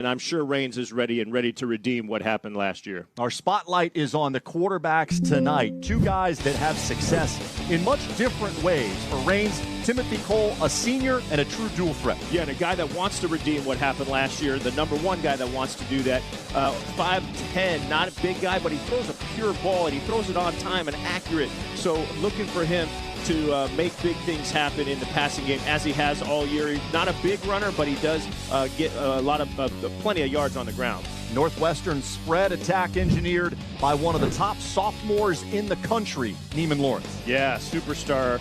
And I'm sure Reigns is ready to redeem what happened last year. Our spotlight is on the quarterbacks tonight. Two guys that have success in much different ways. For Reigns, Timothy Cole, a senior and a true dual threat. Yeah, and a guy that wants to redeem what happened last year. The number one guy that wants to do that. 5'10", not a big guy, but he throws a pure ball, and he throws it on time and accurate. So looking for him to make big things happen in the passing game, as he has all year. He's not a big runner, but he does get a lot of plenty of yards on the ground. Northwestern spread attack engineered by one of the top sophomores in the country, Neiman Lawrence. Yeah, superstar,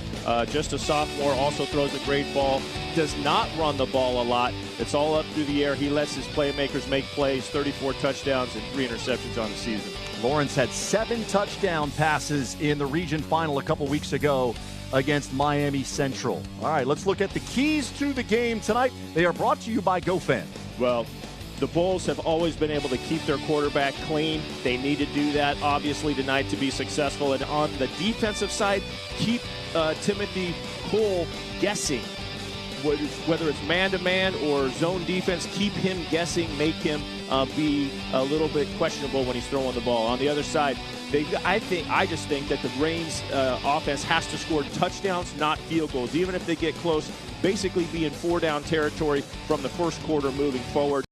just a sophomore, also throws a great ball, does not run the ball a lot. It's all up through the air. He lets his playmakers make plays, 34 touchdowns and 3 interceptions on the season. Lawrence had 7 touchdown passes in the region final a couple weeks ago against Miami Central. All right, let's look at the keys to the game tonight. They are brought to you by GoFan. Well, the Bulls have always been able to keep their quarterback clean. They need to do that, obviously, tonight to be successful. And on the defensive side, keep Timothy Cole guessing. Whether it's man-to-man or zone defense, keep him guessing, make him be a little bit questionable when he's throwing the ball. On the other side, I just think that the Reigns offense has to score touchdowns, not field goals. Even if they get close, basically be in 4-down territory from the first quarter moving forward.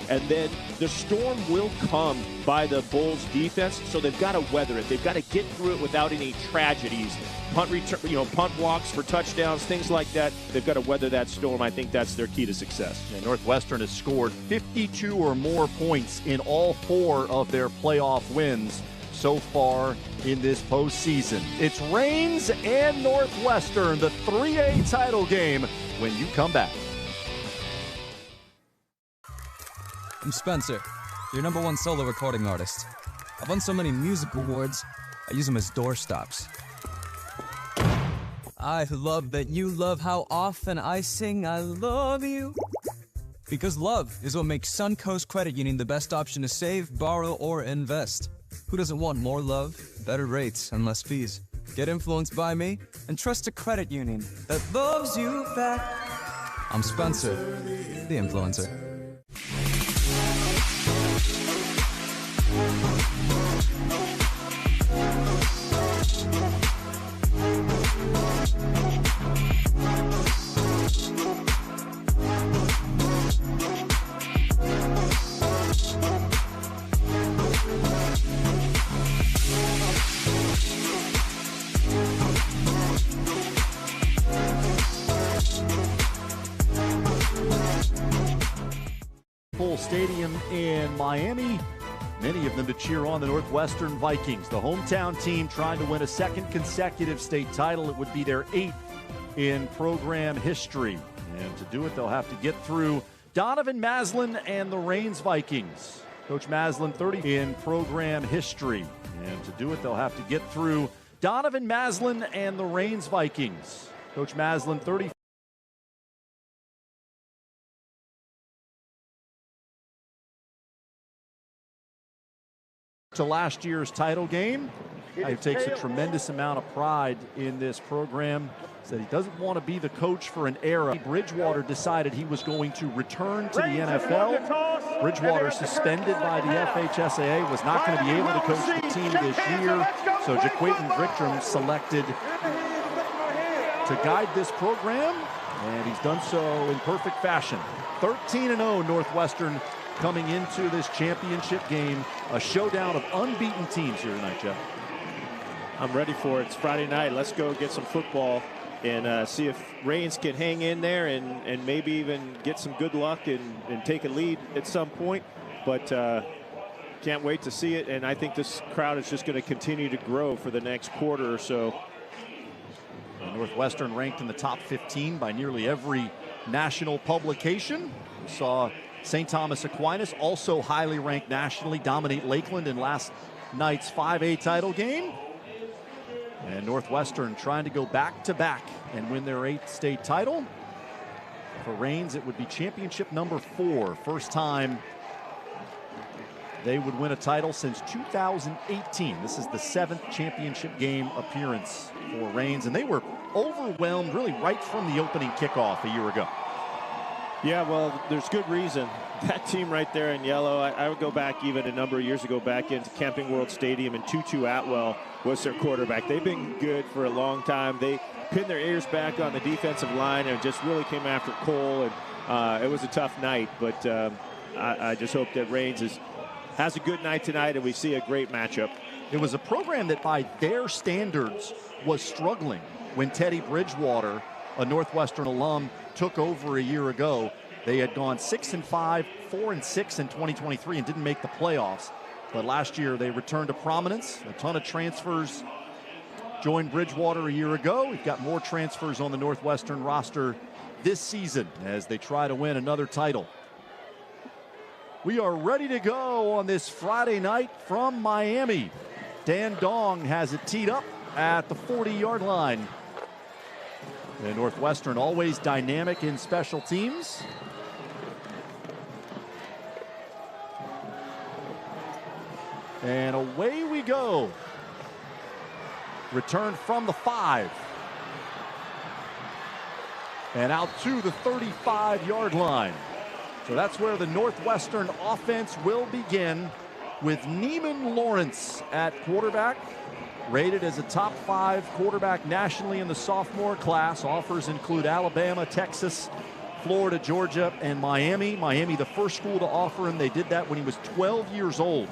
And then the storm will come by the Bulls defense, so they've got to weather it. They've got to get through it without any tragedies. Punt return, punt blocks for touchdowns, things like that. They've got to weather that storm. I think that's their key to success. Yeah, Northwestern has scored 52 or more points in all 4 of their playoff wins so far in this postseason. It's Reigns and Northwestern, the 3A title game, when you come back. I'm Spencer, your #1 solo recording artist. I've won so many music awards, I use them as doorstops. I love that you love how often I sing I love you. Because love is what makes Suncoast Credit Union the best option to save, borrow, or invest. Who doesn't want more love, better rates, and less fees? Get influenced by me and trust a credit union that loves you back. I'm Spencer, the influencer. Full stadium in Miami, many of them to cheer on the Northwestern Vikings. The hometown team trying to win a 2nd consecutive state title. It would be their 8th in program history. And to do it, they'll have to get through Donovan Maslin and the Reigns Vikings. Coach Maslin, 30 in program history. And to do it, they'll have to get through Donovan Maslin and the Reigns Vikings. Coach Maslin, 30. To last year's title game. He takes a tremendous amount of pride in this program. Said he doesn't want to be the coach for an era. Bridgewater decided he was going to return to the NFL. Bridgewater, suspended by the FHSAA, was not going to be able to coach the team this year. So Jaquatin Brickstrom selected to guide this program, and he's done so in perfect fashion. 13-0 Northwestern coming into this championship game, a showdown of unbeaten teams here tonight, Jeff. I'm ready for it. It's Friday night. Let's go get some football and see if Reigns can hang in there and maybe even get some good luck and take a lead at some point. But Can't wait to see it, and I think this crowd is just going to continue to grow for the next quarter or so. Northwestern ranked in the top 15 by nearly every national publication. We saw St. Thomas Aquinas, also highly ranked nationally, dominate Lakeland in last night's 5A title game. And Northwestern trying to go back-to-back and win their 8th state title. For Raines, it would be championship number 4. First time they would win a title since 2018. This is the 7th championship game appearance for Raines, and they were overwhelmed really right from the opening kickoff a year ago. Yeah, well, there's good reason. That team right there in yellow, I would go back even a number of years ago back into Camping World Stadium, and Tutu Atwell was their quarterback. They've been good for a long time. They pinned their ears back on the defensive line and just really came after Cole, and it was a tough night, but I just hope that Raines has a good night tonight and we see a great matchup. It was a program that by their standards was struggling when Teddy Bridgewater, a Northwestern alum, took over a year ago. They had gone 6-5, 4-6 in 2023 and didn't make the playoffs. But last year they returned to prominence. A ton of transfers joined Bridgewater a year ago. We've got more transfers on the Northwestern roster this season as they try to win another title. We are ready to go on this Friday night from Miami. Dan Dong has it teed up at the 40-yard line. And Northwestern always dynamic in special teams. And away we go. Return from the 5. And out to the 35-yard line. So that's where the Northwestern offense will begin with Neiman Lawrence at quarterback. Rated as a top 5 quarterback nationally in the sophomore class. Offers include Alabama, Texas, Florida, Georgia, and Miami. Miami, the first school to offer him. They did that when he was 12 years old.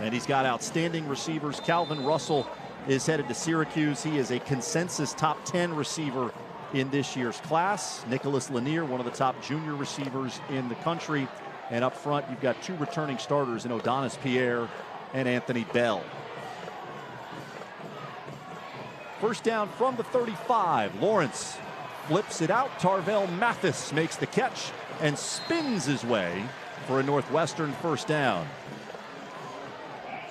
And he's got outstanding receivers. Calvin Russell is headed to Syracuse. He is a consensus top 10 receiver in this year's class. Nicholas Lanier, one of the top junior receivers in the country. And up front, you've got 2 returning starters in Odonis Pierre and Anthony Bell. First down from the 35. Lawrence flips it out. Tarvell Mathis makes the catch and spins his way for a Northwestern first down.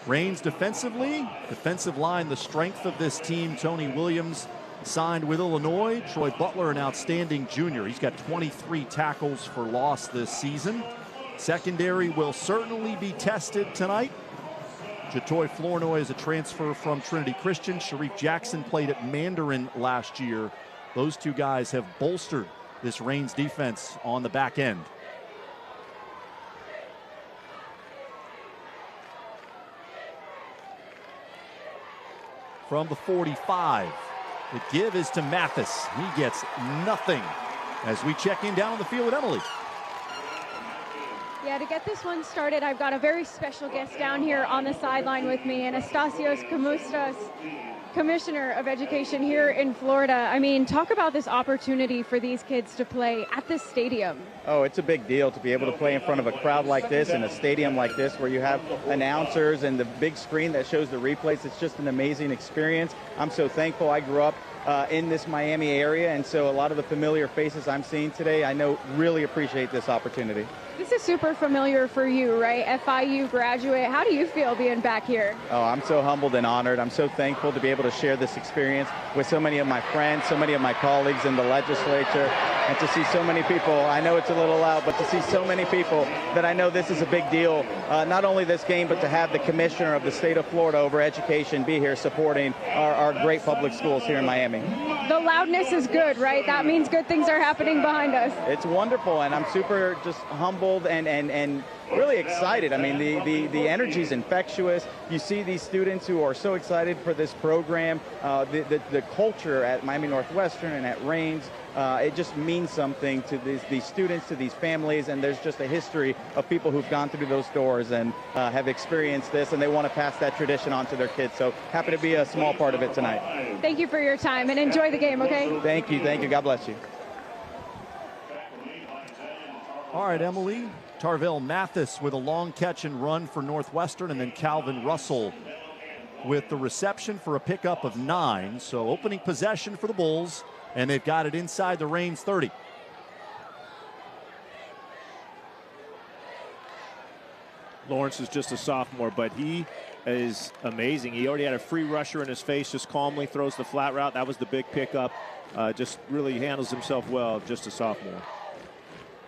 Raines defensively. Defensive line, the strength of this team. Tony Williams signed with Illinois. Troy Butler, an outstanding junior. He's got 23 tackles for loss this season. Secondary will certainly be tested tonight. Jatoy Flournoy is a transfer from Trinity Christian. Sharif Jackson played at Mandarin last year. Those 2 guys have bolstered this Raines defense on the back end. From the 45, the give is to Mathis. He gets nothing as we check in down on the field with Emily. Yeah, to get this one started, I've got a very special guest down here on the sideline with me, Anastasios Kamoustas, Commissioner of Education here in Florida. I mean, talk about this opportunity for these kids to play at this stadium. Oh, it's a big deal to be able to play in front of a crowd like this in a stadium like this where you have announcers and the big screen that shows the replays. It's just an amazing experience. I'm so thankful I grew up in this Miami area, and so a lot of the familiar faces I'm seeing today, I know really appreciate this opportunity. This is super familiar for you, right? FIU graduate. How do you feel being back here? Oh, I'm so humbled and honored. I'm so thankful to be able to share this experience with so many of my friends, so many of my colleagues in the legislature, and to see so many people. I know it's a little loud, but to see so many people that I know this is a big deal. Not only this game, but to have the commissioner of the state of Florida over education be here supporting our great public schools here in Miami. The loudness is good, right? That means good things are happening behind us. It's wonderful, and I'm super just humbled and really excited. I mean, the energy is infectious. You see these students who are so excited for this program. The culture at Miami Northwestern and at Raines, it just means something to these students, to these families, and there's just a history of people who've gone through those doors and have experienced this, and they want to pass that tradition on to their kids. So happy to be a small part of it tonight. Thank you for your time, and enjoy the game, okay? Thank you. God bless you. All right, Emily, Tarvell Mathis with a long catch and run for Northwestern, and then Calvin Russell with the reception for a pickup of 9. So opening possession for the Bulls, and they've got it inside the Reigns 30. Lawrence is just a sophomore, but he is amazing. He already had a free rusher in his face, just calmly throws the flat route. That was the big pickup. Just really handles himself well, just a sophomore.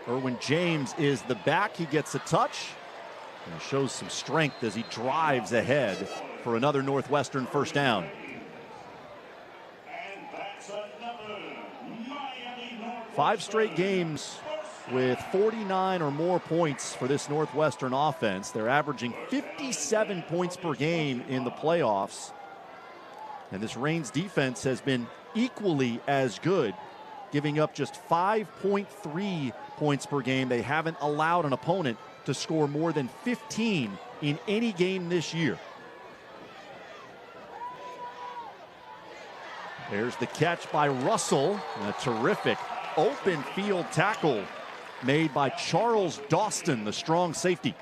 Erwin James is the back. He gets a touch and shows some strength as he drives ahead for another Northwestern first down. Five straight games with 49 or more points for this Northwestern offense. They're averaging 57 points per game in the playoffs. And this Reigns defense has been equally as good, giving up just 5.3 points per game. They haven't allowed an opponent to score more than 15 in any game this year. There's the catch by Russell, and a terrific open field tackle made by Charles Dawson, the strong safety.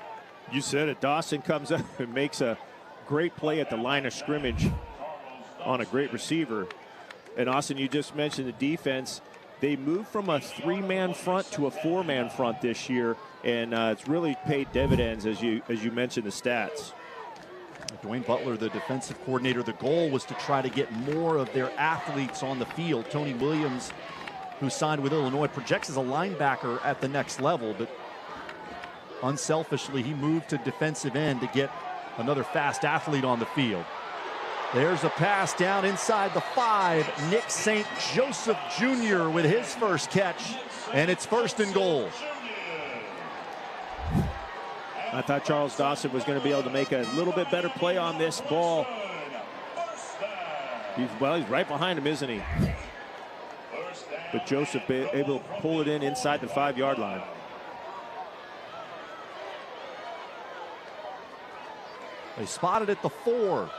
You said it. Dawson comes up and makes a great play at the line of scrimmage on a great receiver. And Austin, you just mentioned the defense. They moved from a 3-man front to a 4-man front this year, and it's really paid dividends, as you mentioned the stats. Dwayne Butler, the defensive coordinator, the goal was to try to get more of their athletes on the field. Tony Williams, who signed with Illinois, projects as a linebacker at the next level, but unselfishly he moved to defensive end to get another fast athlete on the field. There's a pass down inside the 5. Nick St. Joseph Jr. with his first catch, and it's 1st and goal. I thought Charles Dawson was going to be able to make a little bit better play on this ball. He's right behind him, isn't he? But Joseph able to pull it in inside the 5-yard line. They spotted at the 4.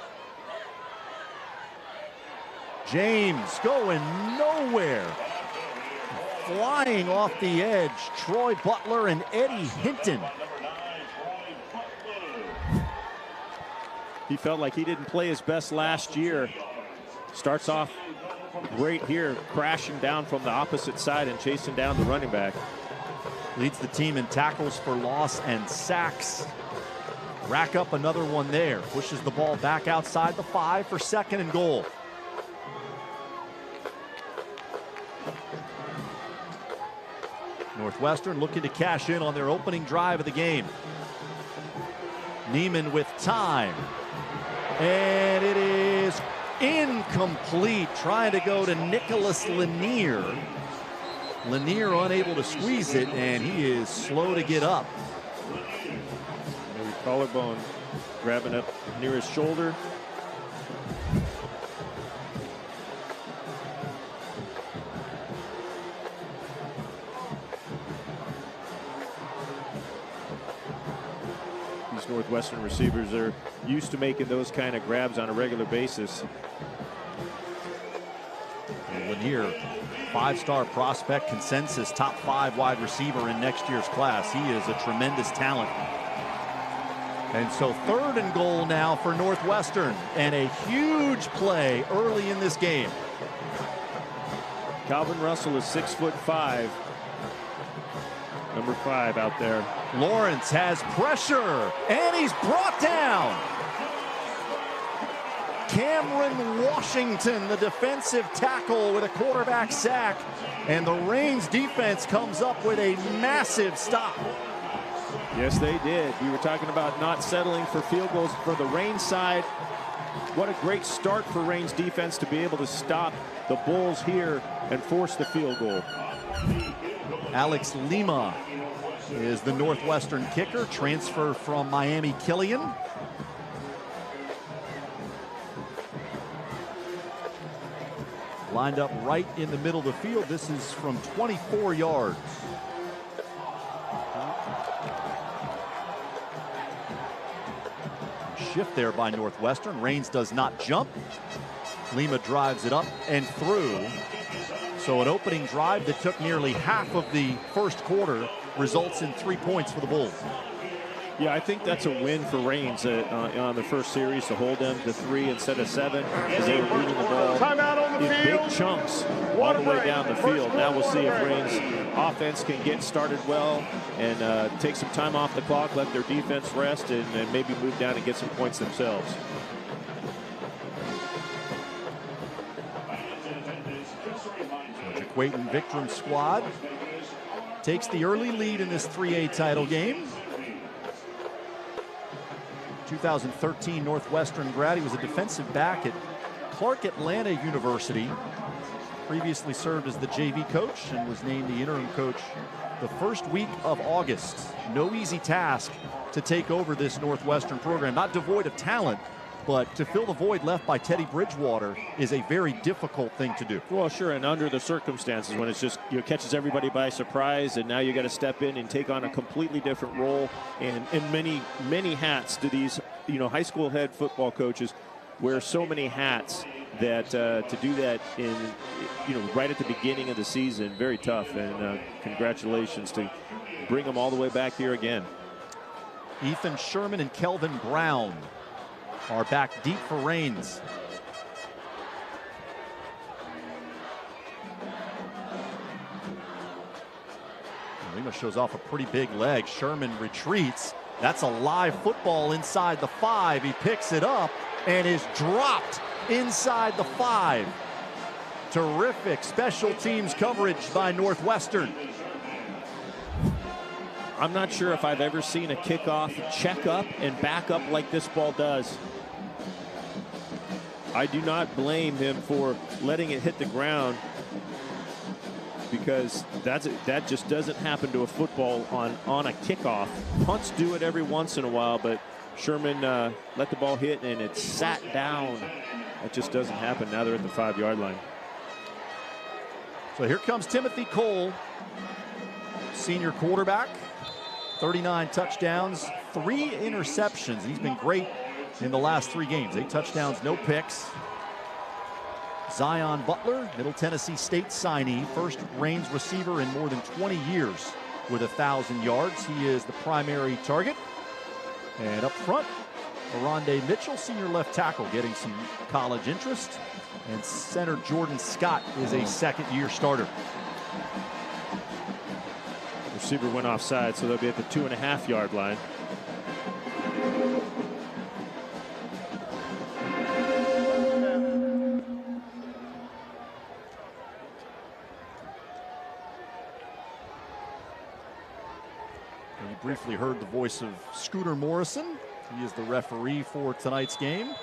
James going nowhere. Flying off the edge, Troy Butler and Eddie Hinton. He felt like he didn't play his best last year. Starts off great here, crashing down from the opposite side and chasing down the running back. Leads the team in tackles for loss and sacks. Rack up another one there. Pushes the ball back outside the 5 for 2nd and goal. Northwestern looking to cash in on their opening drive of the game. Neiman with time. And it is incomplete. Trying to go to Nicholas Lanier. Lanier unable to squeeze it, and he is slow to get up. Maybe collarbone grabbing up near his shoulder. These Northwestern receivers are used to making those kind of grabs on a regular basis. And Lanier, 5-star prospect, consensus top 5 wide receiver in next year's class. He is a tremendous talent. And so 3rd and goal now for Northwestern, and a huge play early in this game. Calvin Russell is 6'5", number 5 out there. Lawrence has pressure, and he's brought down. Cameron Washington, the defensive tackle, with a quarterback sack, and the Reigns defense comes up with a massive stop. Yes, they did. We were talking about not settling for field goals for the Reigns side. What a great start for Reigns defense to be able to stop the Bulls here and force the field goal. Alex Lima is the Northwestern kicker, transfer from Miami Killian. Lined up right in the middle of the field. This is from 24 yards. Shift there by Northwestern. Reigns does not jump. Lima drives it up and through. So an opening drive that took nearly half of the first quarter results in 3 points for the Bulls. Yeah, I think that's a win for Reigns on the first series to hold them to 3 instead of 7 as they were moving the ball in big chunks all the way down the field. Now we'll see if Reigns' offense can get started well and take some time off the clock, let their defense rest, and maybe move down and get some points themselves. Quayton Victor's squad takes the early lead in this 3A title game. 2013 Northwestern grad. He was a defensive back at Clark Atlanta University. Previously served as the JV coach and was named the interim coach the first week of August. No easy task to take over this Northwestern program. Not devoid of talent, but to fill the void left by Teddy Bridgewater is a very difficult thing to do. Well, sure, and under the circumstances when it's just, catches everybody by surprise, and now you got to step in and take on a completely different role. And many hats do these, high school head football coaches wear so many hats that to do that in, right at the beginning of the season, very tough. And congratulations to bring them all the way back here again. Ethan Sherman and Kelvin Brown are back deep for Reigns. Lima shows off a pretty big leg. Sherman retreats. That's a live football inside the 5. He picks it up and is dropped inside the 5. Terrific special teams coverage by Northwestern. I'm not sure if I've ever seen a kickoff check up and back up like this ball does. I do not blame him for letting it hit the ground, because that just doesn't happen to a football on a kickoff. Punts do it every once in a while, but Sherman let the ball hit and it sat down. That just doesn't happen. Now they're at the 5-yard line. So here comes Timothy Cole, senior quarterback. 39 touchdowns, 3 interceptions. He's been great in the last 3 games. 8 touchdowns, no picks. Zion Butler, Middle Tennessee State signee, first Reigns receiver in more than 20 years with 1,000 yards. He is the primary target. And up front, Aronde Mitchell, senior left tackle, getting some college interest. And center Jordan Scott is a second-year starter. Receiver went offside, so they'll be at the 2.5-yard line. You briefly heard the voice of Scooter Morrison. He is the referee for tonight's game.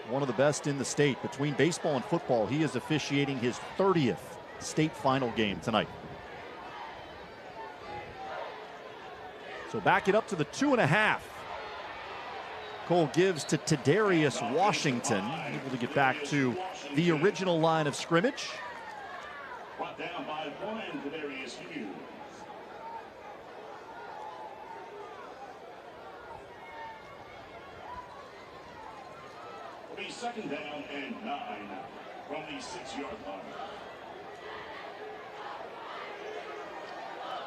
One of the best in the state. Between baseball and football, he is officiating his 30th state final game tonight. So back it up to the 2.5. Cole gives to Tadarius Washington, able to get back to the original line of scrimmage. Brought down by 1, Tadarius Hughes. Will be 2nd down and 9 from the 6-yard line.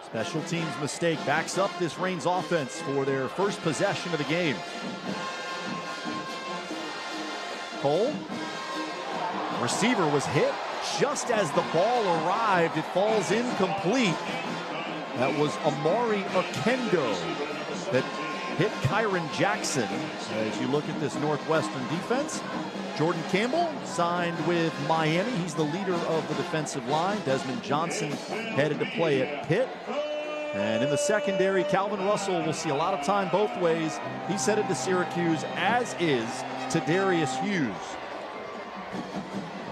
Special teams mistake backs up this Reigns offense for their first possession of the game. Cole, receiver was hit just as the ball arrived. It falls incomplete. That was Amari Okendo that hit Kyron Jackson. As you look at this Northwestern defense, Jordan Campbell signed with Miami. He's the leader of the defensive line. Desmond Johnson headed to play at Pitt. And in the secondary, Calvin Russell will see a lot of time both ways. He's headed to Syracuse, as is Tadarius Hughes.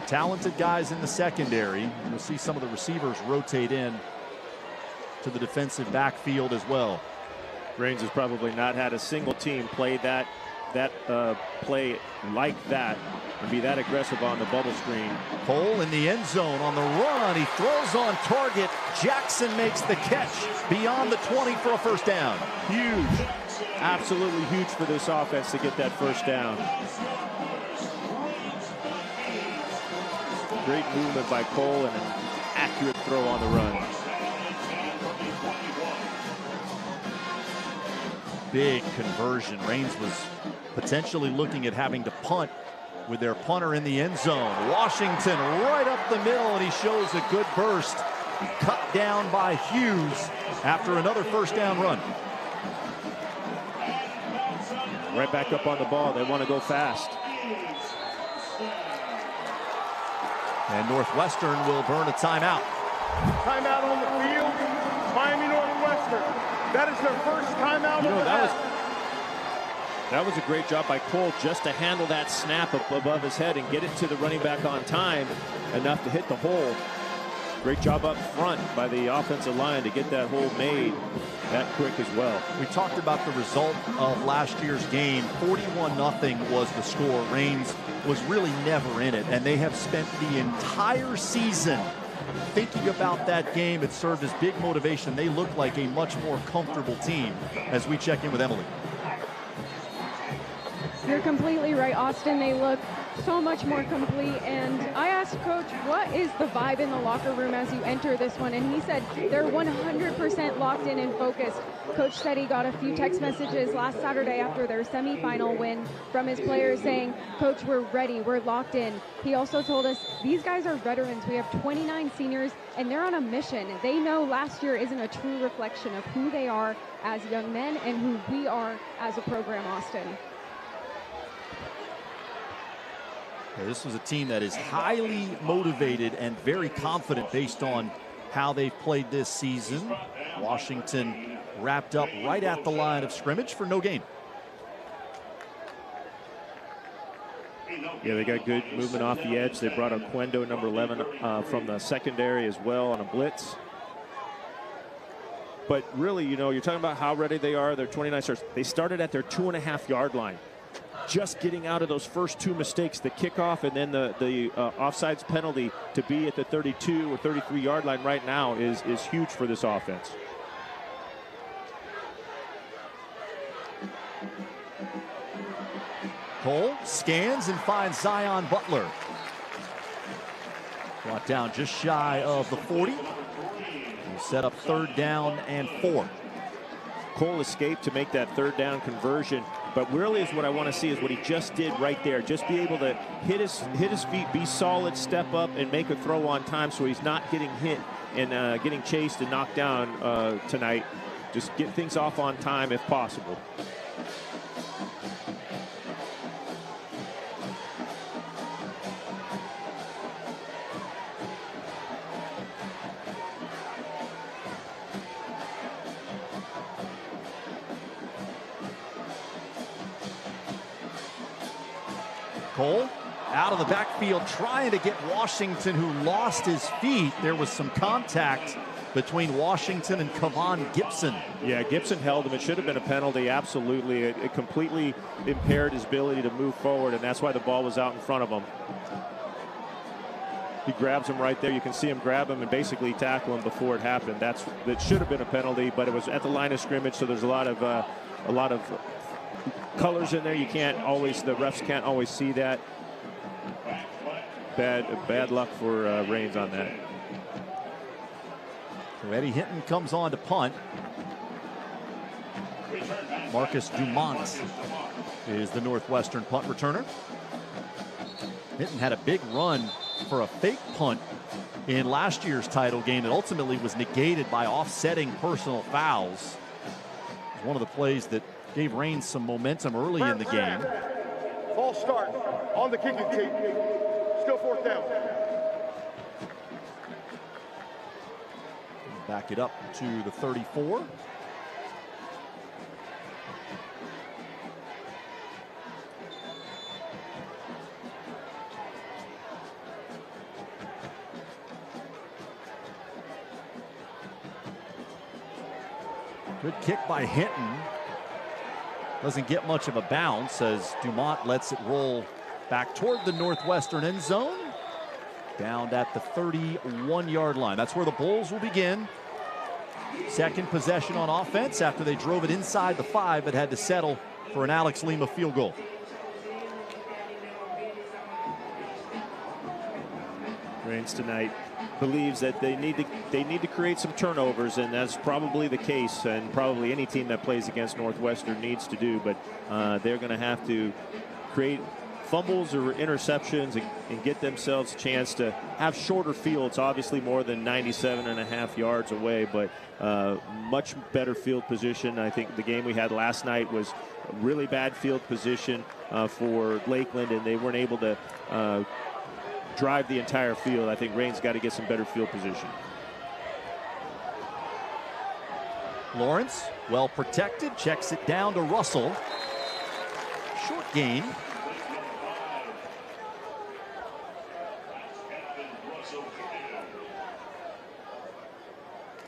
Talented guys in the secondary. You'll see some of the receivers rotate in to the defensive backfield as well. Reigns has probably not had a single team play that play like that and be that aggressive on the bubble screen. Cole in the end zone on the run. He throws on target. Jackson makes the catch beyond the 20 for a first down. Huge. Absolutely huge for this offense to get that first down. Great movement by Cole and an accurate throw on the run. big conversion. Reigns was potentially looking at having to punt with their punter in the end zone. Washington right up the middle, and he shows a good burst. Cut down by Hughes after another first down run. Right back up on the ball. They want to go fast. And Northwestern will burn a timeout. Timeout on the field, Miami Northwestern. That is their first timeout of the half. That was a great job by Cole just to handle that snap up above his head and get it to the running back on time enough to hit the hole. Great job up front by the offensive line to get that hole made that quick as well. We talked about the result of last year's game. 41-0 was the score. Reigns was really never in it, and they have spent the entire season thinking about that game. It served as big motivation. They look like a much more comfortable team as we check in with Emily. You're completely right, Austin. They look so much more complete. And I asked Coach, what is the vibe in the locker room as you enter this one? And he said they're 100% locked in and focused. Coach said he got a few text messages last Saturday after their semifinal win from his players saying, Coach, we're ready, we're locked in. He also told us these guys are veterans. We have 29 seniors, and they're on a mission. They know last year isn't a true reflection of who they are as young men and who we are as a program, Austin. This was a team that is highly motivated and very confident based on how they've played this season. Washington wrapped up right at the line of scrimmage for no gain. Yeah, they got good movement off the edge. They brought Oquendo, number 11, from the secondary as well on a blitz. But really, you know, you're talking about how ready they are. They're 29 starts. They started at their 2.5-yard line. Just getting out of those first two mistakes, the kickoff and then the offsides penalty, to be at the 32 or 33-yard line right now is huge for this offense. Cole scans and finds Zion Butler. Brought down just shy of the 40. He'll set up 3rd down and 4. Cole escaped to make that 3rd down conversion, but really is what I want to see is what he just did right there. Just be able to hit his feet, be solid, step up, and make a throw on time so he's not getting hit and getting chased and knocked down tonight. Just get things off on time if possible. Cole out of the backfield trying to get Washington, who lost his feet. There was some contact between Washington and Kevon Gibson. Yeah, Gibson held him. It should have been a penalty, absolutely. It completely impaired his ability to move forward, and that's why the ball was out in front of him. He grabs him right there. You can see him grab him and basically tackle him before it happened. That should have been a penalty, but it was at the line of scrimmage, so there's a lot of colors in there. The refs can't always see that. Bad luck for Reigns on that. So Eddie Hinton comes on to punt. Marcus Dumont is the Northwestern punt returner. Hinton had a big run for a fake punt in last year's title game that ultimately was negated by offsetting personal fouls. It was one of the plays that gave Reigns some momentum early in the game. False start on the kicking team. Still 4th down. Back it up to the 34. Good kick by Hinton. Doesn't get much of a bounce as Dumont lets it roll back toward the Northwestern end zone. Down at the 31-yard line. That's where the Bulls will begin. Second possession on offense after they drove it inside the 5 but had to settle for an Alex Lima field goal. Reigns tonight believes that they need to create some turnovers, and that's probably the case, and probably any team that plays against Northwestern needs to do. But they're going to have to create fumbles or interceptions and get themselves a chance to have shorter fields, obviously more than 97.5 yards away, but much better field position. I think the game we had last night was a really bad field position for Lakeland, and they weren't able to drive the entire field. I think Reigns got to get some better field position. Lawrence, well protected, checks it down to Russell. Short gain.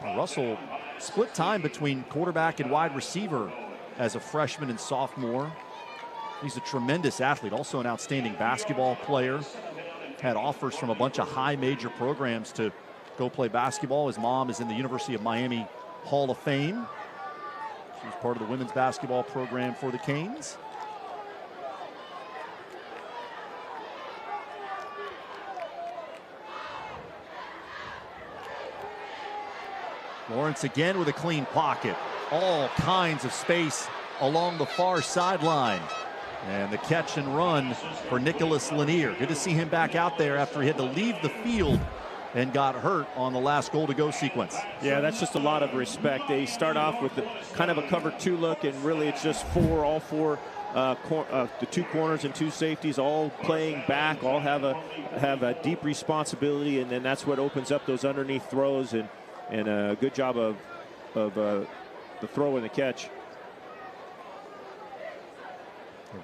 Russell split time between quarterback and wide receiver as a freshman and sophomore. He's a tremendous athlete, also an outstanding basketball player. Had offers from a bunch of high major programs to go play basketball. His mom is in the University of Miami Hall of Fame. She's part of the women's basketball program for the Canes. Lawrence again with a clean pocket. All kinds of space along the far sideline. And the catch and run for Nicholas Lanier. Good to see him back out there after he had to leave the field and got hurt on the last goal to go sequence. Yeah, that's just a lot of respect. They start off with kind of a cover two look, and really it's just all four, the two corners and two safeties all playing back, all have a deep responsibility, and then that's what opens up those underneath throws, and a good job of the throw and the catch.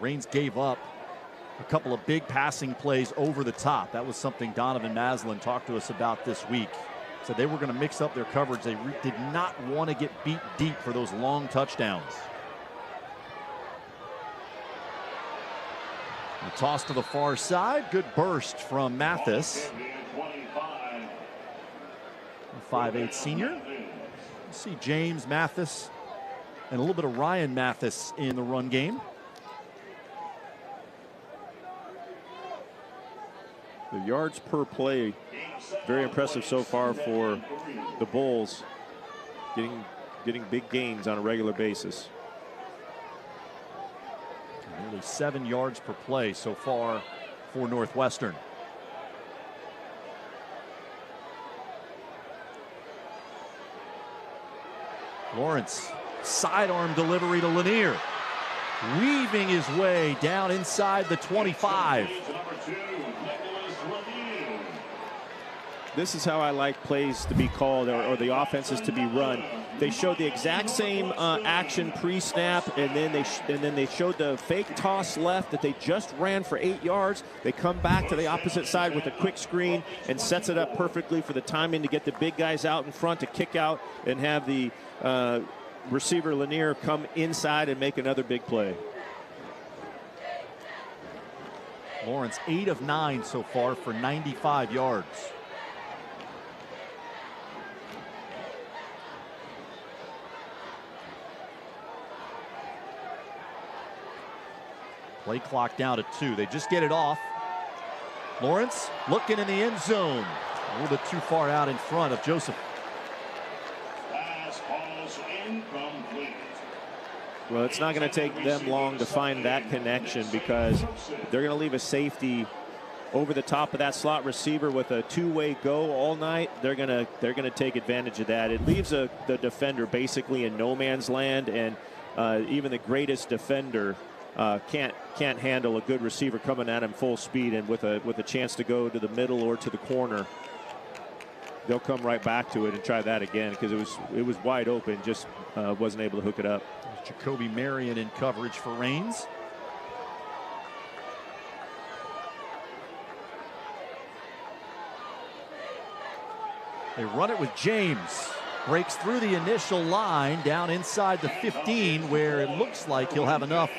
Reigns gave up a couple of big passing plays over the top. That was something Donovan Maslin talked to us about this week. Said they were going to mix up their coverage. They did not want to get beat deep for those long touchdowns. The toss to the far side. Good burst from Mathis. 5'8" senior. You see James Mathis and a little bit of Ryan Mathis in the run game. The yards per play, very impressive so far for the Bulls, getting big gains on a regular basis. Nearly 7 yards per play so far for Northwestern. Lawrence, sidearm delivery to Lanier. Weaving his way down inside the 25. This is how I like plays to be called, or the offenses to be run. They showed the exact same action pre-snap, and then they showed the fake toss left that they just ran for 8 yards. They come back to the opposite side with a quick screen and sets it up perfectly for the timing to get the big guys out in front to kick out and have the receiver Lanier come inside and make another big play. Lawrence 8 of 9 so far for 95 yards. Play clock down to 2. They just get it off. Lawrence looking in the end zone. A little bit too far out in front of Joseph. Well, it's not going to take them long to find that connection, because they're going to leave a safety over the top of that slot receiver with a two-way go all night. They're going to take advantage of that. It leaves the defender basically in no man's land, and even the greatest defender can't handle a good receiver coming at him full speed and with a chance to go to the middle or to the corner. They'll come right back to it and try that again, because it was wide open, just wasn't able to hook it up. Jacoby Marion in coverage for Reigns. They run it with James. Breaks through the initial line down inside the 15, where it looks like he'll have enough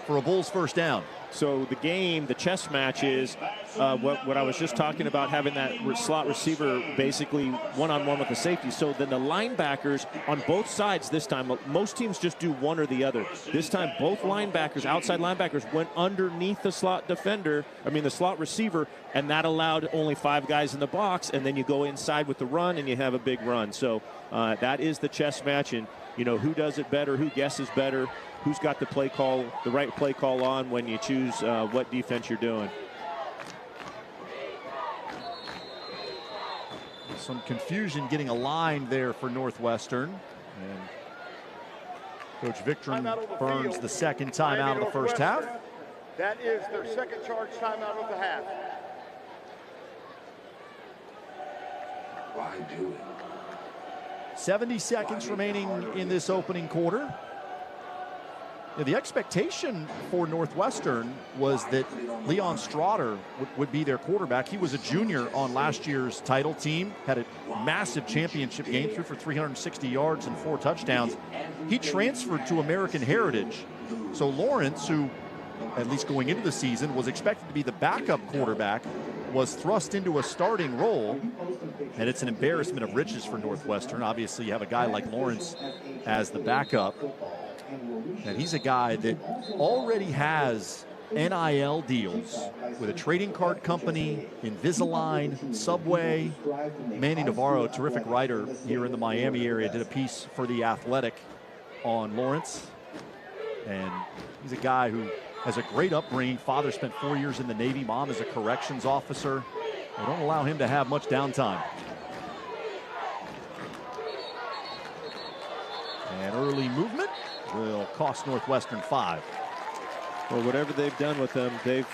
for a Bulls first down. So the game, the chess match is what I was just talking about, having that slot receiver basically one-on-one with the safety. So then the linebackers on both sides this time, most teams just do one or the other. This time, both linebackers, outside linebackers, went underneath the slot the slot receiver, and that allowed only 5 guys in the box, and then you go inside with the run, and you have a big run. So that is the chess match, and who does it better, who guesses better, who's got the right play call on when you choose what defense you're doing. Some confusion getting a line there for Northwestern. And Coach Victron burns the second timeout of the first half. That is their second charge timeout of the half. Why do it? 70 seconds remaining in this opening quarter. The expectation for Northwestern was that Leon Strotter would be their quarterback. He was a junior on last year's title team, had a massive championship game, threw for 360 yards and 4 touchdowns. He transferred to American Heritage. So Lawrence, who at least going into the season was expected to be the backup quarterback, was thrust into a starting role. And it's an embarrassment of riches for Northwestern. Obviously, you have a guy like Lawrence as the backup. And he's a guy that already has NIL deals with a trading card company, Invisalign, Subway. Manny Navarro, a terrific writer here in the Miami area, did a piece for The Athletic on Lawrence. And he's a guy who has a great upbringing. Father spent 4 years in the Navy. Mom is a corrections officer. They don't allow him to have much downtime. And early movement will cost Northwestern 5. Well, whatever they've done with him, they've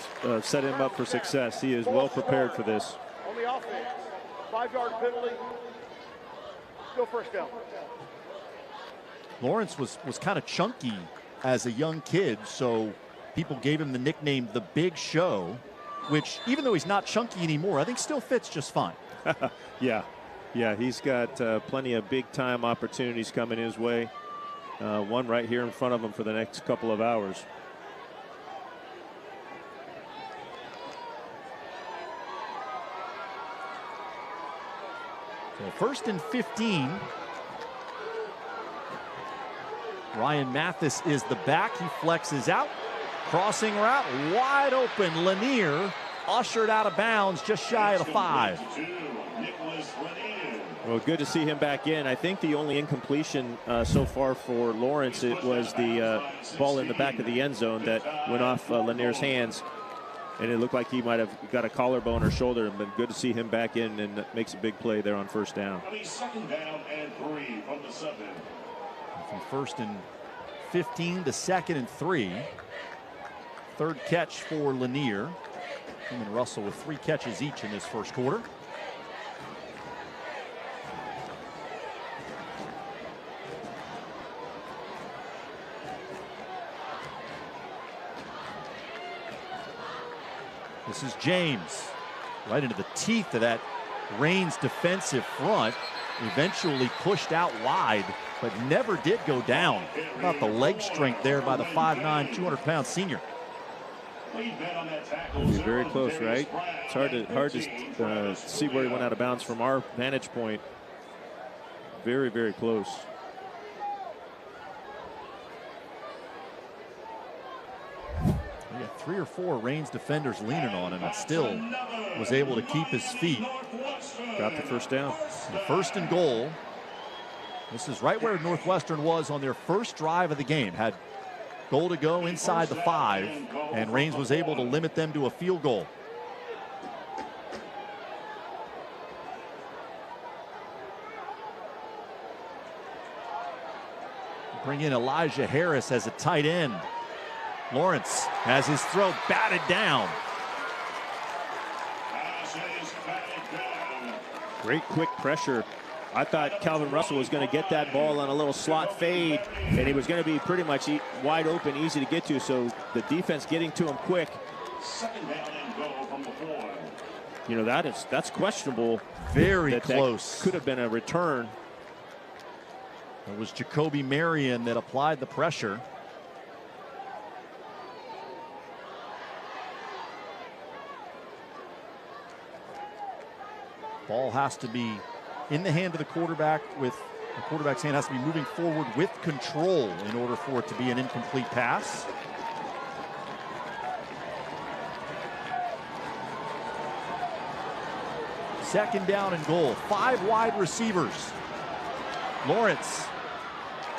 set him up for success. He is well prepared for this. On the offense, 5-yard penalty. Go first down. Lawrence was kind of chunky as a young kid, so people gave him the nickname The Big Show, which, even though he's not chunky anymore, I think still fits just fine. Yeah, he's got plenty of big-time opportunities coming his way. One right here in front of him for the next couple of hours. So 1st and 15. Ryan Mathis is the back. He flexes out. Crossing route, wide open. Lanier ushered out of bounds just shy of the 5. Well, good to see him back in. I think the only incompletion so far for Lawrence, it was the ball in the back of the end zone that went off Lanier's hands. And it looked like he might have got a collarbone or shoulder. But good to see him back in, and makes a big play there on first down. Second down and 3 from the 7. From 1st and 15 to 2nd and 3. Third catch for Lanier. Him and Russell with 3 catches each in this first quarter. This is James, right into the teeth of that Reigns defensive front. Eventually pushed out wide, but never did go down. How about the leg strength there by the 5'9", 200-pound senior. He's very close, right? It's hard to see where he went out of bounds from our vantage point. Very, very close. He had 3 or 4 Reigns defenders leaning on him and still was able to keep his feet. Got the first down. The 1st and goal. This is right where Northwestern was on their first drive of the game. Had goal to go inside the 5, and Reigns was able to limit them to a field goal. Bring in Elijah Harris as a tight end. Lawrence has his throw batted down. Great quick pressure. I thought Calvin Russell was going to get that ball on a little slot fade, and he was going to be pretty much wide open, easy to get to. So the defense getting to him quick. Second down and goal from the 4. You know, that's questionable. Very close. That could have been a return. It was Jacoby Marion that applied the pressure. Ball has to be in the hand of the quarterback, with the quarterback's hand has to be moving forward with control in order for it to be an incomplete pass. Second down and goal. 5 wide receivers. Lawrence,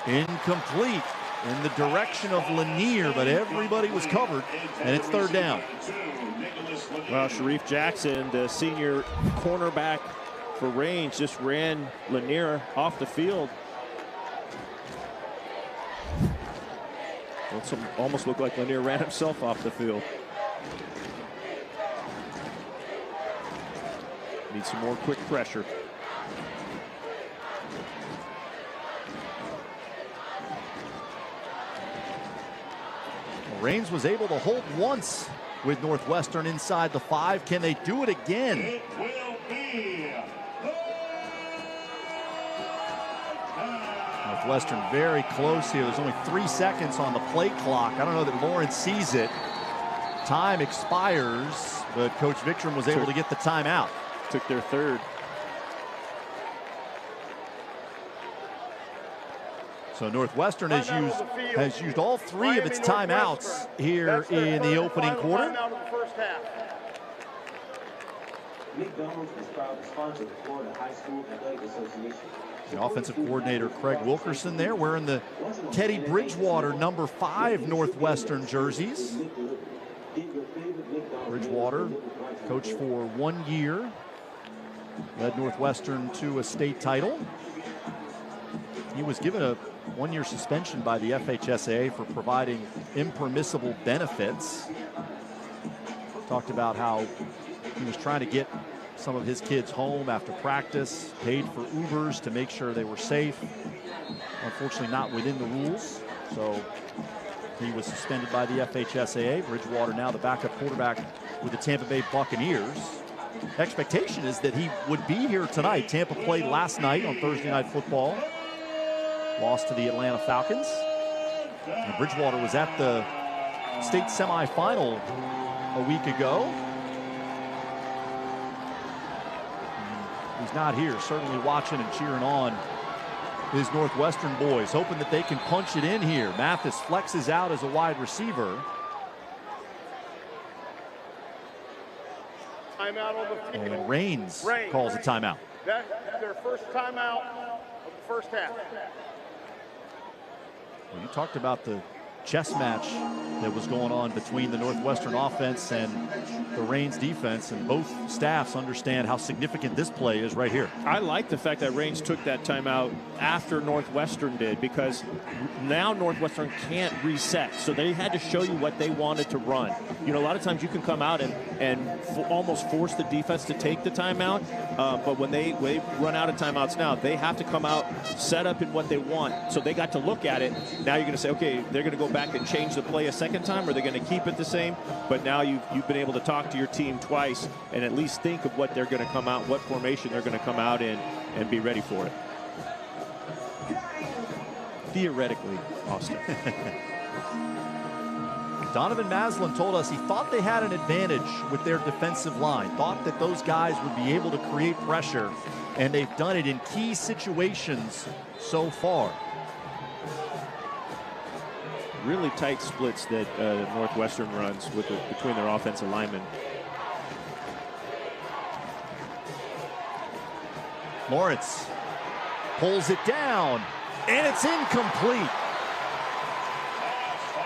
incomplete in the direction of Lanier, but everybody was covered, and it's third down. Well, Sharif Jackson, the senior cornerback for Range, just ran Lanier off the field. It almost looked like Lanier ran himself off the field. Need some more quick pressure. Raines was able to hold once with Northwestern inside the 5. Can they do it again? It will be Northwestern very close here. There's only 3 seconds on the play clock. I don't know that Lawrence sees it. Time expires, but Coach Vikram was able to get the timeout. Took their third. So Northwestern has used all 3 of its timeouts here in the opening quarter. McDonald's is proud to sponsor the Florida High School Athletic Association. The offensive coordinator Craig Wilkerson there wearing the Teddy Bridgewater number 5 Northwestern jerseys. Bridgewater coached for 1 year, led Northwestern to a state title. He was given a 1-year suspension by the FHSAA for providing impermissible benefits. Talked about how he was trying to get some of his kids home after practice, paid for Ubers to make sure they were safe. Unfortunately not within the rules, so he was suspended by the FHSAA. Bridgewater now the backup quarterback with the Tampa Bay Buccaneers. Expectation is that he would be here tonight. Tampa played last night on Thursday Night Football. Lost to the Atlanta Falcons. And Bridgewater was at the state semifinal a week ago. He's not here, certainly watching and cheering on his Northwestern boys, hoping that they can punch it in here. Mathis flexes out as a wide receiver. Timeout on the field. And Raines calls a timeout. That's their first timeout of the first half. Well, you talked about the chess match that was going on between the Northwestern offense and the Raines defense, and both staffs understand how significant this play is right here. I like the fact that Raines took that timeout after Northwestern did, because now Northwestern can't reset. So they had to show you what they wanted to run. You know, a lot of times you can come out and almost force the defense to take the timeout, but when they run out of timeouts now, they have to come out, set up in what they want. So they got to look at it. Now you're going to say, okay, they're going to go back and change the play a second time, or they're going to keep it the same. But now you've been able to talk to your team twice and at least think of what they're going to come out, what formation they're going to come out in, and be ready for it. Theoretically, Austin. Donovan Maslin told us he thought they had an advantage with their defensive line, thought that those guys would be able to create pressure, and they've done it in key situations so far. Really tight splits that Northwestern runs between their offensive linemen. Lawrence pulls it down, and it's incomplete.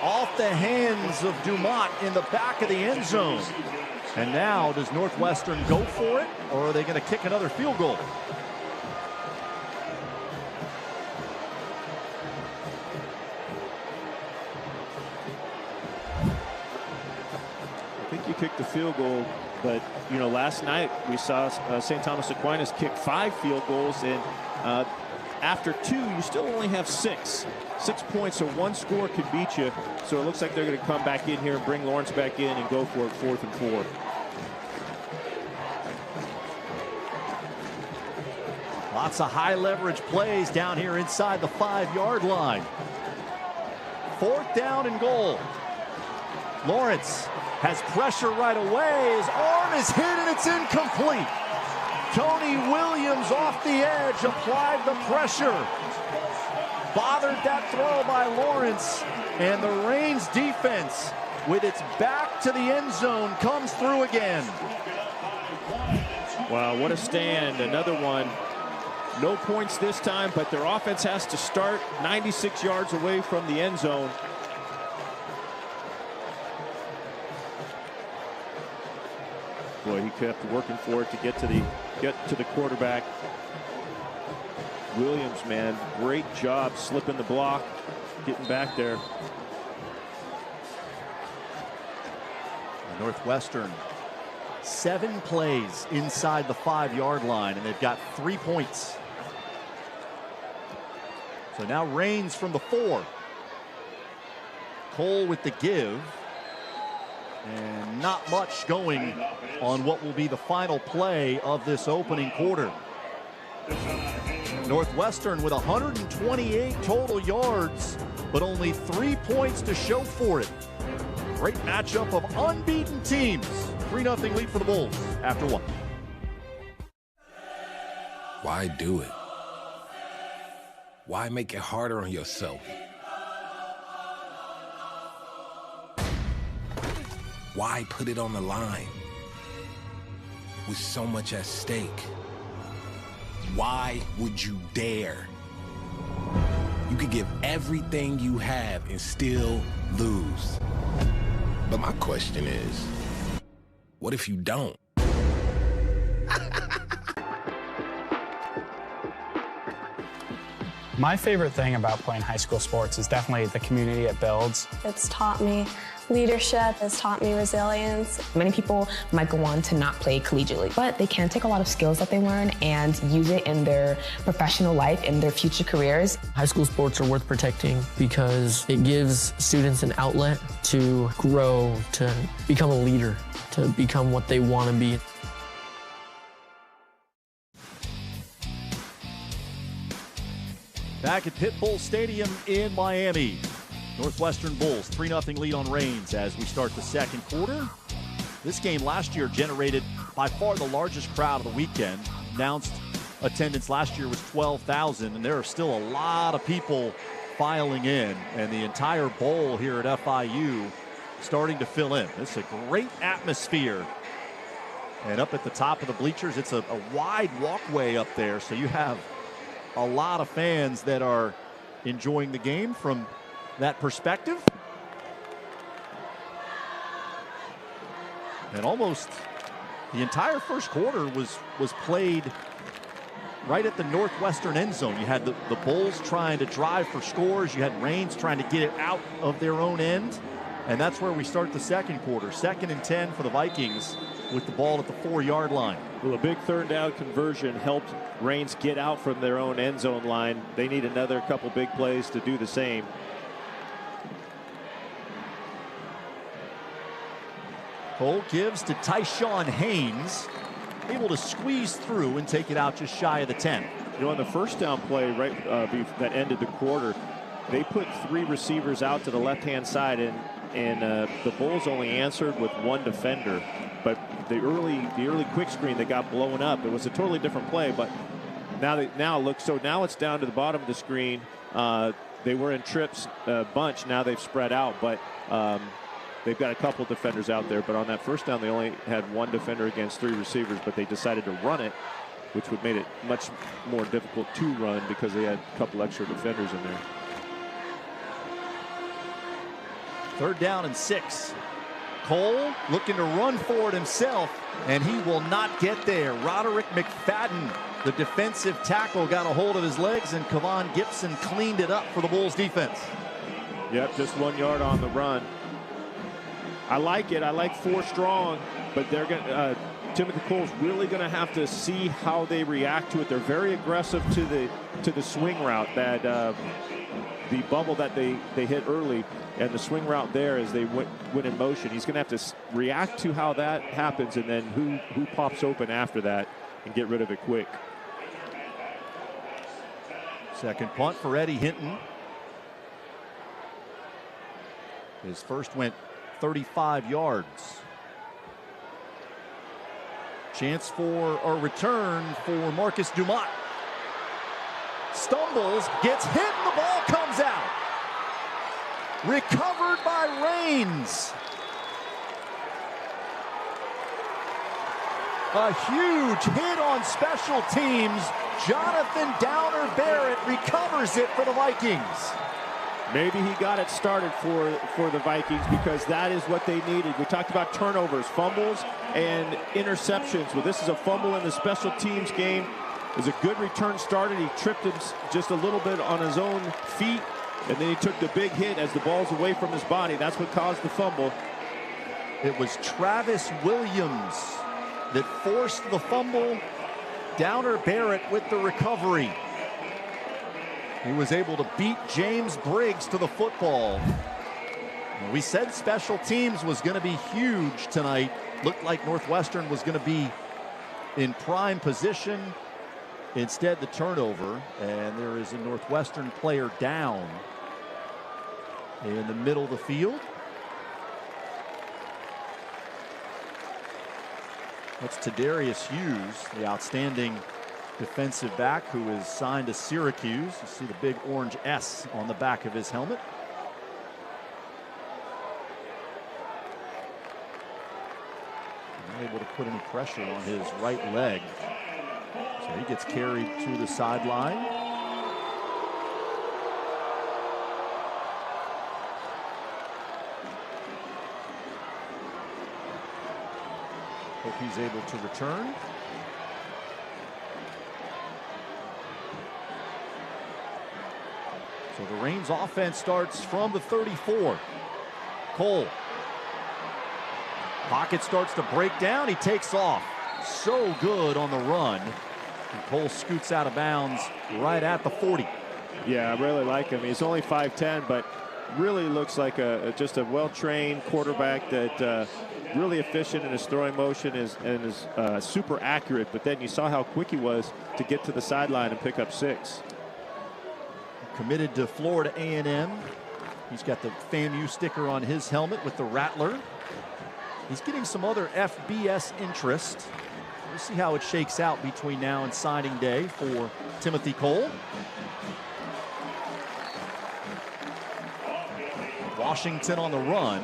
Off the hands of Dumont in the back of the end zone. And now, does Northwestern go for it, or are they going to kick another field goal? I think you kicked the field goal, but you know, last night we saw St. Thomas Aquinas kick 5 field goals, and after 2 you still only have 6 points, so 1 score could beat you. So it looks like they're going to come back in here and bring Lawrence back in and go for it 4th and 4. Lots of high leverage plays down here inside the 5-yard line. 4th down and goal. Lawrence has pressure right away. His arm is hit and it's incomplete. Tony Williams off the edge, applied the pressure. Bothered that throw by Lawrence, and the Reigns defense, with its back to the end zone, comes through again. Wow, what a stand. Another one. No points this time, but their offense has to start 96 yards away from the end zone. Boy, he kept working for it to get to the quarterback. Williams, man, great job slipping the block, getting back there. Northwestern, 7 plays inside the 5-yard line, and they've got 3 points. So now Reigns from the 4. Cole with the give. And not much going on what will be the final play of this opening quarter. Northwestern with 128 total yards, but only 3 points to show for it. Great matchup of unbeaten teams. 3-0 lead for the Bulls after 1. Why do it? Why make it harder on yourself? Why put it on the line? With so much at stake. Why would you dare? You could give everything you have and still lose. But my question is, what if you don't? My favorite thing about playing high school sports is definitely the community it builds. It's taught me leadership, it's taught me resilience. Many people might go on to not play collegiately, but they can take a lot of skills that they learn and use it in their professional life, in their future careers. High school sports are worth protecting because it gives students an outlet to grow, to become a leader, to become what they want to be. Back at Pit Bull Stadium in Miami. Northwestern Bulls 3-0 lead on Reigns as we start the second quarter. This game last year generated by far the largest crowd of the weekend. Announced attendance last year was 12,000, and there are still a lot of people filing in, and the entire bowl here at FIU starting to fill in. It's a great atmosphere. And up at the top of the bleachers, it's a wide walkway up there, so you have a lot of fans that are enjoying the game from that perspective. And almost the entire first quarter was played right at the Northwestern end zone. You had the Bulls trying to drive for scores. You had Reigns trying to get it out of their own end. And that's where we start the second quarter. 2nd and 10 for the Vikings with the ball at the 4-yard line. Well, a big 3rd down conversion helped Reigns get out from their own end zone line. They need another couple big plays to do the same. Cole gives to Tyshawn Haynes, able to squeeze through and take it out just shy of the 10. You know, on the first down play that ended the quarter, they put 3 receivers out to the left-hand side, and the Bulls only answered with 1 defender. But the early quick screen that got blown up, it was a totally different play. But now it's down to the bottom of the screen. They were in trips bunch. Now they've spread out, but they've got a couple defenders out there. But on that first down, they only had 1 defender against 3 receivers. But they decided to run it, which would make it much more difficult to run because they had a couple extra defenders in there. 3rd down and 6. Cole looking to run for it himself, and he will not get there. Roderick McFadden, the defensive tackle, got a hold of his legs, and Kevon Gibson cleaned it up for the Bulls defense. Yep, just 1 yard on the run. I like it. I like 4 strong, but they're going Timothy Cole's really going to have to see how they react to it. They're very aggressive to the swing route, that the bubble that they hit early, and the swing route there as they went in motion. He's going to have to react to how that happens, and then who pops open after that and get rid of it quick. Second punt for Eddie Hinton. His first went 35 yards. Chance for a return for Marcus Dumont. Stumbles, gets hit, and the ball comes out. Recovered by Rains. A huge hit on special teams. Jonathan Downer-Barrett recovers it for the Vikings. Maybe he got it started for the Vikings because that is what they needed. We talked about turnovers, fumbles, and interceptions. Well, this is a fumble in the special teams game. It was a good return started. He tripped him just a little bit on his own feet, and then he took the big hit as the ball's away from his body. That's what caused the fumble. It was Travis Williams that forced the fumble. Downer-Barrett with the recovery. He was able to beat James Briggs to the football. We said special teams was going to be huge tonight. Looked like Northwestern was going to be in prime position. Instead, the turnover, and there is a Northwestern player down in the middle of the field. That's Tadarius Hughes, the outstanding defensive back who is signed to Syracuse. You see the big orange S on the back of his helmet. Not able to put any pressure on his right leg. So he gets carried to the sideline. Hope he's able to return. So the Reigns offense starts from the 34. Cole. Pocket starts to break down. He takes off. So good on the run. And Cole scoots out of bounds right at the 40. Yeah, I really like him. He's only 5'10", but really looks like just a well-trained quarterback that really efficient in his throwing motion and is super accurate. But then you saw how quick he was to get to the sideline and pick up 6. Committed to Florida A&M. He's got the FAMU sticker on his helmet with the Rattler. He's getting some other FBS interest. We'll see how it shakes out between now and signing day for Timothy Cole. Washington on the run.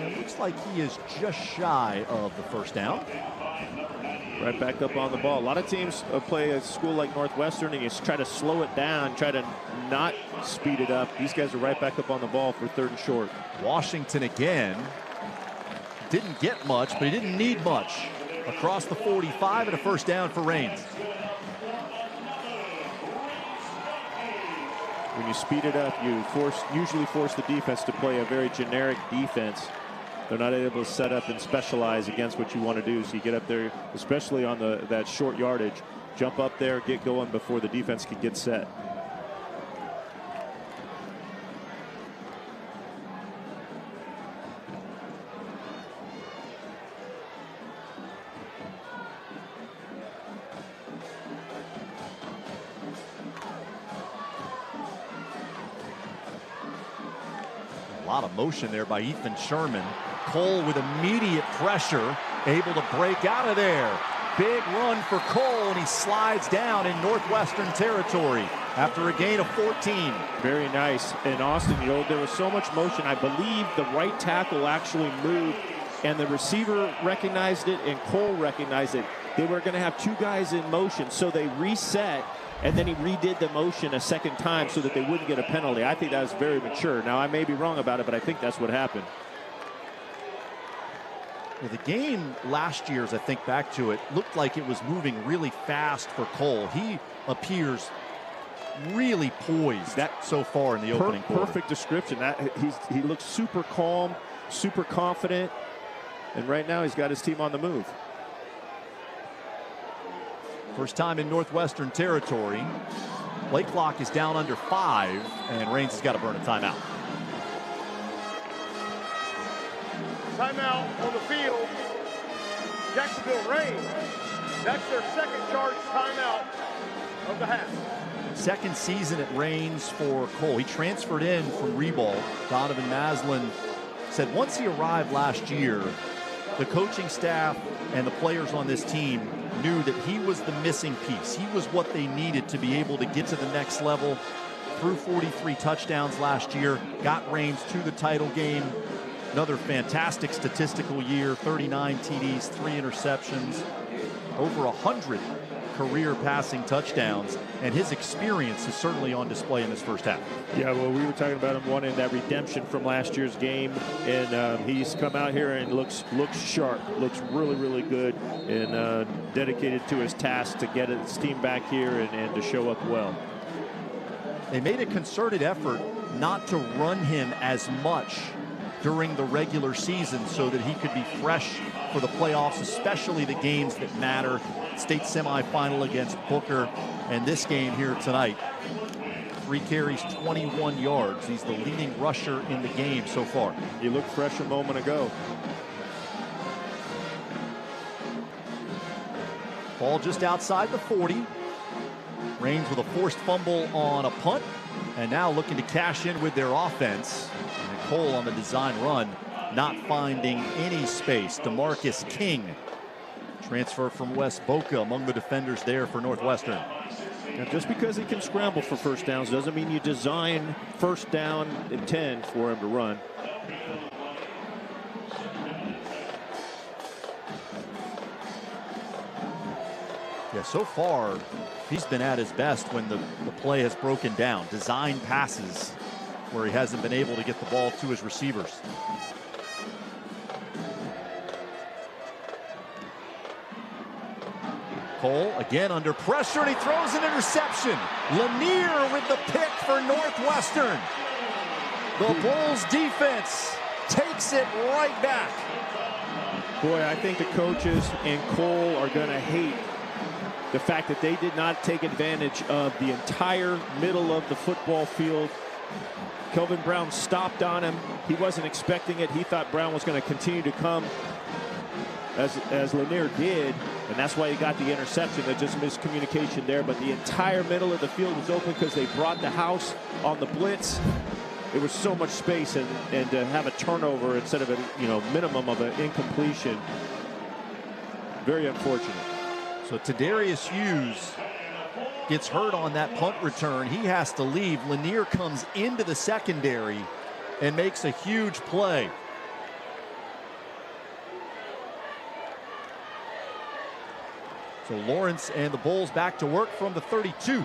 And looks like he is just shy of the first down. Right back up on the ball. A lot of teams play a school like Northwestern and you try to slow it down, try to not speed it up. These guys are right back up on the ball for 3rd and short. Washington again. Didn't get much, but he didn't need much. Across the 45 and a first down for Rains. When you speed it up, you usually force the defense to play a very generic defense. They're not able to set up and specialize against what you want to do. So you get up there, especially on that short yardage, jump up there, get going before the defense can get set. A lot of motion there by Ethan Sherman. Cole with immediate pressure, able to break out of there. Big run for Cole, and he slides down in Northwestern territory after a gain of 14. Very nice. And Austin, you know, there was so much motion. I believe the right tackle actually moved, and the receiver recognized it, and Cole recognized it. They were going to have 2 guys in motion, so they reset, and then he redid the motion a second time so that they wouldn't get a penalty. I think that was very mature. Now, I may be wrong about it, but I think that's what happened. Well, the game last year, as I think back to it, looked like it was moving really fast for Cole. He appears really poised so far in the opening quarter. Perfect description. He looks super calm, super confident, and right now he's got his team on the move. First time in Northwestern territory. Play clock is down under 5, and Rains has got to burn a timeout. Timeout on the field. Jacksonville Reigns. That's their 2nd charge timeout of the half. 2nd season at Reigns for Cole. He transferred in from Reball. Donovan Maslin said once he arrived last year, the coaching staff and the players on this team knew that he was the missing piece. He was what they needed to be able to get to the next level. Threw 43 touchdowns last year, got Reigns to the title game. Another fantastic statistical year, 39 TDs, 3 interceptions, over 100 career passing touchdowns, and his experience is certainly on display in this first half. Yeah, well, we were talking about him wanting that redemption from last year's game, and he's come out here and looks sharp, looks really, really good, and dedicated to his task to get his team back here and to show up well. They made a concerted effort not to run him as much during the regular season so that he could be fresh for the playoffs, especially the games that matter. State semifinal against Booker, and this game here tonight. 3 carries, 21 yards. He's the leading rusher in the game so far. He looked fresh a moment ago. Ball just outside the 40. Reigns with a forced fumble on a punt, and now looking to cash in with their offense. And Cole on the design run, not finding any space. DeMarcus King, transfer from West Boca, among the defenders there for Northwestern. Now, just because he can scramble for first downs doesn't mean you design first down and 10 for him to run. Yeah, so far, he's been at his best when the play has broken down. Design passes where he hasn't been able to get the ball to his receivers. Cole again under pressure, and he throws an interception. Lanier with the pick for Northwestern. The Bulls defense takes it right back. Boy, I think the coaches and Cole are going to hate the fact that they did not take advantage of the entire middle of the football field. Kelvin Brown stopped on him. He wasn't expecting it. He thought Brown was going to continue to come as Lanier did, and that's why he got the interception. There's just miscommunication there, but the entire middle of the field was open because they brought the house on the blitz. It was so much space, and to have a turnover instead of a minimum of an incompletion, very unfortunate. So Tadarius Hughes gets hurt on that punt return. He has to leave. Lanier comes into the secondary and makes a huge play. So Lawrence and the Bulls back to work from the 32.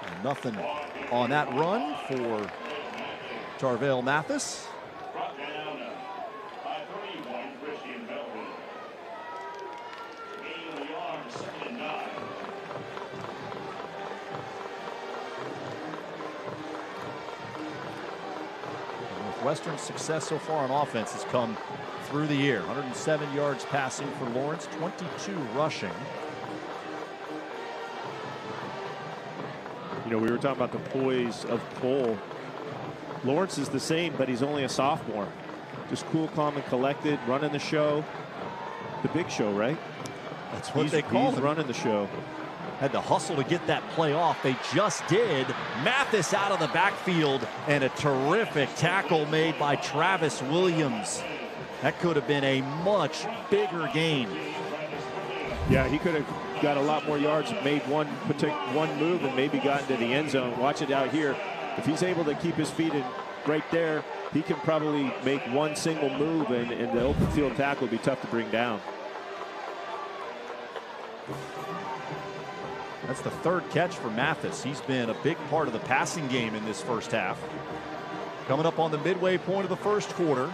And nothing on that run for Tarvell Mathis. Northwestern's success so far on offense has come through the air. 107 yards passing for Lawrence, 22 rushing. We were talking about the poise of Cole. Lawrence is the same, but he's only a sophomore. Just cool, calm, and collected, running the show. The big show, right? That's what they call him. He's running the show. Had to hustle to get that play off. They just did. Mathis out of the backfield, and a terrific tackle made by Travis Williams. That could have been a much bigger gain. Yeah, he could have got a lot more yards, made one move, and maybe gotten to the end zone. Watch it out here. If he's able to keep his feet in right there, he can probably make one single move, and the open field tackle would be tough to bring down. That's the third catch for Mathis. He's been a big part of the passing game in this first half. Coming up on the midway point of the first quarter.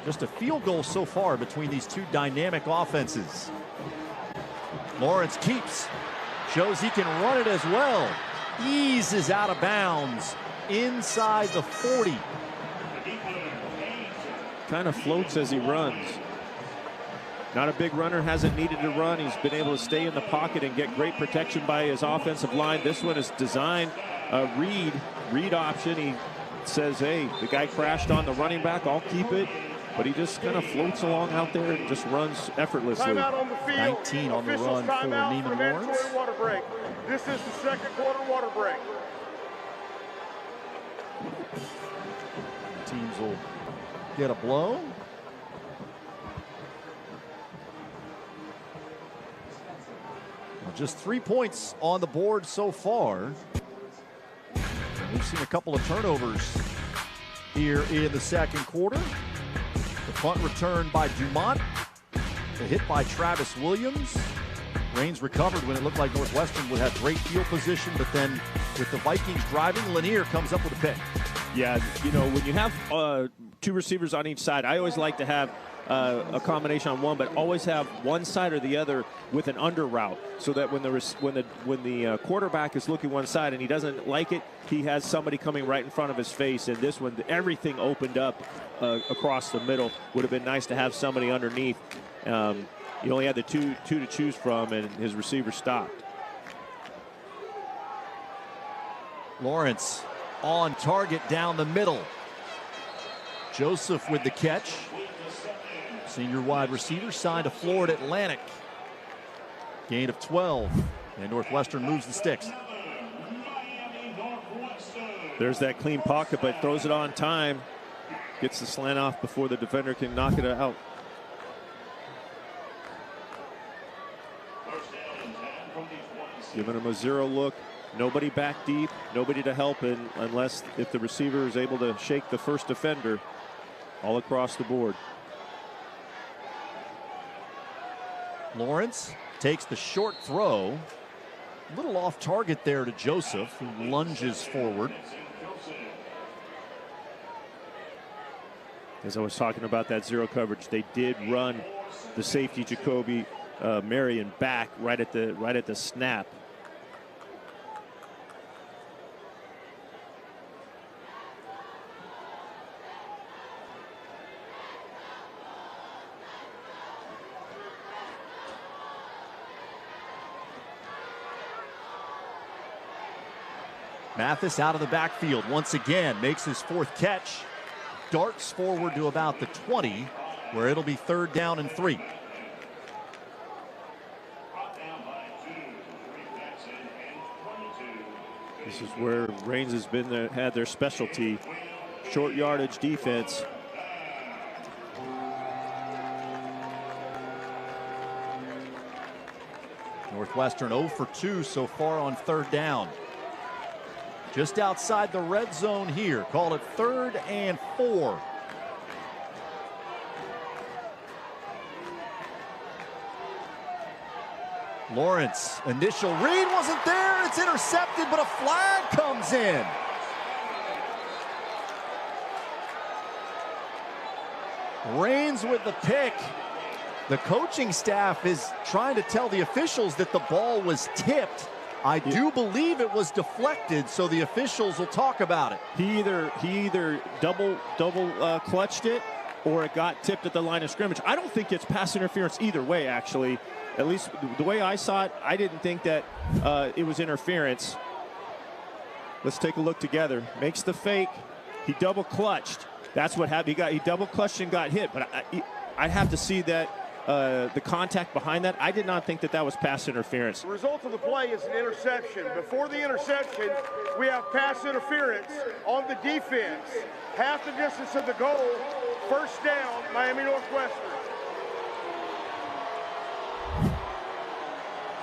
Just a field goal so far between these two dynamic offenses. Lawrence keeps. Shows he can run it as well. Eases out of bounds inside the 40. Kind of floats as he runs. Not a big runner, hasn't needed to run. He's been able to stay in the pocket and get great protection by his offensive line. This one is designed a read option. He says, hey, the guy crashed on the running back, I'll keep it. But he just kind of floats along out there and just runs effortlessly. Timeout on the field. 19 on the run for Neiman Lawrence. Water break. This is the second quarter water break. Teams Williams will get a blow. Well, just 3 points on the board so far. We've seen a couple of turnovers here in the second quarter. The punt return by Dumont. The hit by Travis Williams. Raines recovered when it looked like Northwestern would have great field position, but then with the Vikings driving, Lanier comes up with a pick. Yeah, you know, when you have two receivers on each side, I always like to have a combination on one, but always have one side or the other with an under route, so that when the quarterback is looking one side and he doesn't like it, he has somebody coming right in front of his face. And this one, everything opened up across the middle. Would have been nice to have somebody underneath. He only had the two to choose from, and his receiver stopped. Lawrence on target down the middle. Joseph with the catch. Senior wide receiver signed to Florida Atlantic. Gain of 12, and Northwestern moves the sticks. There's that clean pocket, but throws it on time. Gets the slant off before the defender can knock it out. Giving him a zero look. Nobody back deep. Nobody to help in unless if the receiver is able to shake the first defender. All across the board. Lawrence takes the short throw. A little off target there to Joseph, who lunges forward. As I was talking about that zero coverage, they did run the safety Jacoby Marion back right at the snap. Mathis out of the backfield once again, makes his fourth catch, darts forward to about the 20, where it'll be 3rd down and 3. This is where Raines has had their specialty, short yardage defense. Northwestern 0 for 2 so far on 3rd down. Just outside the red zone here. Call it 3rd and 4. Lawrence, initial read wasn't there. It's intercepted, but a flag comes in. Raines with the pick. The coaching staff is trying to tell the officials that the ball was tipped. I do believe it was deflected, so the officials will talk about it. He either double clutched it, or it got tipped at the line of scrimmage. I don't think it's pass interference either way, actually. At least the way I saw it, I didn't think that it was interference. Let's take a look together. Makes the fake. He double clutched. That's what happened. He double clutched and got hit. But I have to see that. The contact behind that, I did not think that was pass interference. The result of the play is an interception. Before the interception, we have pass interference on the defense. Half the distance of the goal, 1st down, Miami Northwestern.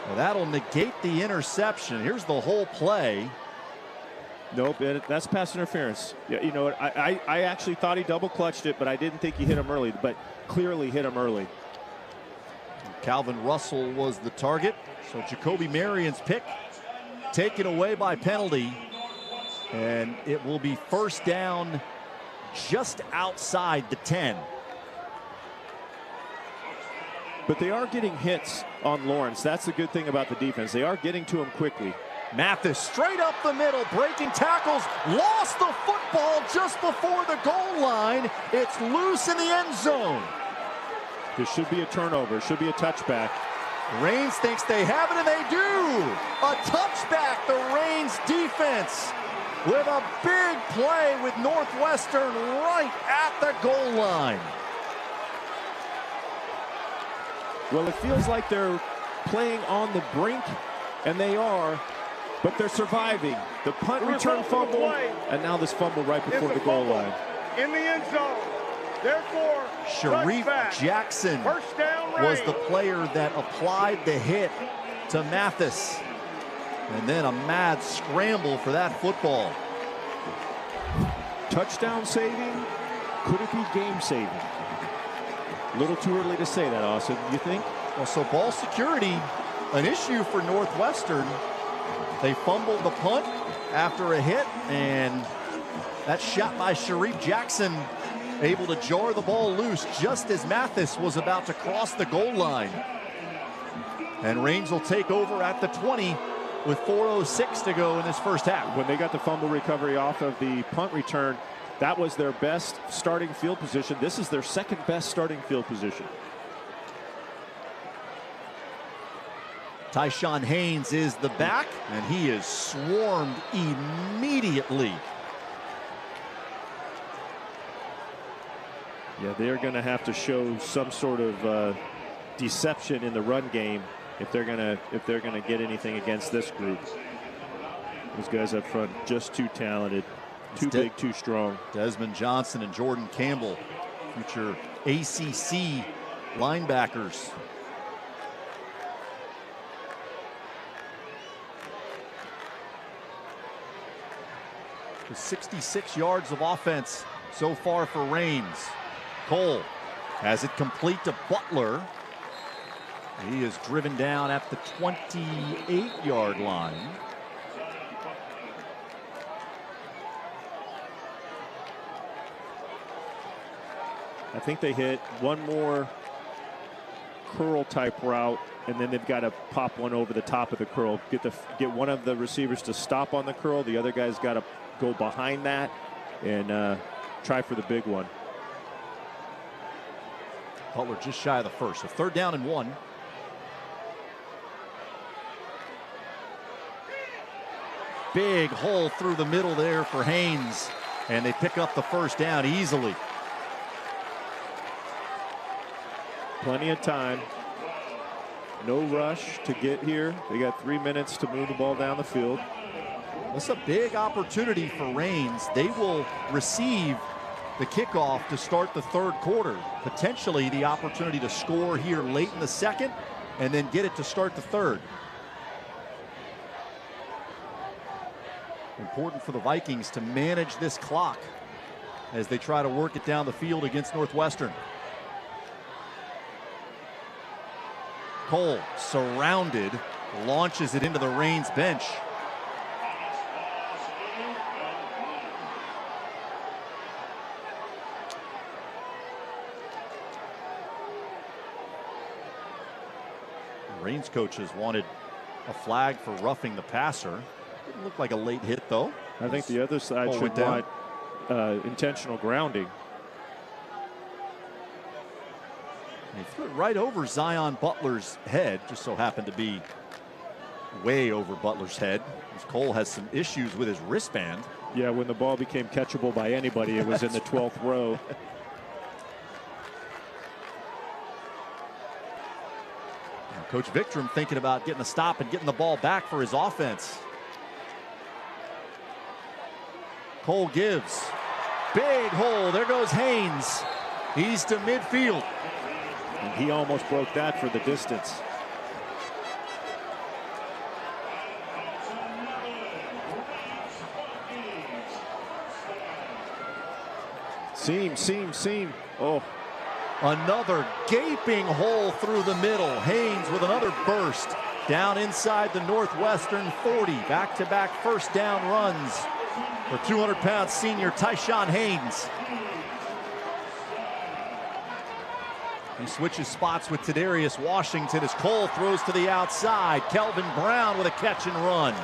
Well, that'll negate the interception. Here's the whole play. Nope, that's pass interference. Yeah, you know what? I actually thought he double clutched it, but I didn't think he hit him early, but clearly hit him early. Calvin Russell was the target. So Jacoby Marion's pick taken away by penalty. And it will be 1st down just outside the 10. But they are getting hits on Lawrence. That's the good thing about the defense. They are getting to him quickly. Mathis straight up the middle, breaking tackles, lost the football just before the goal line. It's loose in the end zone. This should be a turnover, should be a touchback. Raines thinks they have it, and they do. A touchback, the Raines defense with a big play with Northwestern right at the goal line. Well, it feels like they're playing on the brink, and they are, but they're surviving. The punt return fumble, and now this fumble right before the goal line. in the end zone. Therefore, Sharif touchback. Jackson First down, was Reigns. the player that applied the hit to Mathis. And then a mad scramble for that football. Touchdown saving? Could it be game saving? A little too early to say that, Austin. You think? Well, so ball security, an issue for Northwestern. They fumbled the punt after a hit, and that shot by Sharif Jackson able to jar the ball loose just as Mathis was about to cross the goal line. And Reigns will take over at the 20 with 4:06 to go in this first half. When they got the fumble recovery off of the punt return, that was their best starting field position. This is their second best starting field position. Tyshawn Haynes is the back, and he is swarmed immediately. Yeah, they're going to have to show some sort of deception in the run game if they're going to get anything against this group. Those guys up front just too talented, too big, too strong. Desmond Johnson and Jordan Campbell, future ACC linebackers. With 66 yards of offense so far for Reigns. Cole has it complete to Butler. He is driven down at the 28-yard line. I think they hit one more curl type route, and then they've got to pop one over the top of the curl. Get one of the receivers to stop on the curl. The other guy's got to go behind that and try for the big one. Butler just shy of the first. So 3rd down and 1. Big hole through the middle there for Haynes, and they pick up the first down easily. Plenty of time. No rush to get here. They got 3 minutes to move the ball down the field. That's a big opportunity for Reigns. They will receive the kickoff to start the 3rd quarter. Potentially the opportunity to score here late in the 2nd and then get it to start the 3rd. Important for the Vikings to manage this clock as they try to work it down the field against Northwestern. Cole surrounded, launches it into the Reigns bench. Reigns coaches wanted a flag for roughing the passer. Didn't look like a late hit, though. I think the other side should want intentional grounding. And he threw it right over Zion Butler's head. Just so happened to be way over Butler's head, as Cole has some issues with his wristband. Yeah, when the ball became catchable by anybody, it was in the 12th row. Coach Victrum thinking about getting a stop and getting the ball back for his offense. Cole gives. Big hole. There goes Haynes. He's to midfield. And he almost broke that for the distance. Seam. Oh. Another gaping hole through the middle. Haynes with another burst down inside the Northwestern 40. Back-to-back first down runs for 200-pound senior Tyshawn Haynes. He switches spots with Tadarius Washington as Cole throws to the outside. Kelvin Brown with a catch and run.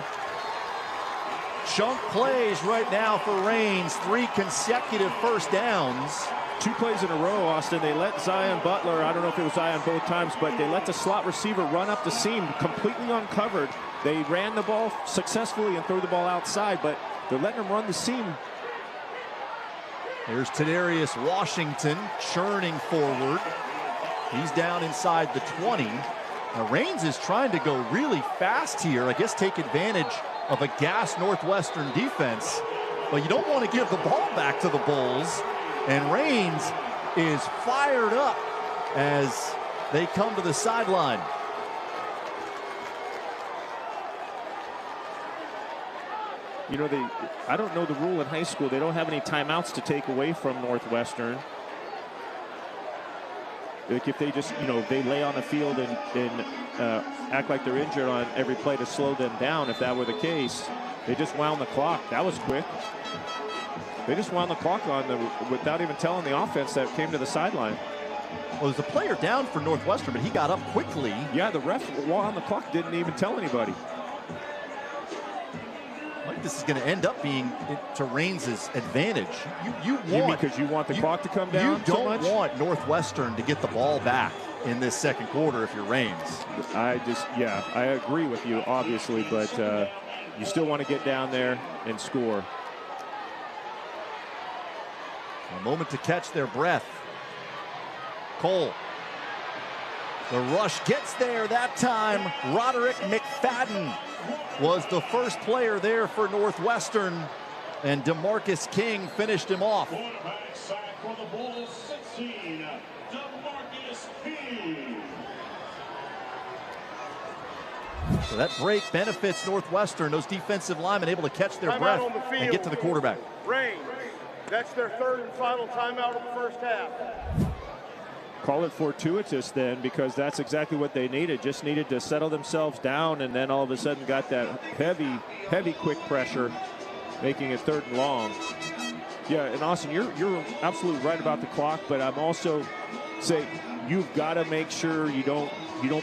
Chunk plays right now for Reigns. 3 consecutive first downs. 2 plays in a row, Austin. They let Zion Butler, I don't know if it was Zion both times, but they let the slot receiver run up the seam completely uncovered. They ran the ball successfully and threw the ball outside, but they're letting him run the seam. There's Tadarius Washington churning forward. He's down inside the 20. Now Reigns is trying to go really fast here. I guess take advantage of a gassed Northwestern defense. But you don't want to give the ball back to the Bulls. And Raines is fired up as they come to the sideline. You know, I don't know the rule in high school. They don't have any timeouts to take away from Northwestern. Like if they just, you know, they lay on the field and act like they're injured on every play to slow them down. If that were the case, they just wound the clock. That was quick. They just wound the clock without even telling the offense that came to the sideline. Well, there's a player down for Northwestern, but he got up quickly. Yeah, the ref wound the clock, didn't even tell anybody. Like this is going to end up being to Raines' advantage. You mean because you want the clock to come down? You don't want Northwestern to get the ball back in this second quarter if you're Raines. I agree with you, obviously, but you still want to get down there and score. A moment to catch their breath. Cole. The rush gets there that time. Roderick McFadden was the first player there for Northwestern, and DeMarcus King finished him off. Quarterback sack for the Bulls, 16, DeMarcus King. So that break benefits Northwestern. Those defensive linemen able to catch their breath and get to the quarterback. Raines, that's their third and final timeout of the first half. Call it fortuitous then, because that's exactly what they needed. Just needed to settle themselves down, and then all of a sudden got that heavy quick pressure, making it 3rd and long. Yeah, and Austin, you're absolutely right about the clock, but I'm also saying you've got to make sure you don't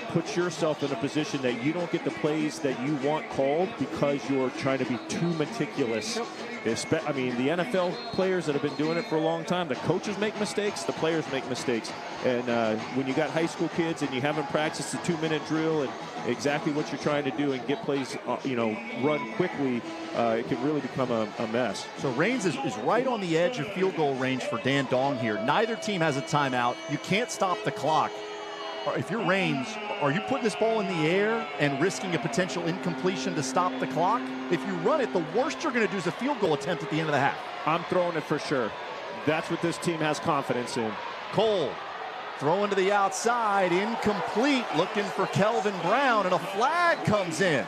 put yourself in a position that you don't get the plays that you want called because you're trying to be too meticulous. I mean, the NFL players that have been doing it for a long time, the coaches make mistakes, the players make mistakes. And when you got high school kids and you haven't practiced a 2-minute drill and exactly what you're trying to do and get plays, run quickly, it can really become a mess. So Raines is right on the edge of field goal range for Dan Dong here. Neither team has a timeout. You can't stop the clock. If you're Raines, are you putting this ball in the air and risking a potential incompletion to stop the clock? If you run it, the worst you're going to do is a field goal attempt at the end of the half. I'm throwing it for sure. That's what this team has confidence in. Cole throwing to the outside, incomplete, looking for Kelvin Brown, and a flag comes in.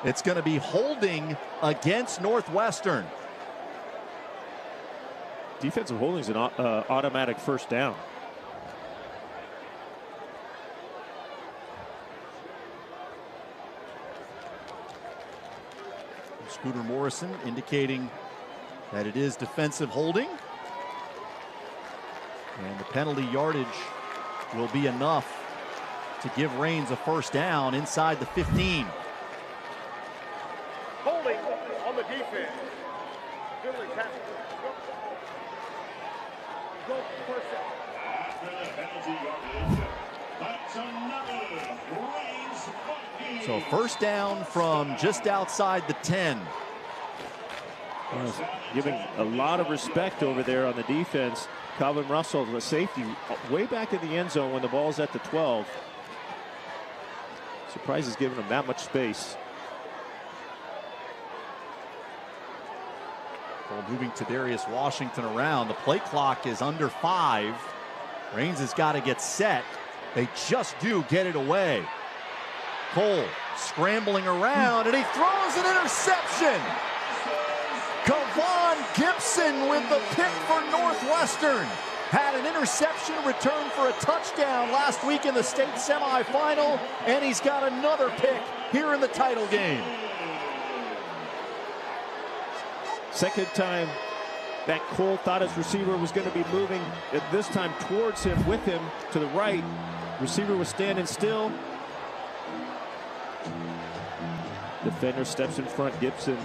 It's going to be holding against Northwestern. Defensive holding is an automatic first down. Scooter Morrison indicating that it is defensive holding. And the penalty yardage will be enough to give Raines a first down inside the 15. Holding on the defense. So first down from just outside the 10. Giving a lot of respect over there on the defense. Calvin Russell, the safety, way back in the end zone when the ball's at the 12. Surprise is giving him that much space. Well, moving to Darius Washington around. The play clock is under 5. Raines has got to get set. They just do get it away. Cole scrambling around, and he throws an interception. Kavon Gibson with the pick for Northwestern. Had an interception return for a touchdown last week in the state semifinal, and he's got another pick here in the title game. Second time that Cole thought his receiver was going to be moving, at this time towards him, with him to the right. Receiver was standing still. Defender steps in front. Gibson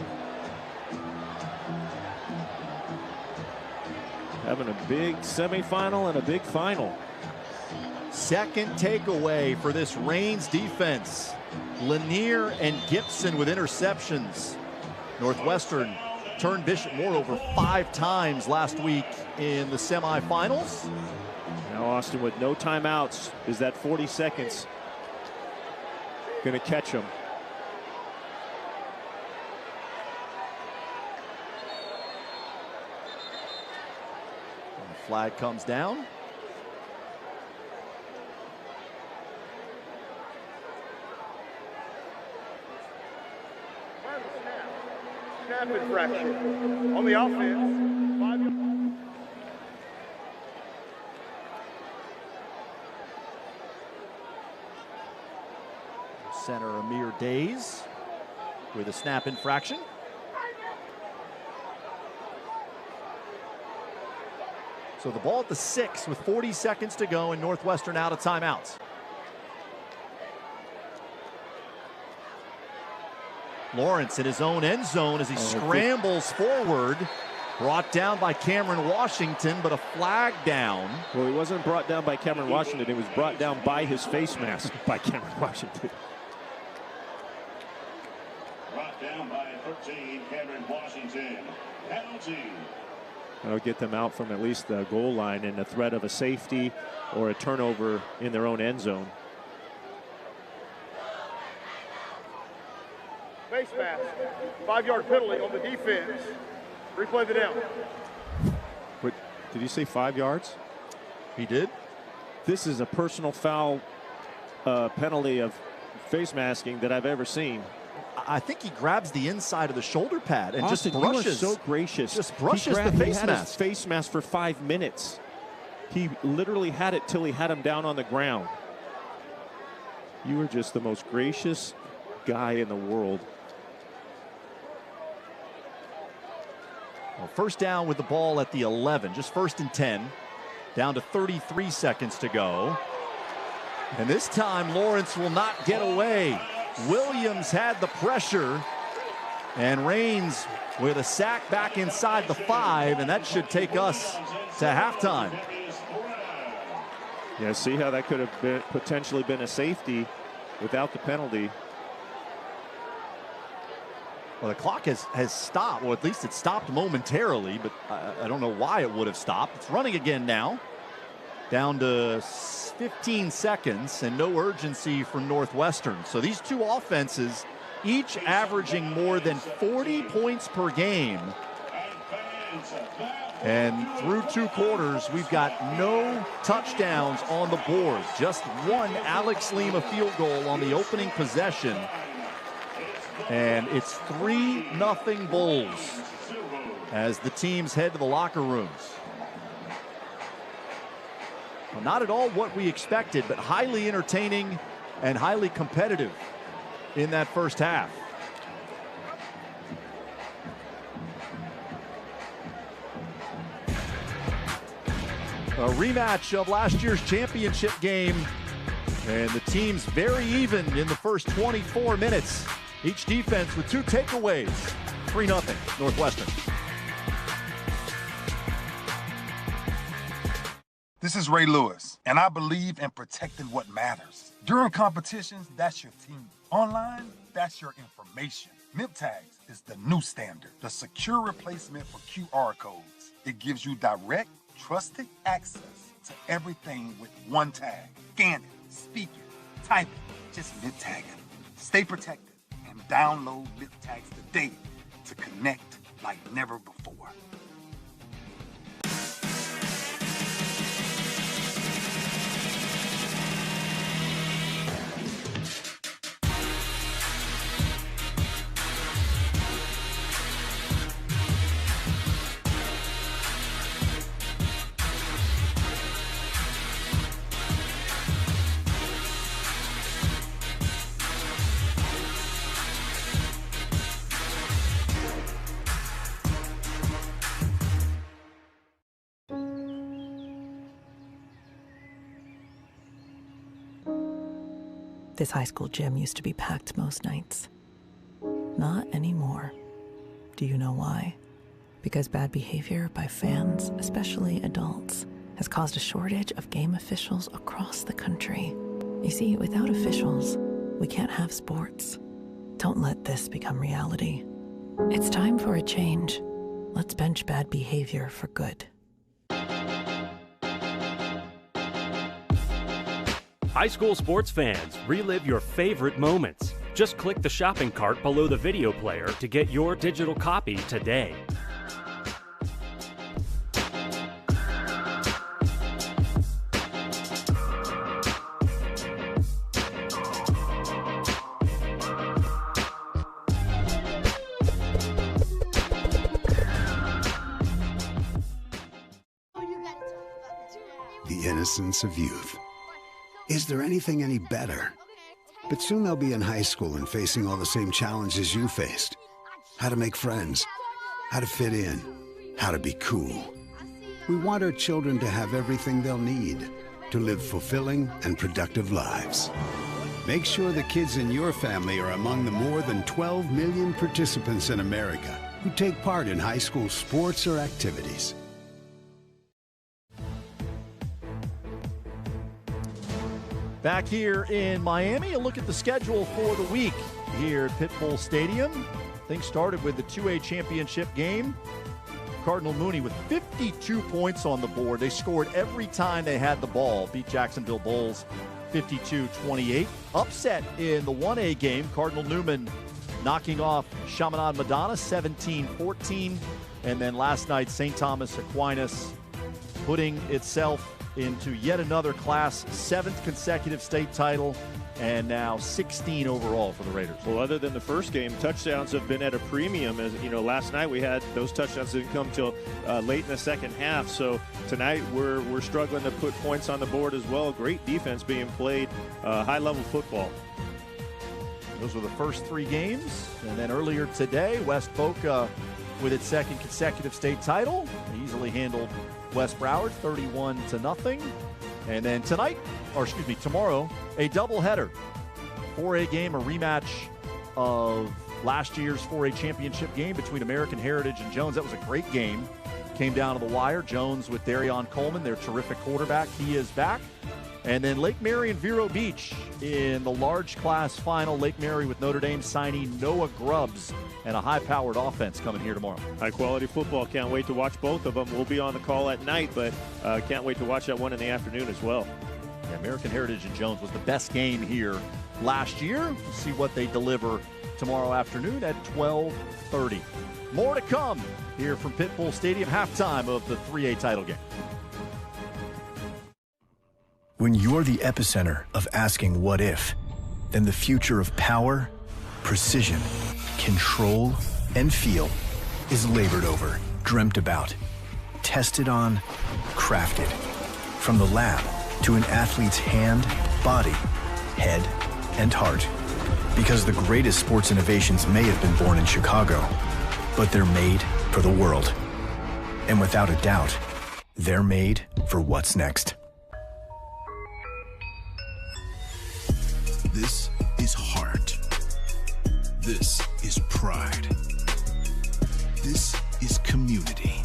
having a big semifinal and a big final. Second takeaway for this Raines defense. Lanier and Gibson with interceptions. Northwestern turned Bishop Moore over 5 times last week in the semifinals. Now Austin with no timeouts. Is that 40 seconds going to catch him? Flag comes down. Snap infraction on the offense. 5 yards. Center Amir Days with a snap infraction. So the ball at the 6 with 40 seconds to go and Northwestern out of timeouts. Lawrence in his own end zone as he scrambles forward. Brought down by Cameron Washington, but a flag down. Well, he wasn't brought down by Cameron Washington. He was brought down by his face mask by Cameron Washington. Brought down by 13, Cameron Washington. Penalty. That'll get them out from at least the goal line and the threat of a safety or a turnover in their own end zone. Face mask. 5-yard penalty on the defense. Replay the down. What, did you say 5 yards? He did. This is a personal foul penalty of face masking that I've ever seen. I think he grabs the inside of the shoulder pad and Austin, just brushes. You are so gracious. Just brushes the face He had mask. his face mask for 5 minutes. He literally had it till he had him down on the ground. You are just the most gracious guy in the world. Well, first down with the ball at the 11, just 1st and 10. Down to 33 seconds to go. And this time Lawrence will not get away. Williams had the pressure, and Raines with a sack back inside the 5, and that should take us to halftime. Yeah, see how that could have been, potentially been a safety without the penalty. Well, the clock has stopped. Well, at least it stopped momentarily, but I don't know why it would have stopped. It's running again now. Down to 15 seconds and no urgency from Northwestern. So these two offenses, each averaging more than 40 points per game. And through 2 quarters, we've got no touchdowns on the board. Just one Alex Lima field goal on the opening possession. And it's 3-0 Bulls as the teams head to the locker rooms. Well, not at all what we expected, but highly entertaining and highly competitive in that first half. A rematch of last year's championship game, and the teams very even in the first 24 minutes. Each defense with 2 takeaways. 3-0 Northwestern. This is Ray Lewis, and I believe in protecting what matters. During competitions, that's your team. Online, that's your information. MIP tags is the new standard, the secure replacement for QR codes. It gives you direct, trusted access to everything with one tag. Scan it, speak it, type it, just MIP tag it. Stay protected and download MIP tags today to connect like never before. This high school gym used to be packed most nights. Not anymore. Do you know why? Because bad behavior by fans, especially adults, has caused a shortage of game officials across the country. You see, without officials, we can't have sports. Don't let this become reality. It's time for a change. Let's bench bad behavior for good. High school sports fans, relive your favorite moments. Just click the shopping cart below the video player to get your digital copy today. the innocence of youth. Is there anything any better? But soon they'll be in high school and facing all the same challenges you faced. How to make friends, how to fit in, how to be cool. We want our children to have everything they'll need to live fulfilling and productive lives. Make sure the kids in your family are among the more than 12 million participants in America who take part in high school sports or activities. Back here in Miami, a look at the schedule for the week here at Pitbull Stadium. Things started with the 2A championship game. Cardinal Mooney with 52 points on the board. They scored every time they had the ball. Beat Jacksonville Bulls 52-28. Upset in the 1A game. Cardinal Newman knocking off Chaminade Madonna 17-14. And then last night, St. Thomas Aquinas putting itself into yet another Class 7th consecutive state title, and now 16 overall for the Raiders. Well, other than the first game, touchdowns have been at a premium. As you know, last night we had those touchdowns didn't come till late in the second half. So tonight we're struggling to put points on the board as well. Great defense being played, high-level football. Those were the first three games, and then earlier today, West Boca with its second consecutive state title. They easily handled West Broward 31-0. And then tomorrow, a doubleheader. 4A game, a rematch of last year's 4A championship game between American Heritage and Jones. That was a great game. Came down to the wire. Jones with Darion Coleman, their terrific quarterback. He is back. And then Lake Mary and Vero Beach in the large class final. Lake Mary with Notre Dame signing Noah Grubbs and a high-powered offense coming here tomorrow. High-quality football. Can't wait to watch both of them. We'll be on the call at night, but can't wait to watch that one in the afternoon as well. Yeah, American Heritage and Jones was the best game here last year. We'll see what they deliver tomorrow afternoon at 12:30. More to come here from Pitbull Stadium, halftime of the 3A title game. When you're the epicenter of asking what if, then the future of power, precision, control, and feel is labored over, dreamt about, tested on, crafted. From the lab to an athlete's hand, body, head, and heart. Because the greatest sports innovations may have been born in Chicago, but they're made for the world. And without a doubt, they're made for what's next. This is heart. This is pride. This is community.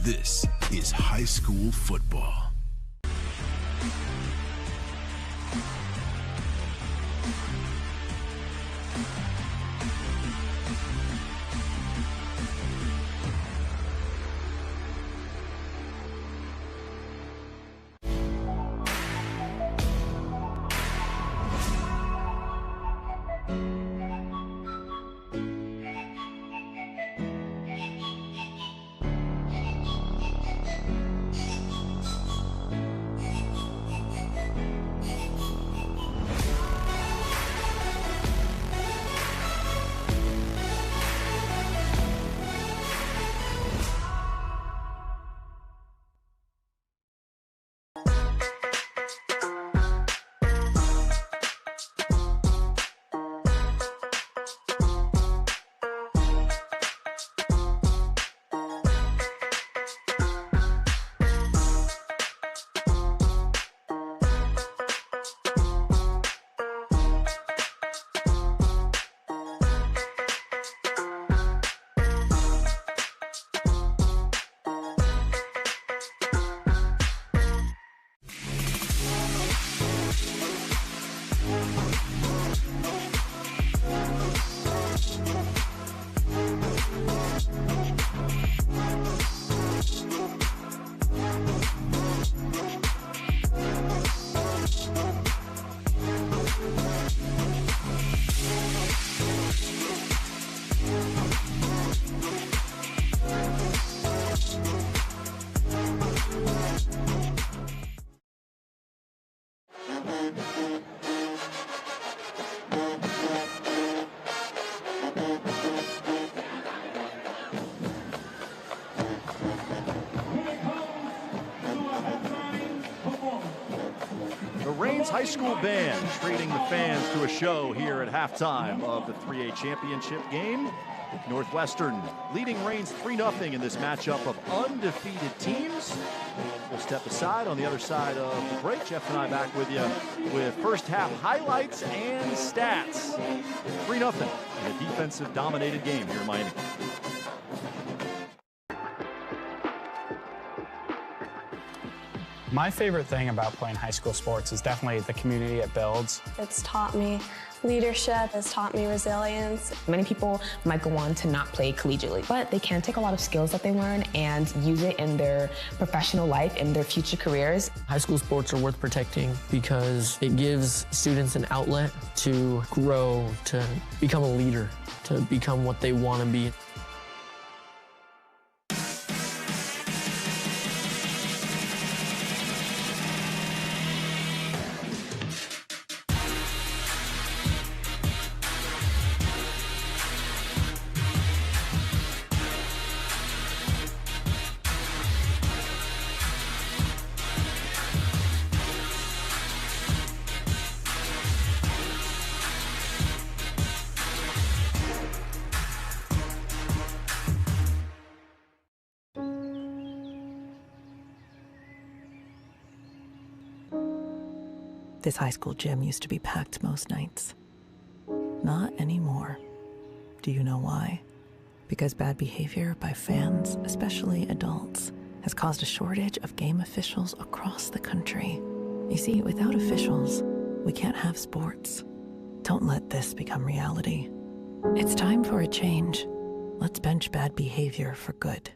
This is high school football. Rains High School Band treating the fans to a show here at halftime of the 3A championship game. Northwestern leading Rains 3-0 in this matchup of undefeated teams. We'll step aside. On the other side of the break, Jeff and I back with you with first half highlights and stats. 3-0 in a defensive dominated game here in Miami. My favorite thing about playing high school sports is definitely the community it builds. It's taught me leadership, it's taught me resilience. Many people might go on to not play collegiately, but they can take a lot of skills that they learn and use it in their professional life, in their future careers. High school sports are worth protecting because it gives students an outlet to grow, to become a leader, to become what they want to be. This high school gym used to be packed most nights. Not anymore. Do you know why? Because bad behavior by fans, especially adults, has caused a shortage of game officials across the country. You see, without officials, we can't have sports. Don't let this become reality. It's time for a change. Let's bench bad behavior for good.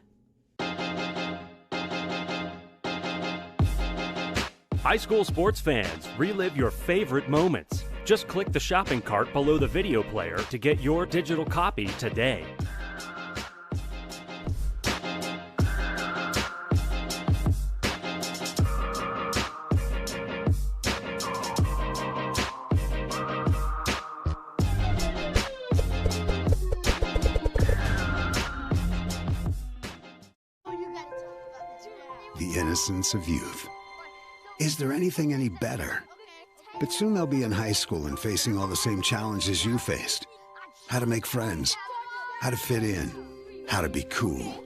High school sports fans, relive your favorite moments. Just click the shopping cart below the video player to get your digital copy today. The innocence of youth. Is there anything any better? But soon they'll be in high school and facing all the same challenges you faced. How to make friends, how to fit in, how to be cool.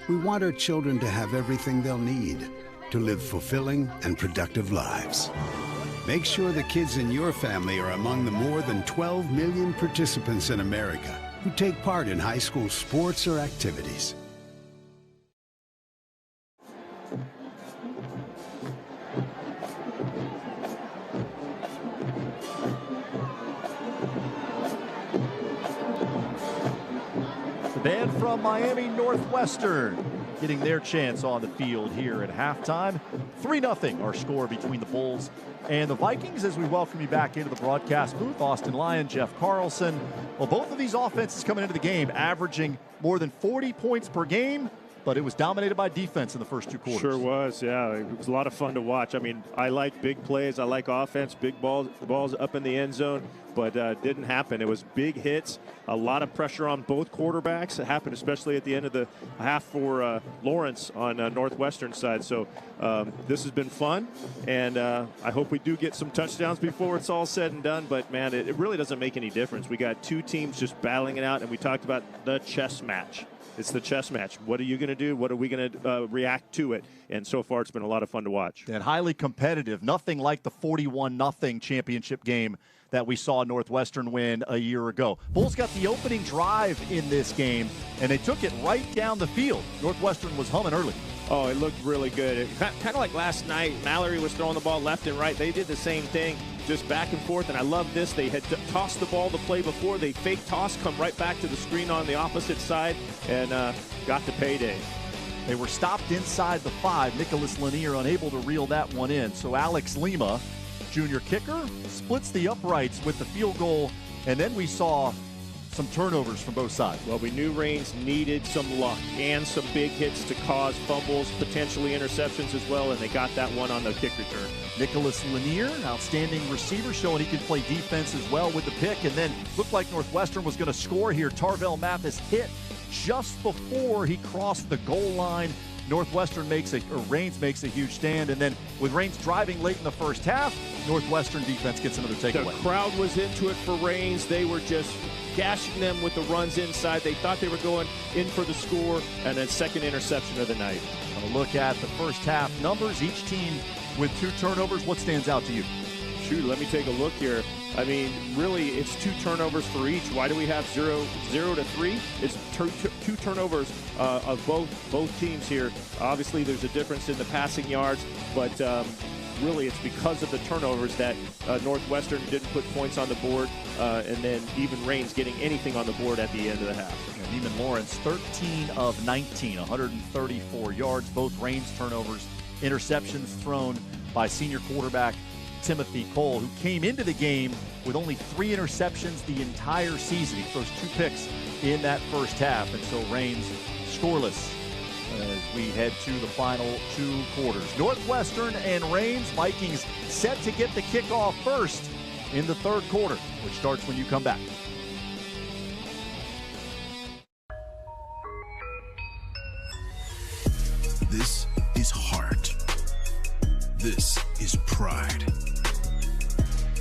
We want our children to have everything they'll need to live fulfilling and productive lives. Make sure the kids in your family are among the more than 12 million participants in America who take part in high school sports or activities. Band from Miami Northwestern getting their chance on the field here at halftime. 3-0 our score between the Bulls and the Vikings as we welcome you back into the broadcast booth. Austin Lyon, Jeff Carlson. Well, both of these offenses coming into the game averaging more than 40 points per game, but it was dominated by defense in the first two quarters. Sure was, yeah. It was a lot of fun to watch. I mean, I like big plays. I like offense, big balls up in the end zone, but didn't happen. It was big hits, a lot of pressure on both quarterbacks. It happened especially at the end of the half for Lawrence on Northwestern side. So this has been fun, and I hope we do get some touchdowns before it's all said and done. But, man, it really doesn't make any difference. We got two teams just battling it out, and we talked about the chess match. It's the chess match. What are you going to do? What are we going to react to it? And so far, it's been a lot of fun to watch. And highly competitive. Nothing like the 41-0 championship game that we saw Northwestern win a year ago. Bulls got the opening drive in this game, and they took it right down the field. Northwestern was humming early. Oh, it looked really good. Kind of like last night, Mallory was throwing the ball left and right. They did the same thing, just back and forth, and I love this. They had tossed the ball the play before. They fake toss, come right back to the screen on the opposite side, and got the payday. They were stopped inside the 5. Nicholas Lanier unable to reel that one in. So Alex Lima, junior kicker, splits the uprights with the field goal, and then we saw some turnovers from both sides. Well, we knew Rains needed some luck and some big hits to cause fumbles, potentially interceptions as well, and they got that one on the kick return. Nicholas Lanier, outstanding receiver, showing he can play defense as well with the pick, and then looked like Northwestern was going to score here. Tarvell Mathis hit just before he crossed the goal line. Northwestern Raines makes a huge stand, and then with Raines driving late in the first half, Northwestern defense gets another takeaway. The crowd was into it for Raines. They were just gashing them with the runs inside. They thought they were going in for the score, and then second interception of the night. Going to look at the first half numbers. Each team with 2 turnovers. What stands out to you? Shoot, let me take a look here. I mean, really, it's 2 turnovers for each. Why do we have 0 to 3? It's 2 turnovers of both teams here. Obviously, there's a difference in the passing yards, but really, it's because of the turnovers that Northwestern didn't put points on the board, and then even Raines getting anything on the board at the end of the half. And even Lawrence, 13 of 19, 134 yards. Both Raines turnovers, interceptions thrown by senior quarterback Timothy Cole, who came into the game with only 3 interceptions the entire season. He throws 2 picks in that first half, and so Raines scoreless as we head to the final 2 quarters. Northwestern and Raines, Vikings set to get the kickoff first in the 3rd quarter, which starts when you come back. This is heart. This is pride.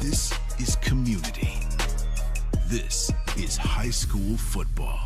This is community. This is high school football.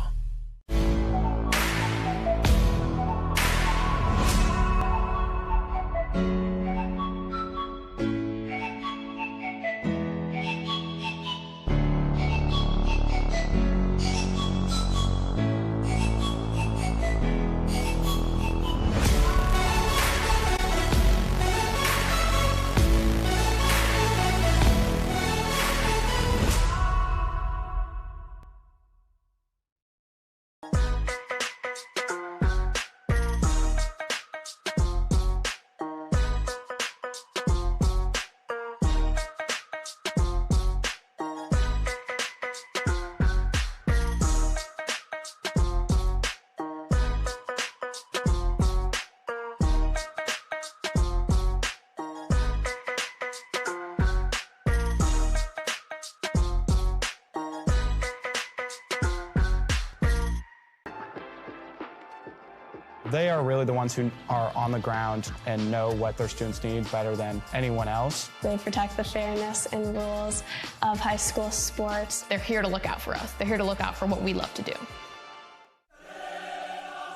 They are really the ones who are on the ground and know what their students need better than anyone else. They protect the fairness and rules of high school sports. They're here to look out for us. They're here to look out for what we love to do.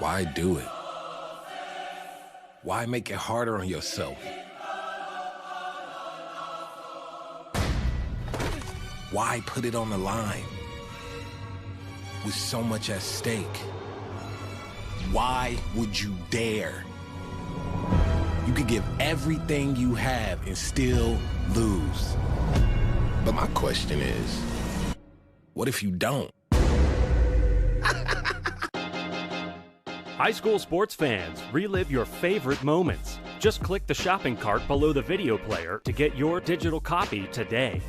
Why do it? Why make it harder on yourself? Why put it on the line? With so much at stake. Why would you dare? You could give everything you have and still lose. But my question is, what if you don't? High school sports fans, relive your favorite moments. Just click the shopping cart below the video player to get your digital copy today.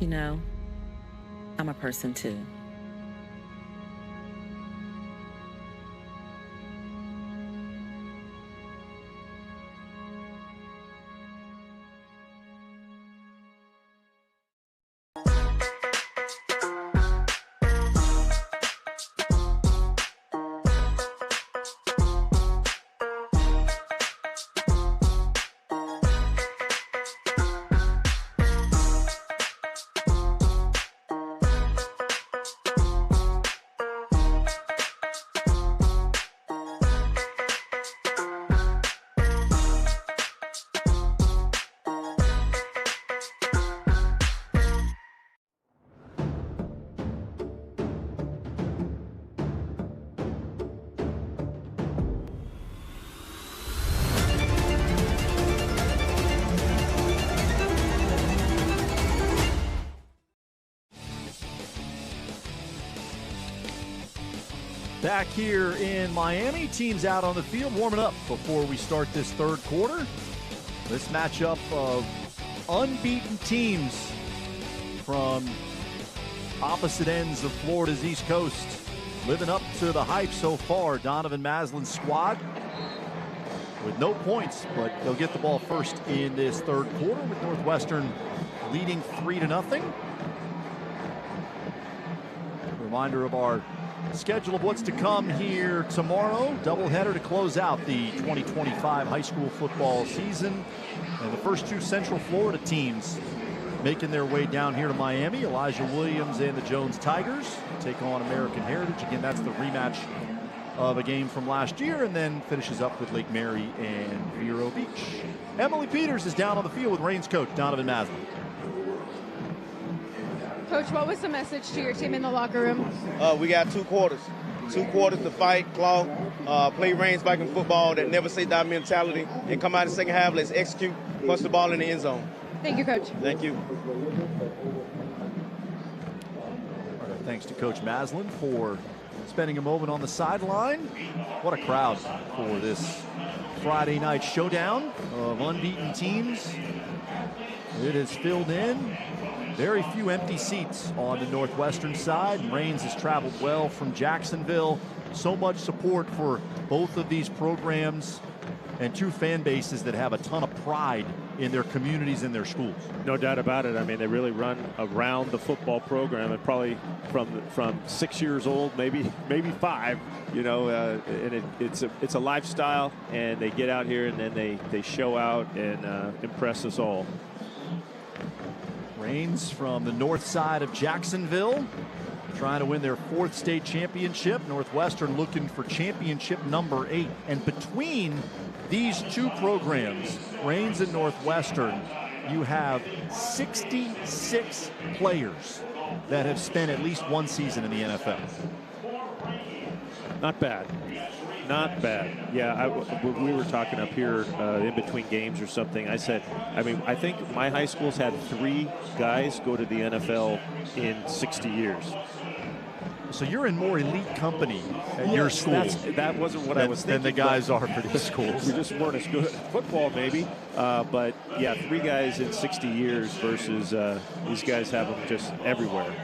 You know, I'm a person too. Back here in Miami, teams out on the field warming up before we start this third quarter. This matchup of unbeaten teams from opposite ends of Florida's East Coast, living up to the hype so far. Donovan Maslin's squad with no points, but they'll get the ball first in this third quarter with Northwestern leading 3-0. Reminder of our schedule of what's to come here tomorrow. Doubleheader to close out the 2025 high school football season. And the first two Central Florida teams making their way down here to Miami. Elijah Williams and the Jones Tigers take on American Heritage. Again, that's the rematch of a game from last year, and then finishes up with Lake Mary and Vero Beach. Emily Peters is down on the field with Reigns coach Donovan Maslin. Coach, what was the message to your team in the locker room? We got 2 quarters. 2 quarters to fight, claw, play Reigns Viking football, that never say die mentality, and come out in the second half, let's execute, punch the ball in the end zone. Thank you, Coach. Thank you. Thanks to Coach Maslin for spending a moment on the sideline. What a crowd for this Friday night showdown of unbeaten teams. It is filled in. Very few empty seats on the Northwestern side. Reigns has traveled well from Jacksonville. So much support for both of these programs, and two fan bases that have a ton of pride in their communities and their schools. No doubt about it. I mean, they really run around the football program, and probably from 6 years old, maybe 5. You know, and it's a lifestyle, and they get out here and then they show out and impress us all. Reigns from the north side of Jacksonville, trying to win their 4th state championship. Northwestern looking for championship number 8. And between these two programs, Reigns and Northwestern, you have 66 players that have spent at least one season in the NFL. Not bad. Not bad. Yeah, we were talking up here in between games or something. I said, I think my high school's had 3 guys go to the NFL in 60 years. So you're in more elite company at your school. That wasn't what I was thinking. Than the guys are for these schools. We just weren't as good at football, maybe. But yeah, 3 guys in 60 years versus these guys have them just everywhere.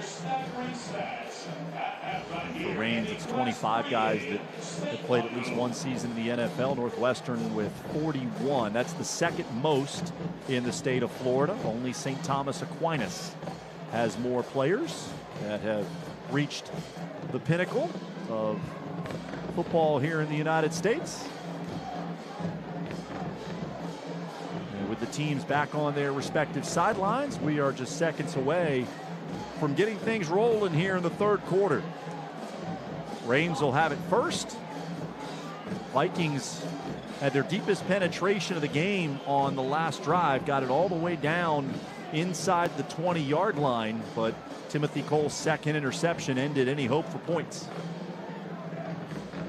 For Reigns, it's 25 guys that played at least one season in the NFL. Northwestern with 41. That's the second most in the state of Florida. Only St. Thomas Aquinas has more players that have reached the pinnacle of football here in the United States. And with the teams back on their respective sidelines, we are just seconds away from getting things rolling here in the third quarter. Reigns will have it first. Vikings had their deepest penetration of the game on the last drive, got it all the way down inside the 20-yard line, but Timothy Cole's second interception ended any hope for points.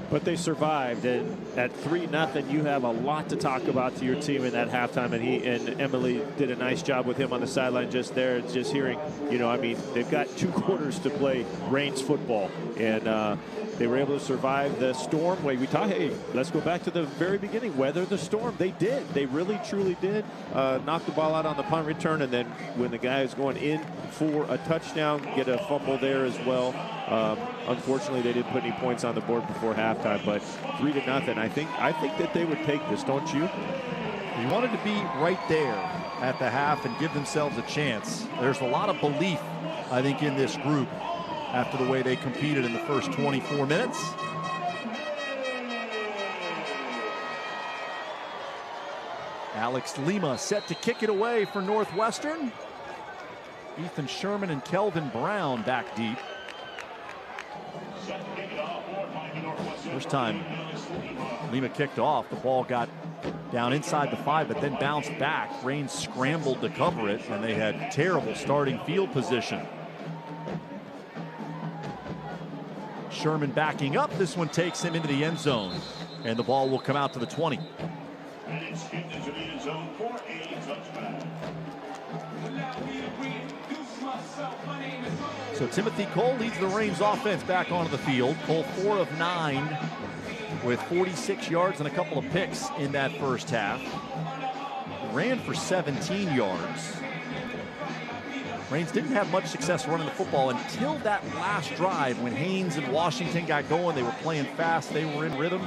But they survived, and at 3-0, you have a lot to talk about to your team in that halftime. And he and Emily did a nice job with him on the sideline just there, just hearing, they've got 2 quarters to play Reigns football, and they were able to survive the storm. We thought, hey, let's go back to the very beginning, weather the storm. They did. They really, truly did. Knock the ball out on the punt return, and then when the guy is going in for a touchdown, get a fumble there as well. Unfortunately, they didn't put any points on the board before halftime, but 3-0. I think that they would take this, don't you? You wanted to be right there at the half and give themselves a chance. There's a lot of belief, I think, in this group after the way they competed in the first 24 minutes. Alex Lima set to kick it away for Northwestern. Ethan Sherman and Kelvin Brown back deep. First time Lima kicked off, the ball got down inside the 5, but then bounced back. Reigns scrambled to cover it, and they had terrible starting field position. Sherman backing up. This one takes him into the end zone, and the ball will come out to the 20. So Timothy Cole leads the Reigns offense back onto the field. Cole 4 of 9 with 46 yards and a couple of picks in that first half. Ran for 17 yards. Reigns didn't have much success running the football until that last drive when Haynes and Washington got going. They were playing fast. They were in rhythm.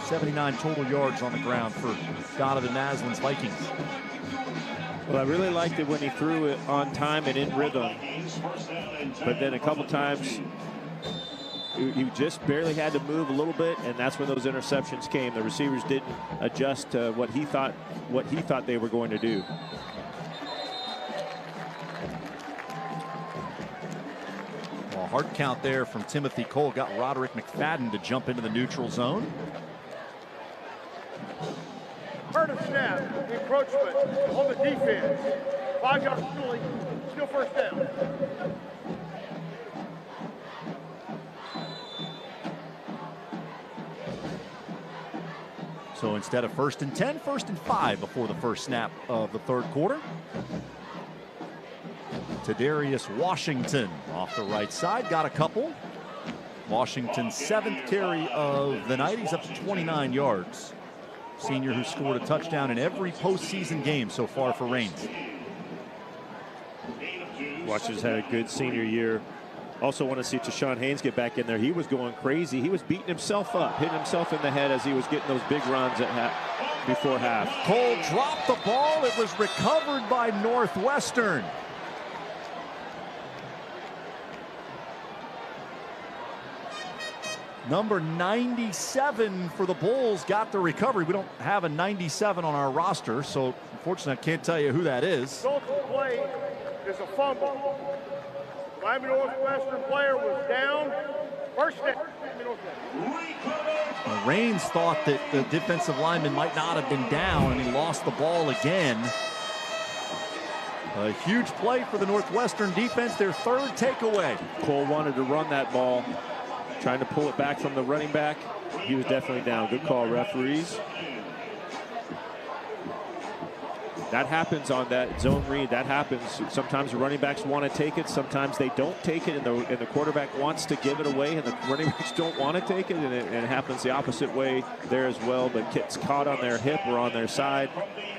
79 total yards on the ground for Donovan Maslin's Vikings. Well, I really liked it when he threw it on time and in rhythm. But then a couple times, he just barely had to move a little bit, and that's when those interceptions came. The receivers didn't adjust to what he thought they were going to do. Well, hard count there from Timothy Cole got Roderick McFadden to jump into the neutral zone. Turn of snap, encroachment on the defense. 5-yard penalty, still first down. So instead of 1st and 10, 1st and 5 before the first snap of the third quarter. Tadarius Washington off the right side, got a couple. Washington's 7th carry of the night. He's up to 29 yards. Senior who scored a touchdown in every postseason game so far for Reigns. Washington's had a good senior year. Also want to see Tashawn Haynes get back in there. He was going crazy. He was beating himself up, hitting himself in the head as he was getting those big runs before half. Cole dropped the ball. It was recovered by Northwestern. Number 97 for the Bulls got the recovery. We don't have a 97 on our roster, so unfortunately I can't tell you who that is. The play is a fumble. Miami Northwestern player was down. First down. Reigns thought that the defensive lineman might not have been down, and he lost the ball again. A huge play for the Northwestern defense, their 3rd takeaway. Cole wanted to run that ball, trying to pull it back from the running back. He was definitely down. Good call, referees. That happens on that zone read. That happens. Sometimes the running backs want to take it. Sometimes they don't take it, and the quarterback wants to give it away, and the running backs don't want to take it, and it happens the opposite way there as well. But gets caught on their hip or on their side,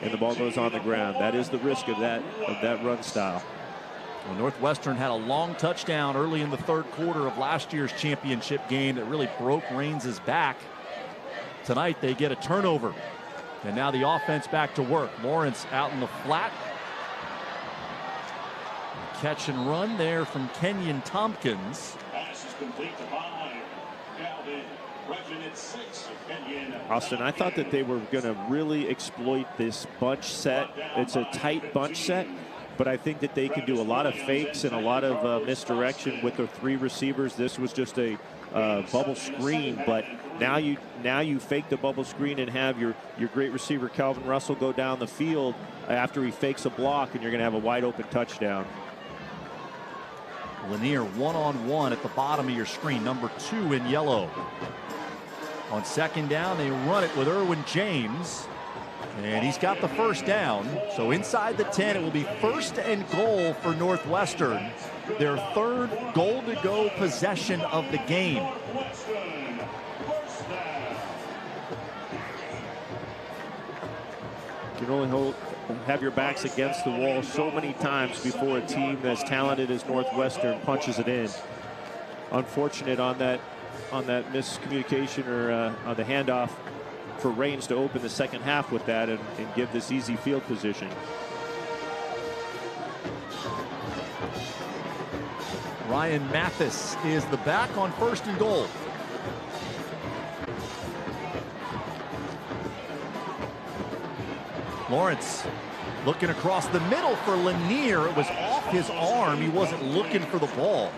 and the ball goes on the ground. That is the risk of that run style. Well, Northwestern had a long touchdown early in the third quarter of last year's championship game that really broke Reigns' back. Tonight they get a turnover. And now the offense back to work. Lawrence out in the flat. Catch and run there from Kenyon Tompkins. Pass is complete to 5. Galvin, rushing at 6. Austin, I thought that they were going to really exploit this bunch set. It's a tight bunch set, but I think that they can do a lot of fakes and a lot of misdirection with their 3 receivers. This was just a bubble screen, but now you fake the bubble screen and have your great receiver Calvin Russell go down the field after he fakes a block, and you're going to have a wide open touchdown. Lanier one-on-one at the bottom of your screen, number 2 in yellow. On 2nd down, they run it with Irwin James, and he's got the first down. So inside the 10, it will be 1st and goal for Northwestern. Their 3rd goal-to-go possession of the game. You can only have your backs against the wall so many times before a team as talented as Northwestern punches it in. Unfortunate on that miscommunication or on the handoff for Reigns to open the second half with that and give this easy field position. Ryan Mathis is the back on 1st and goal. Lawrence looking across the middle for Lanier. It was off his arm. He wasn't looking for the ball.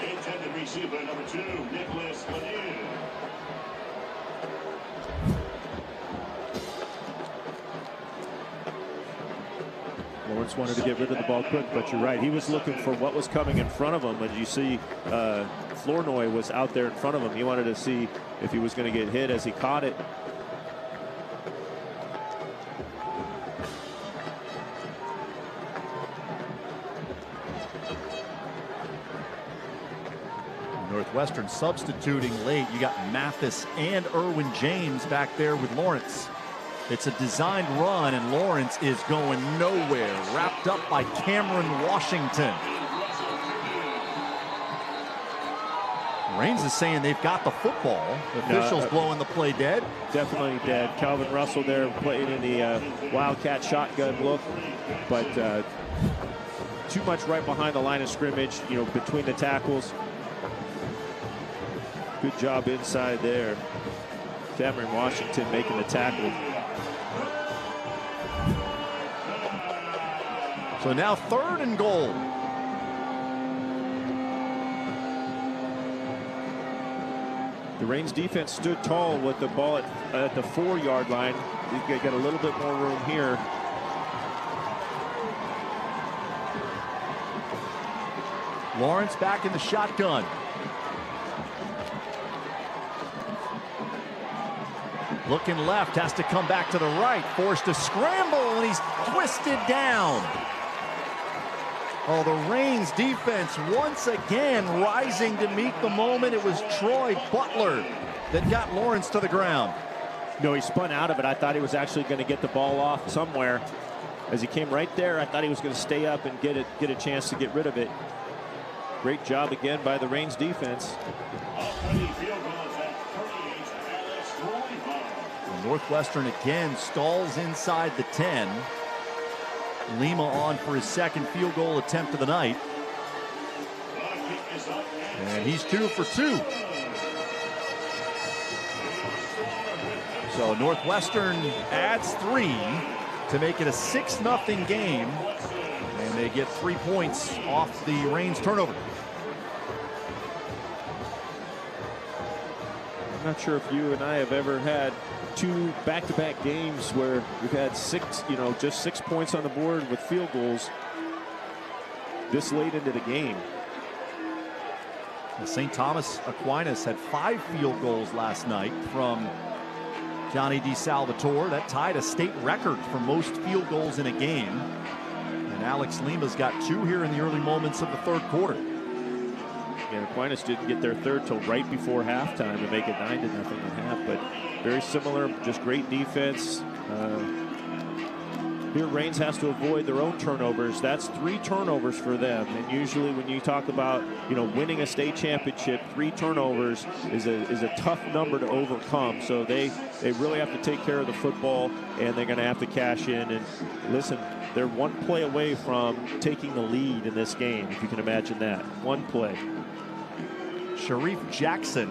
Intended receiver number 2, Nicholas Lanier. Lawrence wanted to get rid of the ball quick, but you're right. He was looking for what was coming in front of him. As you see, Flournoy was out there in front of him. He wanted to see if he was going to get hit as he caught it. Northwestern substituting late. You got Mathis and Erwin James back there with Lawrence. It's a designed run, and Lawrence is going nowhere. Wrapped up by Cameron Washington. Raines is saying they've got the football. The officials blowing the play dead. Definitely dead. Calvin Russell there playing in the Wildcat shotgun look, but too much right behind the line of scrimmage, between the tackles. Good job inside there. Cameron Washington making the tackle. So now 3rd and goal. The Raines defense stood tall with the ball at the 4-yard line. They got a little bit more room here. Lawrence back in the shotgun. Looking left, has to come back to the right. Forced to scramble, and he's twisted down. Oh, the Raines defense once again rising to meet the moment. It was Troy Butler that got Lawrence to the ground. No, he spun out of it. I thought he was actually going to get the ball off somewhere. As he came right there, I thought he was going to stay up and get a chance to get rid of it. Great job again by the Raines defense. Northwestern again stalls inside the 10. Lima on for his 2nd field goal attempt of the night. And he's 2 for 2. So Northwestern adds 3 to make it a 6-0 game. And they get 3 points off the Raines turnover. I'm not sure if you and I have ever had 2 back-to-back games where we've had just 6 points on the board with field goals this late into the game. St. Thomas Aquinas had 5 field goals last night from Johnny DeSalvatore. That tied a state record for most field goals in a game. And Alex Lima's got 2 here in the early moments of the 3rd quarter. And Aquinas didn't get their 3rd till right before halftime to make it 9-0 at half, but very similar, just great defense. Here Raines has to avoid their own turnovers. That's 3 turnovers for them. And usually when you talk about, winning a state championship, 3 turnovers is a tough number to overcome. So they really have to take care of the football, and they're going to have to cash in. And listen, they're 1 play away from taking the lead in this game, if you can imagine that. 1 play. Sharif Jackson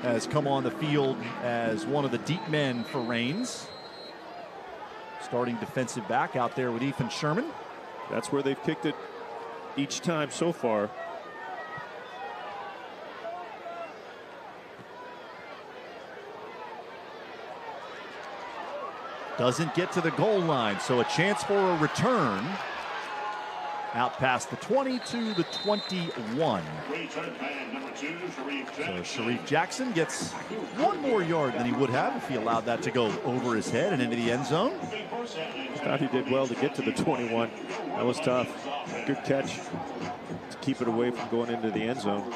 has come on the field as one of the deep men for Raines. Starting defensive back out there with Ethan Sherman. That's where they've kicked it each time so far. Doesn't get to the goal line, so a chance for a return. Out past the 20 to the 21. So Sharif Jackson gets 1 more yard than he would have if he allowed that to go over his head and into the end zone. Thought he did well to get to the 21. That was tough. Good catch to keep it away from going into the end zone.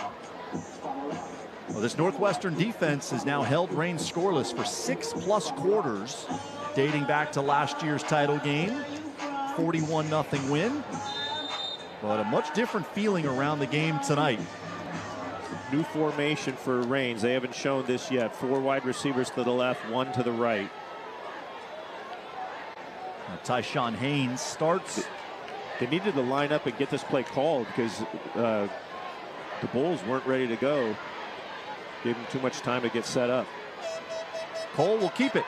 Well, this Northwestern defense has now held Raines scoreless for 6+ quarters, dating back to last year's title game. 41-0 win. But a much different feeling around the game tonight. New formation for Raines. They haven't shown this yet. 4 wide receivers to the left, 1 to the right. Tyshawn Haynes starts. They needed to line up and get this play called because the Bulls weren't ready to go. Gave them too much time to get set up. Cole will keep it.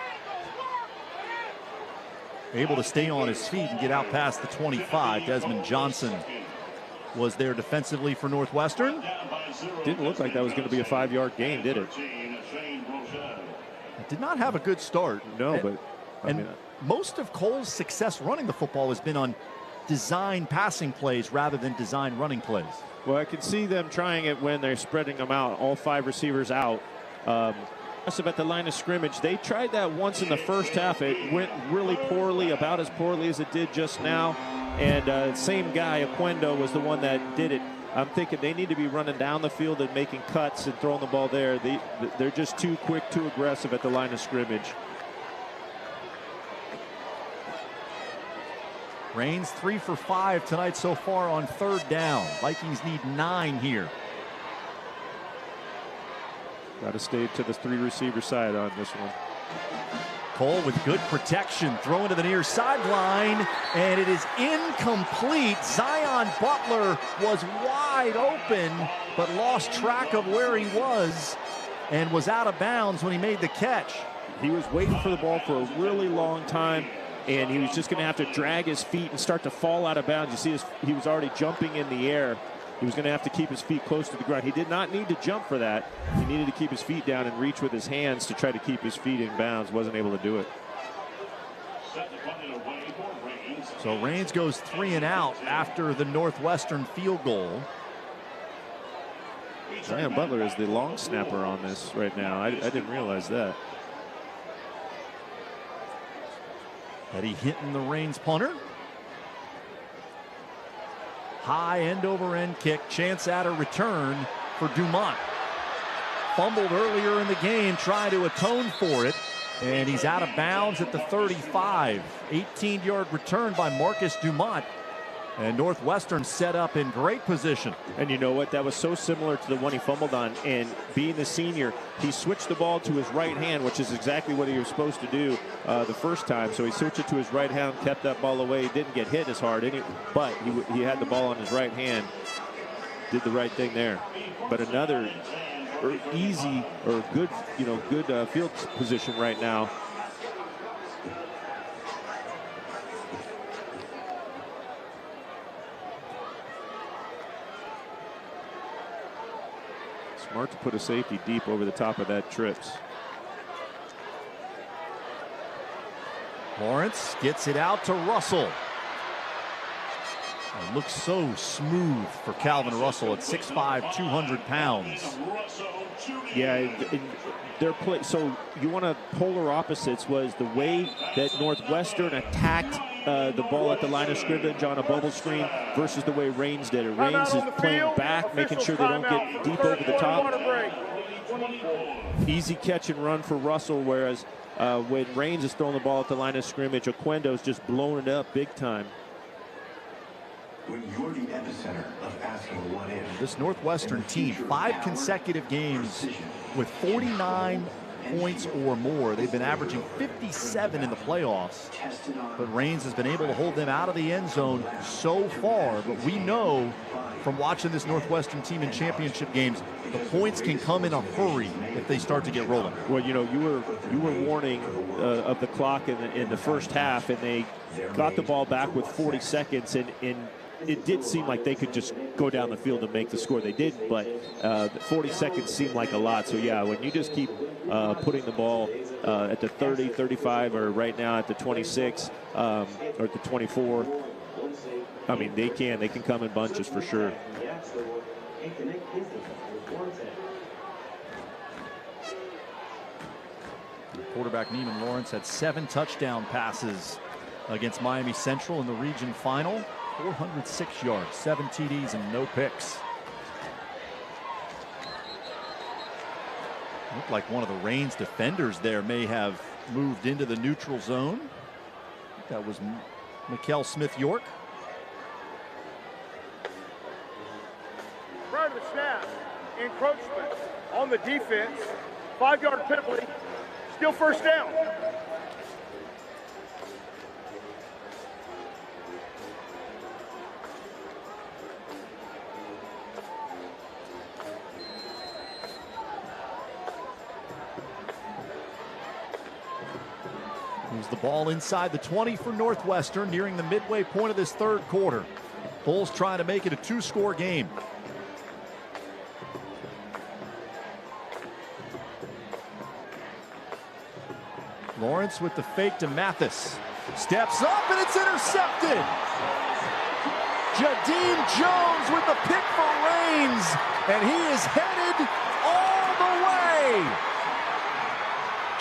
Able to stay on his feet and get out past the 25. Desmond Johnson was there defensively for Northwestern. Didn't look like that was going to be a 5-yard gain, did it? It did not have a good start. No, but most of Cole's success running the football has been on design passing plays rather than design running plays. Well, I can see them trying it when they're spreading them out, all 5 receivers out. At the line of scrimmage, they tried that once in the first half. It went really poorly, about as poorly as it did just now. And same guy, Aquendo, was the one that did it I'm thinking they need to be running down the field and making cuts and throwing the ball there. They're just too quick, too aggressive at the line of scrimmage. Raines 3 for 5 tonight so far on 3rd down. Vikings need 9 here. Got to stay to the 3 receiver side on this one. Cole with good protection, throwing to the near sideline, and it is incomplete. Zion Butler was wide open, but lost track of where he was and was out of bounds when he made the catch. He was waiting for the ball for a really long time, and he was just going to have to drag his feet and start to fall out of bounds. You see, he was already jumping in the air. He was going to have to keep his feet close to the ground. He did not need to jump for that. He needed to keep his feet down and reach with his hands to try to keep his feet in bounds. Wasn't able to do it. So Raines goes 3 and out after the Northwestern field goal. Zion Butler is the long snapper on this right now. I didn't realize that. Eddie Hinton, the Raines punter. High end over end kick, chance at a return for Dumont. Fumbled earlier in the game, trying to atone for it, and he's out of bounds at the 35. 18-yard return by Marcus Dumont. And Northwestern set up in great position. And you know what? That was so similar to the one he fumbled on. And being the senior, he switched the ball to his right hand, which is exactly what he was supposed to do the first time. So he switched it to his right hand, kept that ball away, didn't get hit as hard, but he had the ball on his right hand. Did the right thing there. But another easy or good, good field position right now. Smart to put a safety deep over the top of that trips. Lawrence gets it out to Russell. It looks so smooth for Calvin Russell at 6'5", 200 pounds. Yeah, their play. So you want to polar opposites was the way that Northwestern attacked the ball at the line of scrimmage on a bubble screen versus the way Raines did it. Raines is playing back, making sure they don't get deep over the top. Easy catch and run for Russell, whereas when Raines is throwing the ball at the line of scrimmage, Oquendo's just blowing it up big time. When you're the epicenter of asking what if. This Northwestern team, 5 consecutive games with 49 points or more. They've been averaging 57 in the playoffs, but Raines has been able to hold them out of the end zone so far. But we know from watching this Northwestern team in championship games, the points can come in a hurry if they start to get rolling. Well, you were warning of the clock in the first half, and they got the ball back with 40 seconds, and it did seem like they could just go down the field and make the score. They didn't, but 40 seconds seemed like a lot. So, yeah, when you just keep putting the ball at the 30, 35, or right now at the 26 or at the 24, I mean, they can come in bunches for sure. Quarterback Neiman Lawrence had 7 touchdown passes against Miami Central in the region final. 406 yards, 7 TDs, and no picks. Looked like one of the Raines defenders there may have moved into the neutral zone. That was Mikkel Smith-York. Prior to the snap, encroachment on the defense, 5-yard penalty, still first down. Moves the ball inside the 20 for Northwestern, nearing the midway point of this third quarter. Bulls trying to make it a 2-score game. Lawrence with the fake to Mathis. Steps up and it's intercepted. Jadeem Jones with the pick for Raines, and he is headed all the way.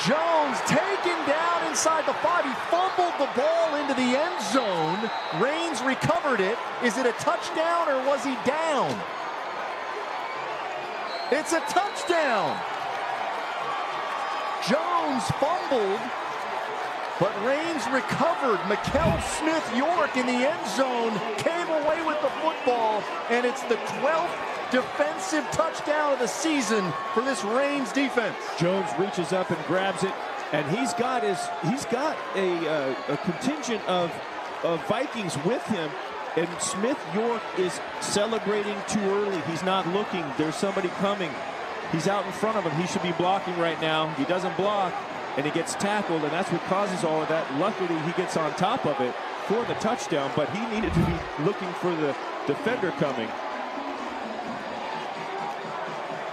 Jones taken down inside the 5. He fumbled the ball into the end zone. Raines recovered it. Is it a touchdown or was he down? It's a touchdown. Jones fumbled, but Raines recovered. Mikel Smith-York in the end zone came away with the football, and it's the 12th defensive touchdown of the season for this Raines defense. Jones reaches up and grabs it, and he's got a contingent of Vikings with him, and Smith-York is celebrating too early. He's not looking. There's somebody coming. He's out in front of him. He should be blocking right now. He doesn't block, and he gets tackled, and that's what causes all of that. Luckily, he gets on top of it for the touchdown, but he needed to be looking for the defender coming.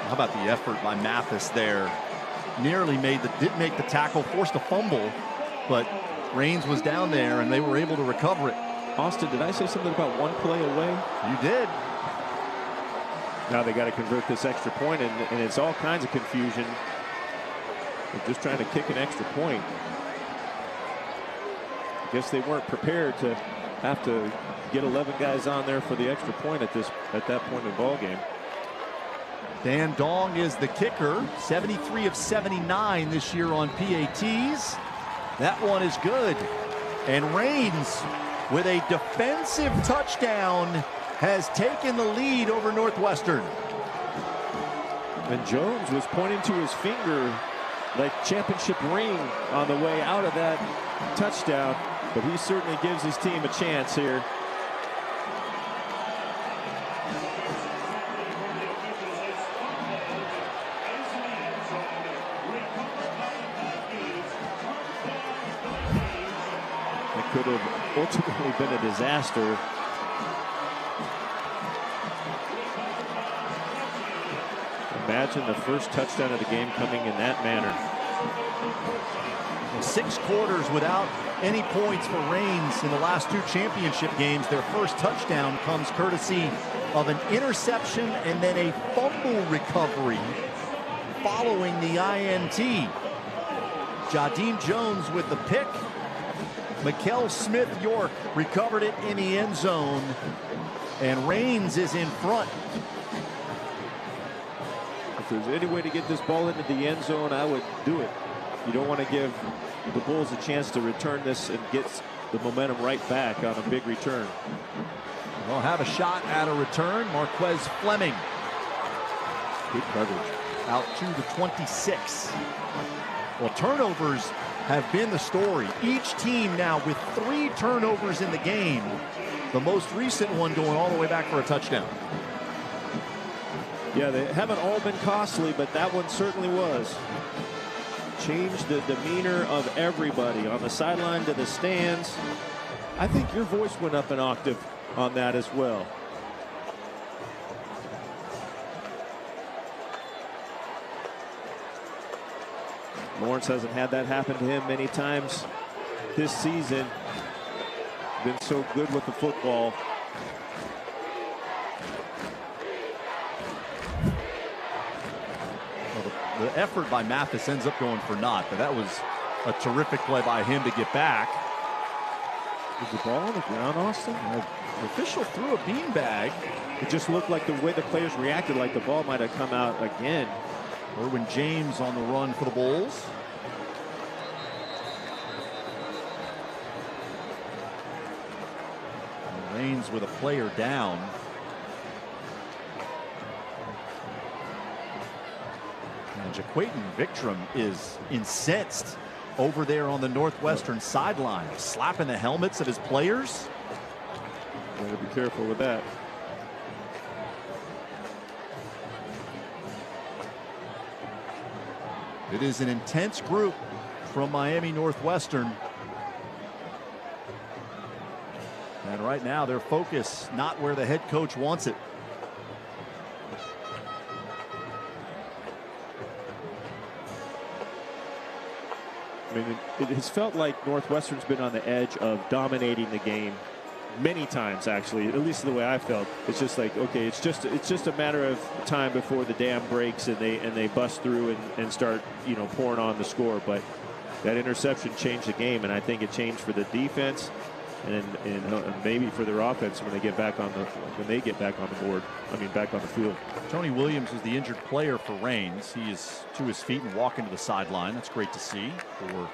How about the effort by Mathis there? Didn't make the tackle, forced a fumble, but Raines was down there and they were able to recover it. Austin, did I say something about one play away? You did. Now they got to convert this extra point, and it's all kinds of confusion. They're just trying to kick an extra point. I guess they weren't prepared to have to get 11 guys on there for the extra point at that point in the ball game. Dan Dong is the kicker, 73 of 79 this year on PATs. That one is good. And Raines, with a defensive touchdown, has taken the lead over Northwestern. And Jones was pointing to his finger like championship ring on the way out of that touchdown, but he certainly gives his team a chance here. Could have ultimately been a disaster. Imagine the first touchdown of the game coming in that manner. 6 quarters without any points for Raines in the last 2 championship games. Their first touchdown comes courtesy of an interception and then a fumble recovery following the INT. Jadeen Jones with the pick. Mikel Smith-York recovered it in the end zone, and Raines is in front. If there's any way to get this ball into the end zone, I would do it. You don't want to give the Bulls a chance to return this and get the momentum right back on a big return. They'll have a shot at a return. Marquez Fleming. Good coverage. Out to the 26. Well, turnovers have been the story. Each team now with 3 turnovers in the game. The most recent one going all the way back for a touchdown. Yeah, they haven't all been costly, but that one certainly was. Changed the demeanor of everybody on the sideline to the stands. I think your voice went up an octave on that as well. Lawrence hasn't had that happen to him many times this season. Been so good with the football. Well, the effort by Mathis ends up going for naught, but that was a terrific play by him to get back. Was the ball on the ground, Austin? The official threw a beanbag. It just looked like the way the players reacted, like the ball might have come out again. Irwin James on the run for the Bulls. And Raines with a player down. And Jaquaton Victram is incensed over there on the Northwestern sideline, slapping the helmets of his players. Gotta be careful with that. It is an intense group from Miami Northwestern. And right now their focus not where the head coach wants it. I mean, it has felt like Northwestern's been on the edge of dominating the game many times, actually, at least the way I felt. It's just like, okay, it's just a matter of time before the dam breaks and they bust through and start, you know, pouring on the score. But that interception changed the game, and I think it changed for the defense. and maybe for their offense when they get back on the board. I mean, back on the field. Tony Williams is the injured player for Reigns. He is to his feet and walking to the sideline. That's great to see for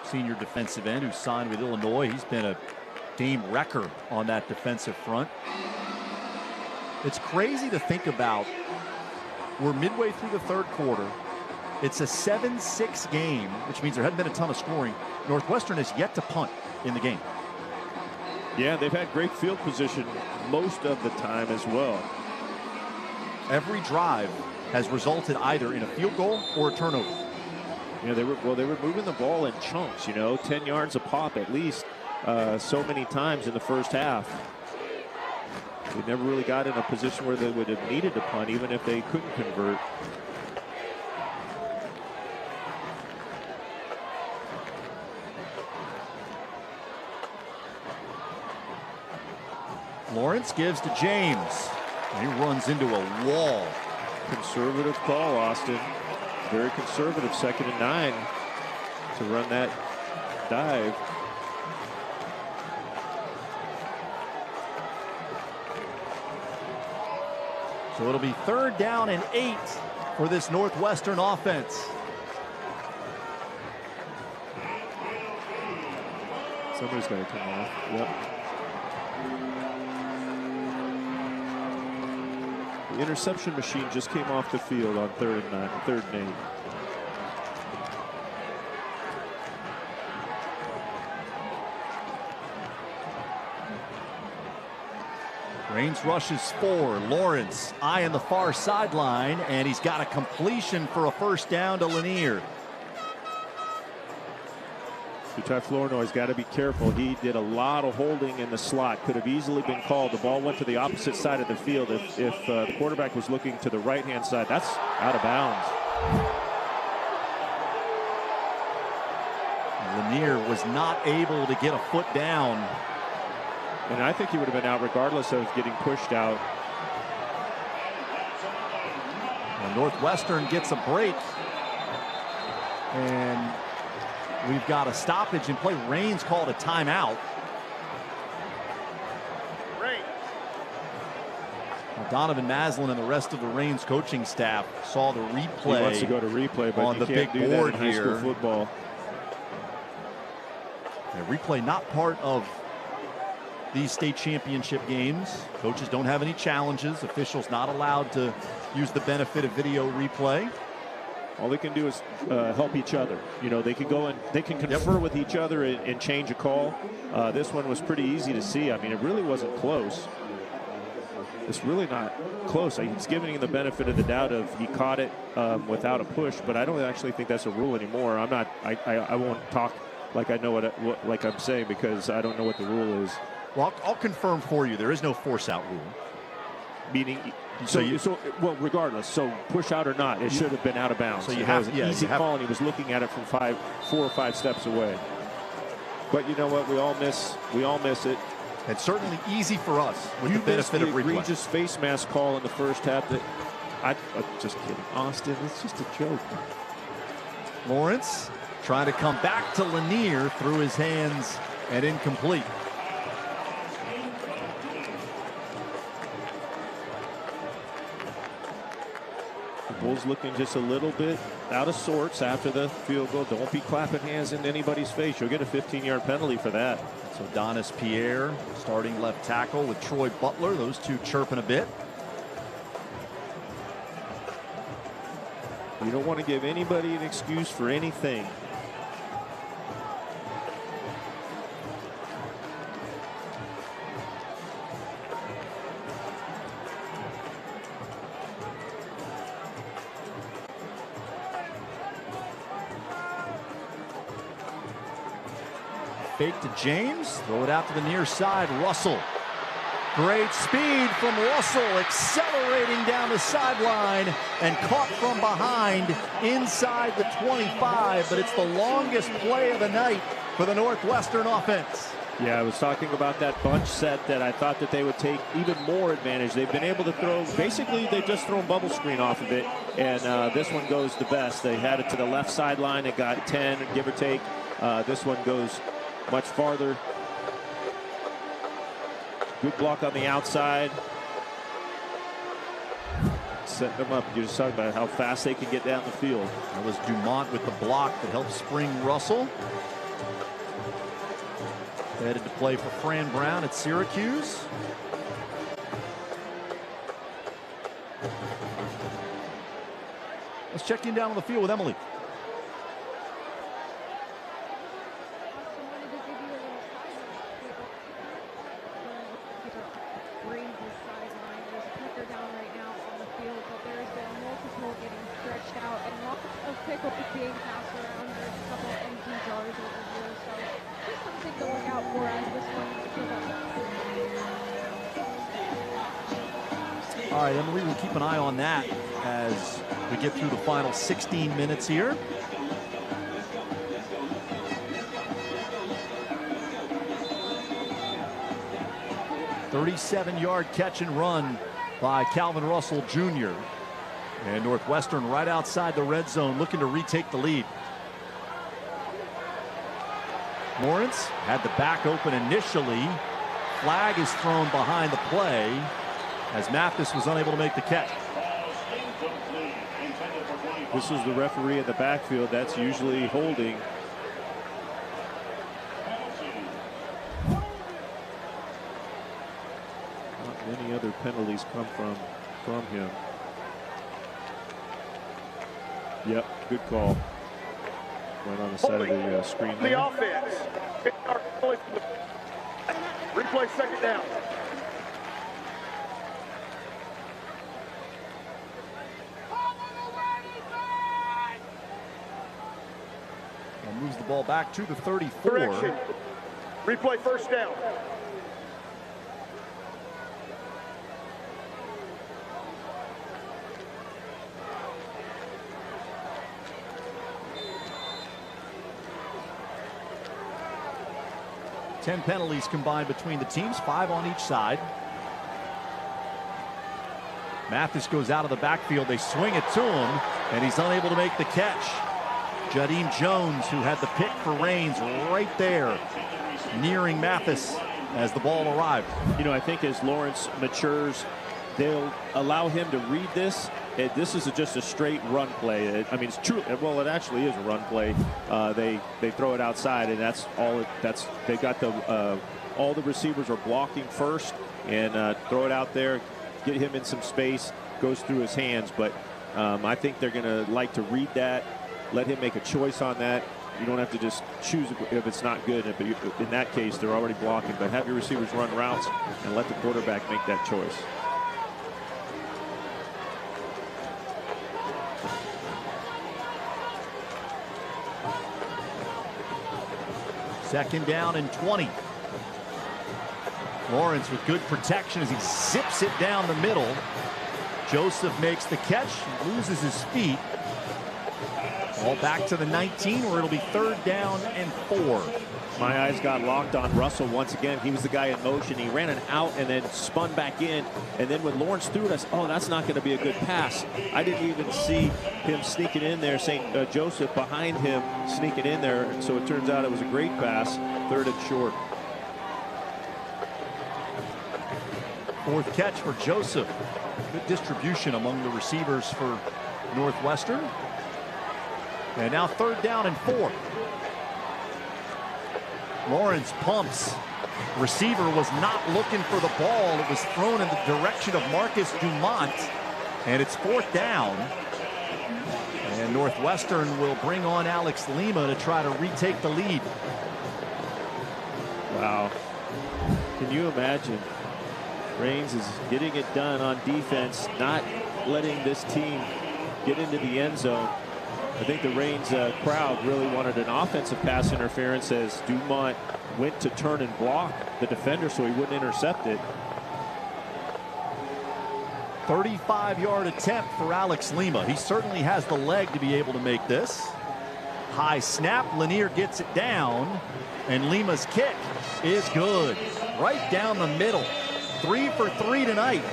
senior defensive end who signed with Illinois. He's been a game wrecker on that defensive front. It's crazy to think about. We're midway through the third quarter. It's a 7-6 game, which means there hadn't been a ton of scoring. Northwestern has yet to punt in the game. Yeah, they've had great field position most of the time as well. Every drive has resulted either in a field goal or a turnover. You know, they were moving the ball in chunks, 10 yards a pop at least so many times in the first half. They never really got in a position where they would have needed to punt, even if they couldn't convert. Lawrence gives to James. He runs into a wall. Conservative call, Austin. Very conservative, 2nd and 9 to run that dive. So it'll be 3rd down and 8 for this Northwestern offense. Somebody's got to come off. Yep. The interception machine just came off the field on 3rd and 8. Reigns rushes 4. Lawrence, eye on the far sideline, and he's got a completion for a 1st down to Lanier. Ty Flournoy's got to be careful. He did a lot of holding in the slot. Could have easily been called. The ball went to the opposite side of the field. If the quarterback was looking to the right-hand side, that's out of bounds. Lanier was not able to get a foot down. And I think he would have been out regardless of getting pushed out. And Northwestern gets a break. And we've got a stoppage in play. Reigns called a timeout. Now Donovan Maslin and the rest of the Reigns coaching staff saw the replay. He wants to go to replay, but on the big do board that in high school here. Football. Yeah, replay not part of these state championship games. Coaches don't have any challenges. Officials not allowed to use the benefit of video replay. All they can do is help each other. They can go and they can confer with each other and change a call. This one was pretty easy to see. I mean, it really wasn't close. It's really not close. He's giving him the benefit of the doubt of he caught it without a push, but I don't actually think that's a rule anymore. I won't talk like I know what like I'm saying because I don't know what the rule is. Well, I'll confirm for you. There is no force out rule. Meaning, well, regardless, so push out or not, it should have been out of bounds. So you have an easy call, and he was looking at it from 4 or 5 steps away. But you know what? We all miss it. It's certainly easy for us with the benefit of replay. Egregious face mask call in the first half. I'm just kidding, Austin. It's just a joke. Lawrence trying to come back to Lanier through his hands and incomplete. Bulls looking just a little bit out of sorts after the field goal. Don't be clapping hands in anybody's face. You'll get a 15-yard penalty for that. So Donis Pierre starting left tackle with Troy Butler. Those two chirping a bit. You don't want to give anybody an excuse for anything. Fake to James, throw it out to the near side. Russell, great speed from Russell, accelerating down the sideline and caught from behind inside the 25, but it's the longest play of the night for the Northwestern offense. Yeah, I was talking about that bunch set that I thought that they would take even more advantage. They've been able to throw, basically they've just thrown bubble screen off of it, and this one goes the best. They had it to the left sideline, it got 10, give or take. This one goes much farther. Good block on the outside. Setting them up. You're just talking about how fast they can get down the field. That was Dumont with the block that helped spring Russell. Headed to play for Fran Brown at Syracuse. Let's check in down on the field with Emily. Being passed around. There's a couple of empty jars over here, so just something to look out for as this one. All right, Emily, we'll keep an eye on that as we get through the final 16 minutes here. "37-yard catch and run by Calvin Russell Jr. And Northwestern right outside the red zone looking to retake the lead. Lawrence had the back open initially. Flag is thrown behind the play as Mathis was unable to make the catch. This is the referee in the backfield. That's usually holding. Not many other penalties come from him. Yep, good call. Right on the side of the screen there. The offense. Replay second down. And moves the ball back to the 34. Correction. Replay first down. Ten penalties combined between the teams, 5 on each side. Mathis goes out of the backfield. They swing it to him, and he's unable to make the catch. Jadine Jones, who had the pick for Raines right there, nearing Mathis as the ball arrived. You know, I think as Lawrence matures, they'll allow him to read this. This is just a straight run play. I mean, it's true. Well, it actually is a run play. They throw it outside, and that's all. They got the all the receivers are blocking first, and throw it out there, get him in some space, goes through his hands. But I think they're going to like to read that, let him make a choice on that. You don't have to just choose if it's not good. In that case, they're already blocking. But have your receivers run routes and let the quarterback make that choice. Second down and 20. Lawrence with good protection as he zips it down the middle. Joseph makes the catch, loses his feet. Ball back to the 19 where it'll be third down and 4. My eyes got locked on Russell once again. He was the guy in motion. He ran an out and then spun back in. And then when Lawrence threw it, I said, oh, that's not going to be a good pass. I didn't even see him sneaking in there, Joseph behind him sneaking in there. So it turns out it was a great pass. Third and short. Fourth catch for Joseph. Good distribution among the receivers for Northwestern. And now third down and 4. Lawrence pumps. Receiver was not looking for the ball. It was thrown in the direction of Marcus Dumont. And it's fourth down. And Northwestern will bring on Alex Lima to try to retake the lead. Wow. Can you imagine? Raines is getting it done on defense, not letting this team get into the end zone. I think the Raines crowd really wanted an offensive pass interference as Dumont went to turn and block the defender so he wouldn't intercept it. 35-yard attempt for Alex Lima. He certainly has the leg to be able to make this. High snap. Lanier gets it down, and Lima's kick is good. Right down the middle. 3 for 3 tonight.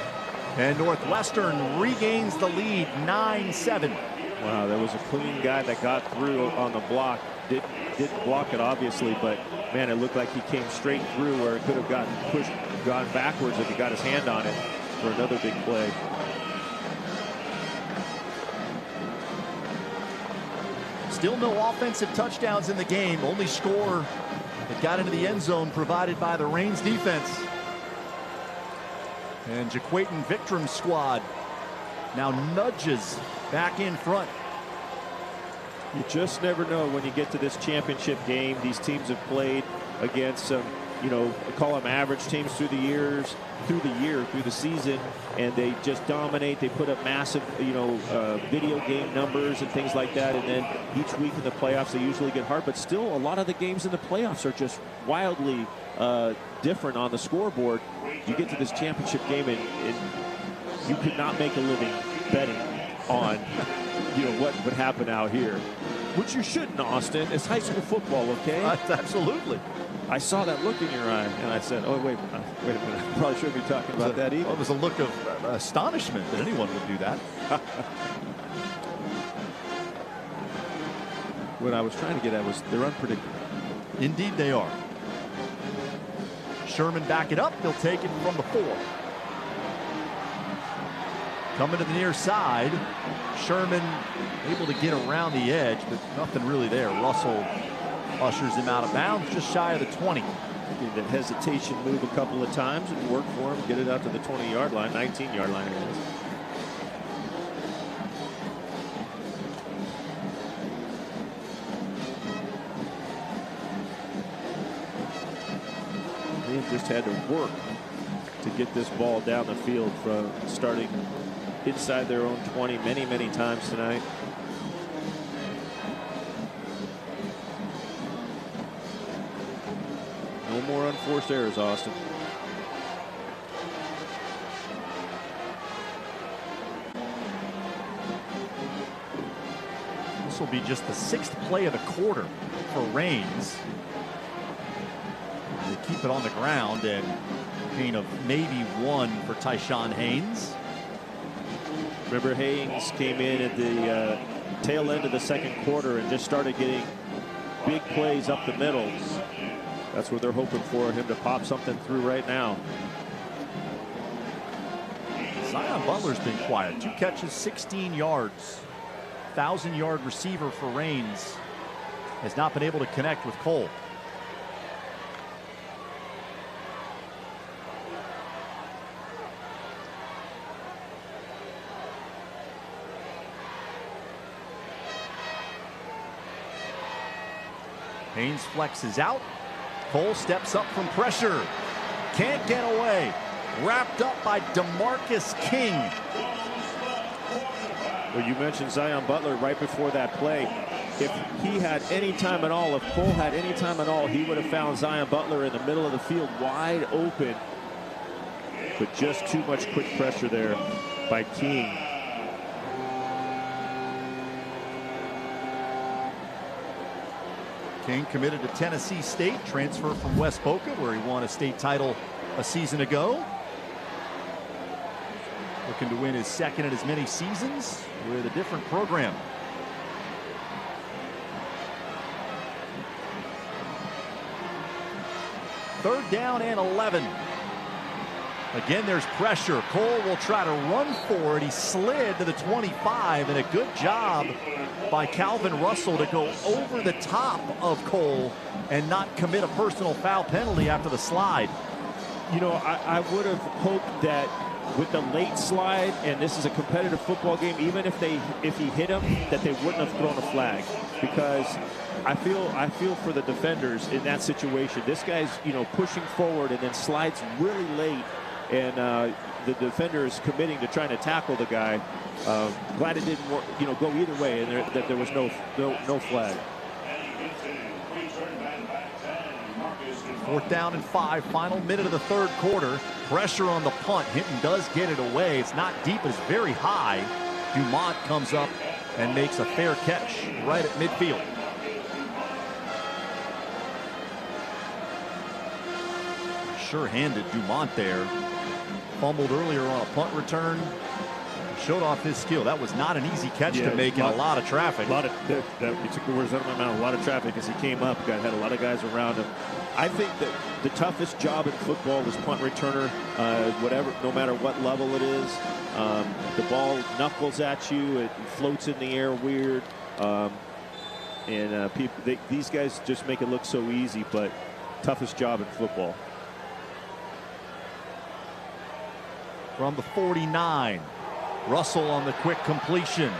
And Northwestern regains the lead 9-7. Wow, there was a clean guy that got through on the block. Didn't block it, obviously, but man, it looked like he came straight through where it could have gone backwards if he got his hand on it for another big play. Still no offensive touchdowns in the game. Only score that got into the end zone provided by the Reigns defense. And Jaquatin Victrum's squad now nudges back in front. You just never know when you get to this championship game. These teams have played against some, call them average teams through the season, and they just dominate. They put up massive, video game numbers and things like that. And then each week in the playoffs, they usually get hard. But still, a lot of the games in the playoffs are just wildly different on the scoreboard. You get to this championship game, and you could not make a living betting on, what would happen out here. Which you shouldn't, Austin. It's high school football, okay? Absolutely. I saw that look in your eye, and I said, oh, wait a minute. I probably shouldn't be talking about that either. Well, it was a look of astonishment that anyone would do that. What I was trying to get at was they're unpredictable. Indeed they are. Sherman back it up. They'll take it from the 4. Coming to the near side. Sherman able to get around the edge, but nothing really there. Russell ushers him out of bounds just shy of the 20. Did the hesitation move a couple of times and work for him, get it out to the 20-yard line, 19-yard line it is. They just had to work to get this ball down the field from starting inside their own 20 many times tonight. No more unforced errors, Austin. This will be just the 6th play of the quarter for Reigns. They keep it on the ground, and gain of maybe 1 for Tyshawn Haynes. Remember, Haynes came in at the tail end of the second quarter and just started getting big plays up the middle. That's what they're hoping for, him to pop something through right now. Zion Butler's been quiet. 2 catches, 16 yards. 1,000-yard receiver for Reigns. Has not been able to connect with Cole. Haynes flexes out. Cole steps up from pressure. Can't get away. Wrapped up by DeMarcus King. Well, you mentioned Zion Butler right before that play. If he had any time at all, if Cole had any time at all, he would have found Zion Butler in the middle of the field wide open. But just too much quick pressure there by King. King committed to Tennessee State, transfer from West Boca, where he won a state title a season ago. Looking to win his 2nd in as many seasons with a different program. Third down and 11. Again, there's pressure. Cole will try to run for it. He slid to the 25, and a good job by Calvin Russell to go over the top of Cole and not commit a personal foul penalty after the slide. You know, I would have hoped that with the late slide, and this is a competitive football game, even if he hit him, that they wouldn't have thrown a flag, because I feel for the defenders in that situation. This guy's, pushing forward and then slides really late, and the defender is committing to trying to tackle the guy. Glad it didn't work, go either way, and that there was no flag. 4th down and 5, final minute of the 3rd quarter. Pressure on the punt. Hinton does get it away. It's not deep, it's very high. Dumont comes up and makes a fair catch right at midfield. Sure-handed Dumont there. Fumbled earlier on a punt return. showed off his skill. That was not an easy catch to make in a lot of traffic. You took the words out of my mouth. A lot of traffic as he came up. Had a lot of guys around him. I think that the toughest job in football is punt returner. Whatever, no matter what level it is, the ball knuckles at you. It floats in the air weird. These guys just make it look so easy, but toughest job in football. From the 49, Russell on the quick completion.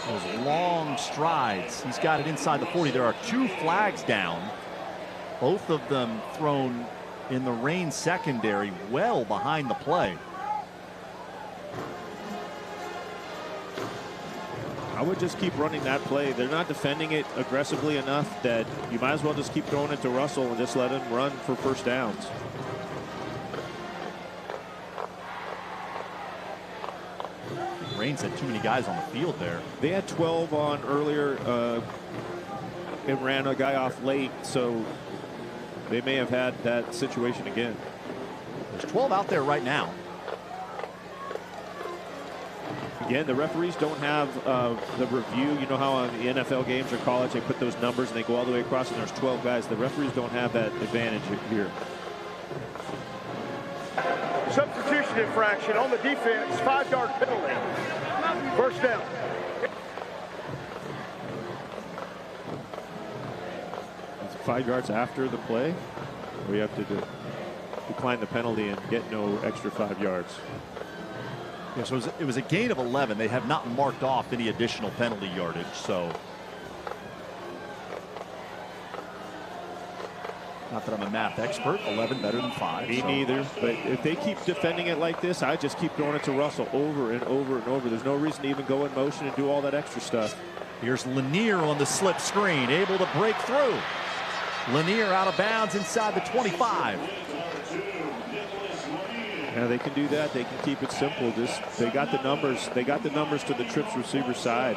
Those long strides. He's got it inside the 40. There are 2 flags down, both of them thrown in the Reign secondary, well behind the play. I would just keep running that play. They're not defending it aggressively enough that you might as well just keep throwing it to Russell and just let him run for first downs. Reigns had too many guys on the field there. They had 12 on earlier and ran a guy off late, so they may have had that situation again. There's 12 out there right now. Again, the referees don't have the review. You know how on the NFL games or college they put those numbers and they go all the way across and there's 12 guys. The referees don't have that advantage here. Substitution infraction on the defense, 5-yard penalty. First down. It's 5 yards after the play. We have to decline the penalty and get no extra 5 yards. Yeah, so it was a gain of 11. They have not marked off any additional penalty yardage, so. Not that I'm a math expert. 11 better than 5. Me neither. But if they keep defending it like this, I just keep throwing it to Russell over and over and over. There's no reason to even go in motion and do all that extra stuff. Here's Lanier on the slip screen, able to break through. Lanier out of bounds inside the 25. Yeah, they can do that. They can keep it simple. They got the numbers. They got the numbers to the trips receiver side.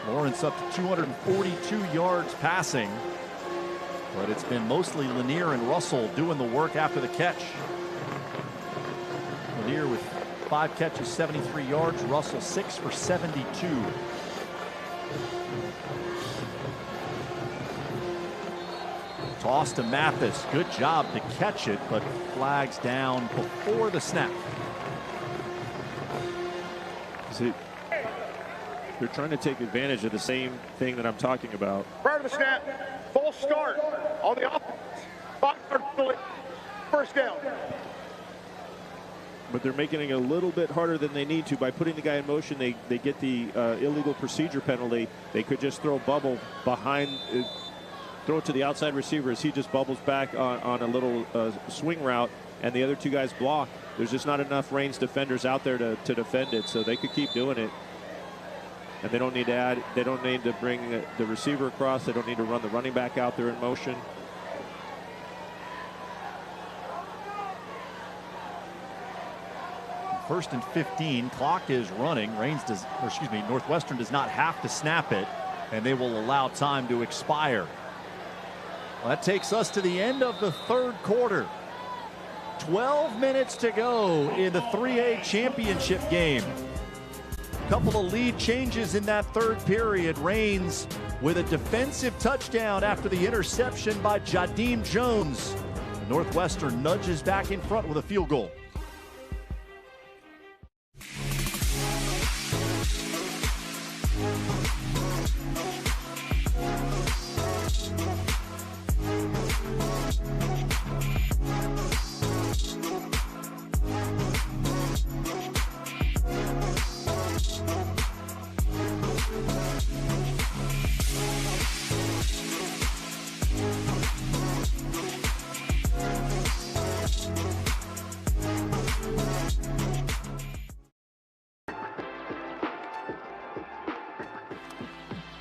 Lawrence up to 242 yards passing, but it's been mostly Lanier and Russell doing the work after the catch. Lanier with 5 catches, 73 yards. Russell 6 for 72. Toss to Mathis. Good job to catch it, but flags down before the snap. See, they're trying to take advantage of the same thing that I'm talking about. Prior to the snap, false start on the offense. 5-yard penalty. First down. But they're making it a little bit harder than they need to. By putting the guy in motion, they get the illegal procedure penalty. They could just throw bubble behind, throw it to the outside receiver as he just bubbles back on a little swing route, and the other 2 guys block. There's just not enough Reigns defenders out there to defend it, so they could keep doing it. And they don't need to add. They don't need to bring the receiver across. They don't need to run the running back out there in motion. First and 15. Clock is running. Northwestern does not have to snap it, and they will allow time to expire. Well, that takes us to the end of the 3rd quarter. 12 minutes to go in the 3A championship game. Couple of lead changes in that 3rd period. Reigns with a defensive touchdown after the interception by Jadeem Jones. Northwestern nudges back in front with a field goal.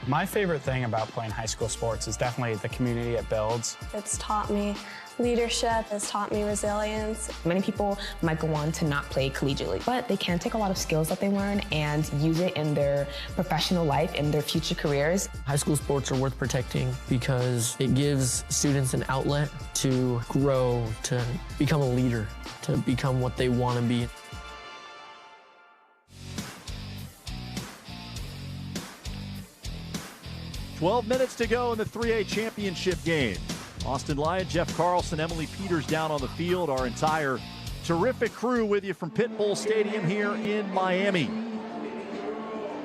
My favorite thing about playing high school sports is definitely the community it builds. It's taught me Leadership has taught me resilience. Many people might go on to not play collegiately, but they can take a lot of skills that they learn and use it in their professional life, in their future careers. High school sports are worth protecting because it gives students an outlet to grow, to become a leader, to become what they want to be. "12 minutes to go in the 3A championship game. Austin Lyon, Jeff Carlson, Emily Peters down on the field. Our entire terrific crew with you from Pit Bowl Stadium here in Miami.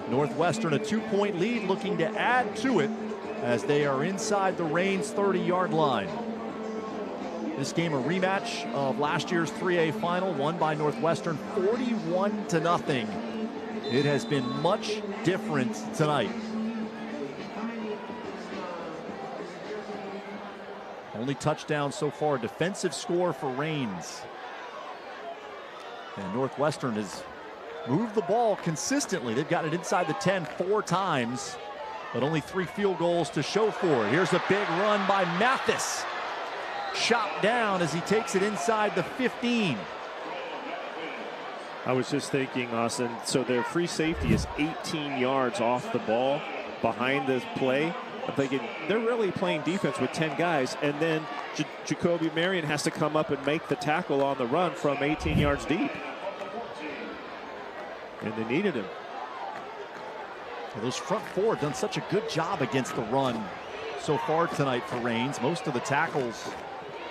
Northwestern a 2-point lead, looking to add to it as they are inside the Reigns 30-yard line. This game a rematch of last year's 3A final, won by Northwestern 41-0. It has been much different tonight. Only touchdown so far, defensive score for Reigns. And Northwestern has moved the ball consistently. They've got it inside the 10 4 times, but only 3 field goals to show for it. Here's a big run by Mathis. Shot down as he takes it inside the 15. I was just thinking, Austin, so their free safety is 18 yards off the ball behind this play. I'm thinking they're really playing defense with 10 guys, and then Jacoby Marion has to come up and make the tackle on the run from 18 yards deep. And they needed him. Well, those front four have done such a good job against the run so far tonight for Reigns. Most of the tackles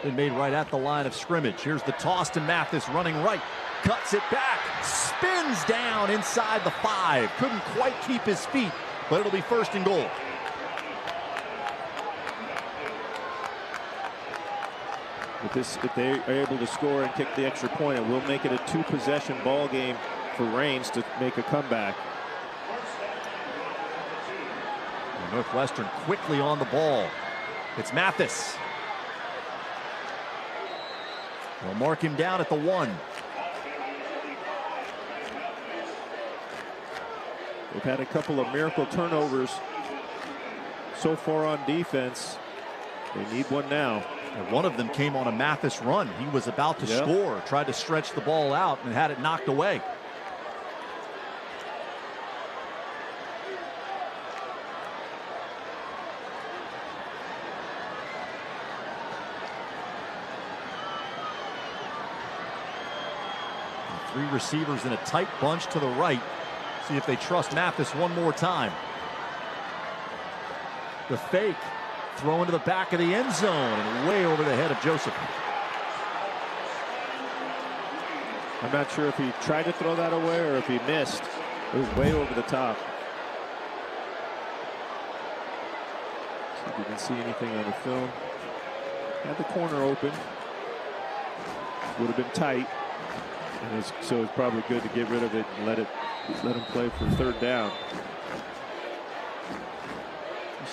been made right at the line of scrimmage. Here's the toss to Mathis, running right, cuts it back, spins down inside the 5. Couldn't quite keep his feet, but it'll be 1st and goal. If they are able to score and kick the extra point, it will make it a 2-possession ball game for Reigns to make a comeback. And Northwestern quickly on the ball. It's Mathis. They'll mark him down at the 1. They've had a couple of miracle turnovers so far on defense. They need one now. And one of them came on a Mathis run. He was about to score, tried to stretch the ball out and had it knocked away. And 3 receivers in a tight bunch to the right. See if they trust Mathis one more time. The fake. Throw into the back of the end zone and way over the head of Joseph. I'm not sure if he tried to throw that away or if he missed. It was way over the top. See if you can see anything on the film. Had the corner open. Would have been tight. And so it's probably good to get rid of it and let him play for 3rd down.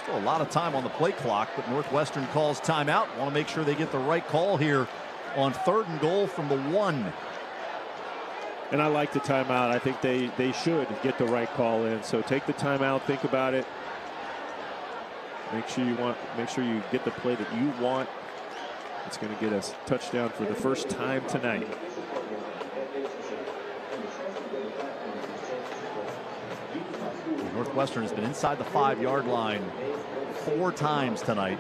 Still a lot of time on the play clock, but Northwestern calls timeout. Want to make sure they get the right call here on 3rd and goal from the 1. And I like the timeout. I think they should get the right call in. So take the timeout, think about it. Make sure you get the play that you want. It's going to get us a touchdown for the first time tonight. Northwestern has been inside the 5-yard line 4 times tonight.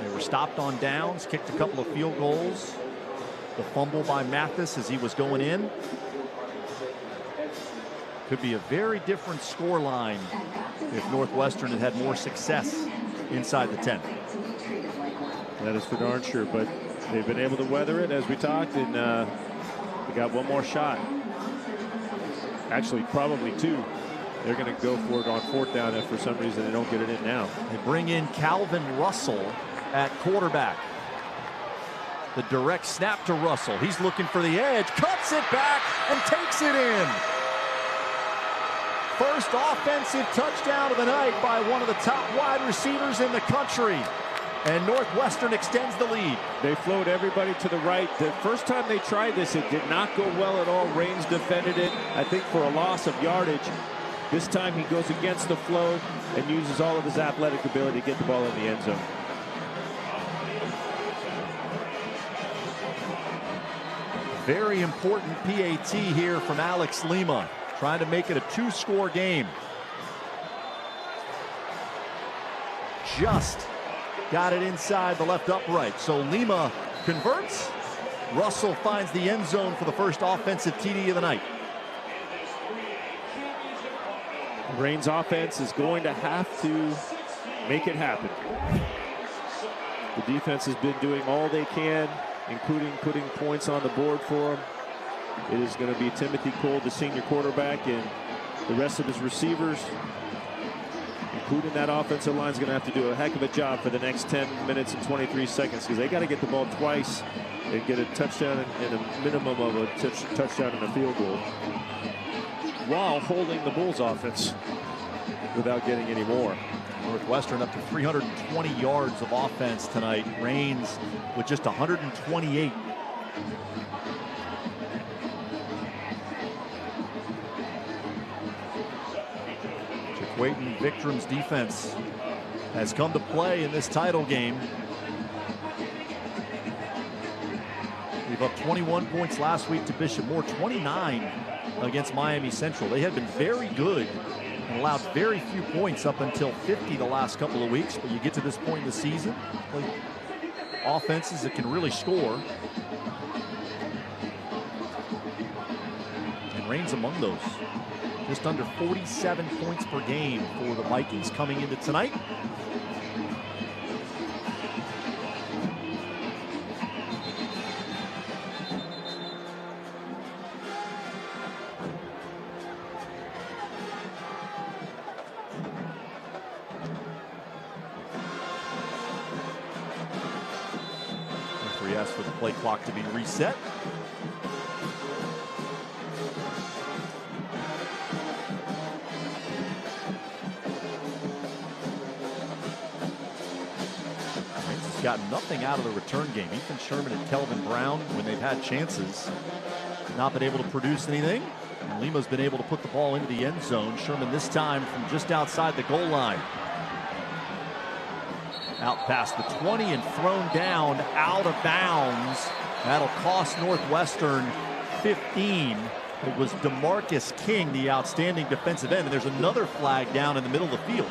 They were stopped on downs, kicked a couple of field goals. The fumble by Mathis as he was going in. Could be a very different score line if Northwestern had more success inside the 10. That is for darn sure, but they've been able to weather it as we talked, and they got one more shot. Actually, probably 2. They're going to go for it on 4th down if for some reason they don't get it in now. They bring in Calvin Russell at quarterback. The direct snap to Russell. He's looking for the edge, cuts it back, and takes it in. First offensive touchdown of the night by one of the top wide receivers in the country. And Northwestern extends the lead. They flowed everybody to the right. The first time they tried this, it did not go well at all. Reigns defended it, I think, for a loss of yardage. This time he goes against the flow and uses all of his athletic ability to get the ball in the end zone. Very important PAT here from Alex Lima, trying to make it a 2-score game. Just got it inside the left upright. So Lima converts. Russell finds the end zone for the first offensive TD of the night. Reigns' offense is going to have to make it happen. The defense has been doing all they can, including putting points on the board for them. It is going to be Timothy Cole, the senior quarterback, and the rest of his receivers, including that offensive line, is going to have to do a heck of a job for the next 10 minutes and 23 seconds because they got to get the ball twice and get a touchdown and a minimum of a touchdown and a field goal while holding the Bulls offense without getting any more. Northwestern up to 320 yards of offense tonight. Reigns with just 128. Jaquayton Victrum's defense has come to play in this title game. We've up 21 points last week to Bishop Moore, 29 against Miami Central. They had been very good and allowed very few points up until 50 the last couple of weeks, but you get to this point in the season, play offenses that can really score. And Reigns among those. Just under 47 points per game for the Vikings coming into tonight. Referee asks for the play clock to be reset. Got nothing out of the return game. Ethan Sherman and Kelvin Brown, when they've had chances, not been able to produce anything. And Lima's been able to put the ball into the end zone. Sherman this time from just outside the goal line. Out past the 20 and thrown down out of bounds. That'll cost Northwestern 15. It was DeMarcus King, the outstanding defensive end. And there's another flag down in the middle of the field.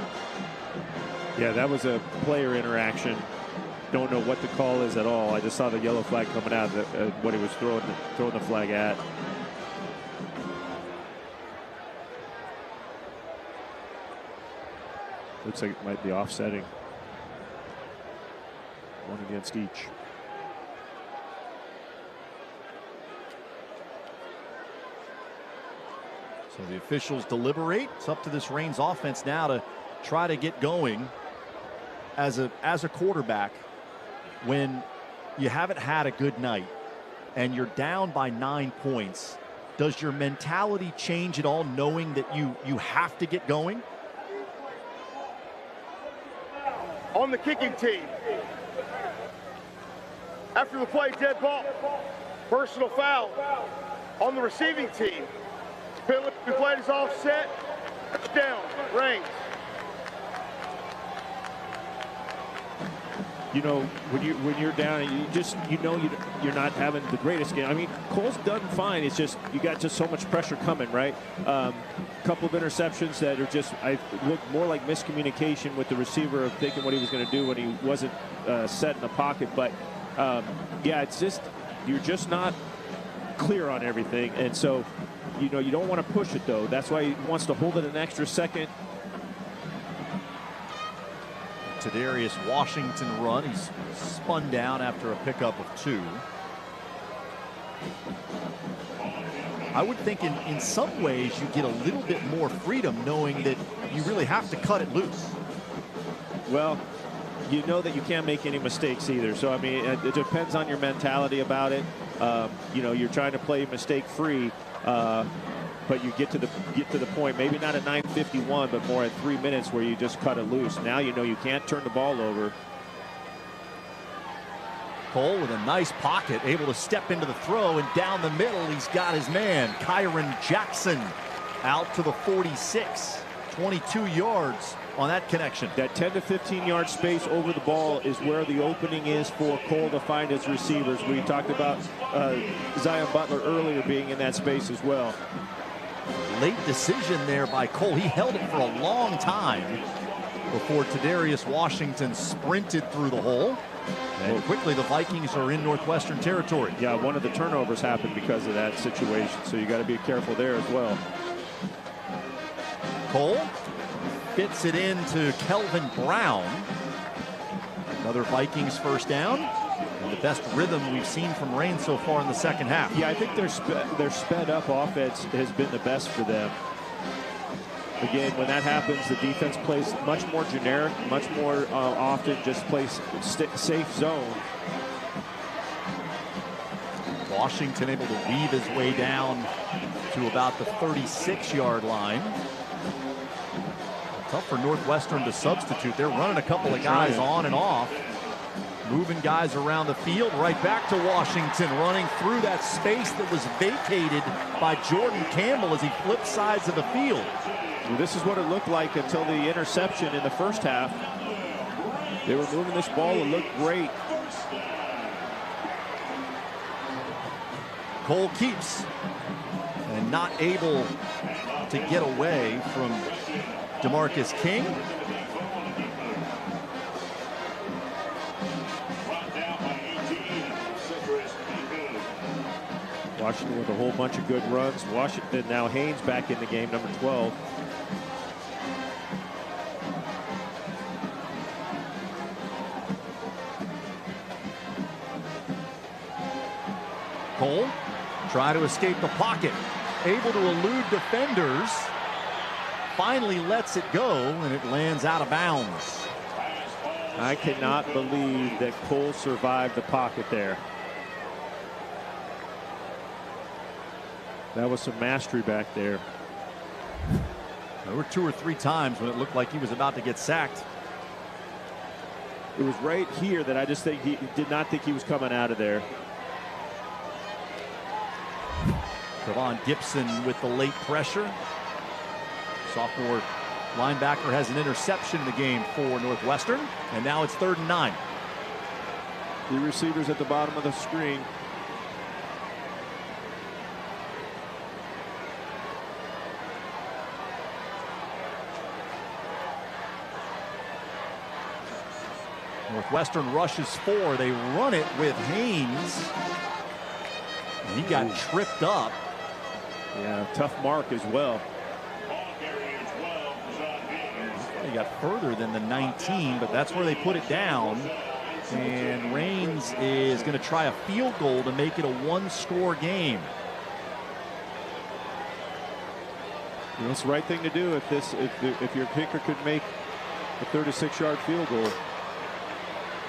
Yeah, that was a player interaction. Don't know what the call is at all. I just saw the yellow flag coming out of what he was throwing the flag at. Looks like it might be offsetting. One against each. So the officials deliberate. It's up to this Reigns offense now to try to get going as a quarterback. When you haven't had a good night and you're down by 9 points, does your mentality change at all, knowing that you have to get going? On the kicking team, after the play, dead ball, personal foul. On the receiving team, penalty flag is offset, down, Reigns. You know, when you're down, you're not having the greatest game. I mean, Cole's done fine. It's just you got just so much pressure coming, right? Couple of interceptions that are just look more like miscommunication with the receiver of thinking what he was going to do when he wasn't set in the pocket. But yeah, it's just you're just not clear on everything, and so you don't want to push it though. That's why he wants to hold it an extra second. Tadarius Washington run. He's spun down after a pickup of 2. I would think in some ways you get a little bit more freedom knowing that you really have to cut it loose. Well, you know that you can't make any mistakes either. So, I mean, it depends on your mentality about it. You're trying to play mistake free. But you get to the point, maybe not at 9:51, but more at 3 minutes where you just cut it loose. Now you know you can't turn the ball over. Cole with a nice pocket, able to step into the throw, and down the middle he's got his man, Kyron Jackson, out to the 46. 22 yards on that connection. That 10 to 15 yard space over the ball is where the opening is for Cole to find his receivers. We talked about Zion Butler earlier being in that space as well. Late decision there by Cole. He held it for a long time before Tadarius Washington sprinted through the hole. And quickly the Vikings are in Northwestern territory. Yeah, one of the turnovers happened because of that situation, so you got to be careful there as well. Cole fits it into Kelvin Brown. Another Vikings first down. And the best rhythm we've seen from Rain so far in the second half. Yeah, I think their sped up offense has been the best for them. Again, when that happens, the defense plays much more generic, much more often just plays safe zone. Washington able to weave his way down to about the 36-yard line. Tough for Northwestern to substitute. They're running a couple of guys on and off. Moving guys around the field, right back to Washington, running through that space that was vacated by Jordan Campbell as he flipped sides of the field. Well, this is what it looked like until the interception in the first half. They were moving this ball. It looked great. Cole keeps and not able to get away from DeMarcus King. Washington with a whole bunch of good runs. Washington now Haynes back in the game, number 12. Cole try to escape the pocket, able to elude defenders, finally lets it go, and it lands out of bounds. I cannot believe that Cole survived the pocket there. That was some mastery back there. There were 2 or 3 times when it looked like he was about to get sacked. It was right here that I just think he did not think he was coming out of there. Kevon Gibson with the late pressure. Sophomore linebacker has an interception in the game for Northwestern, and now it's 3rd and 9. The receivers at the bottom of the screen. Northwestern rushes 4. They run it with Haynes. And he got tripped up. Yeah, tough mark as well. He got further than the 19, but that's where they put it down. And Raines is going to try a field goal to make it a 1-score game. You know, it's the right thing to do if your kicker could make a 36-yard field goal.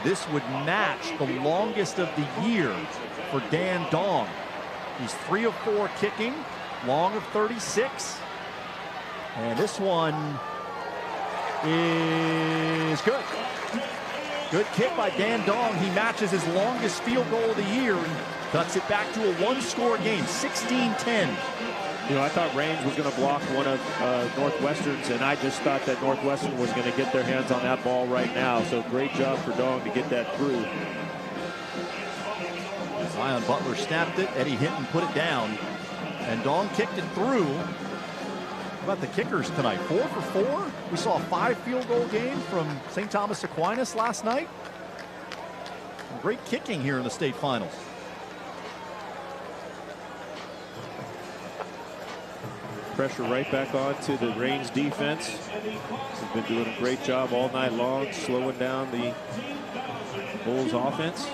This would match the longest of the year for Dan Dong. He's 3 of 4 kicking, long of 36. And this one is good. Good kick by Dan Dong. He matches his longest field goal of the year and cuts it back to a 1-score game, 16-10. You know, I thought Raines was going to block one of Northwestern's, and I just thought that Northwestern was going to get their hands on that ball right now. So great job for Dong to get that through. Zion Butler snapped it. Eddie Hinton put it down. And Dong kicked it through. How about the kickers tonight? 4 for 4. We saw a 5 field goal game from St. Thomas Aquinas last night. Great kicking here in the state finals. Pressure right back on to the Raines defense. He's been doing a great job all night long, slowing down the Bulls offense.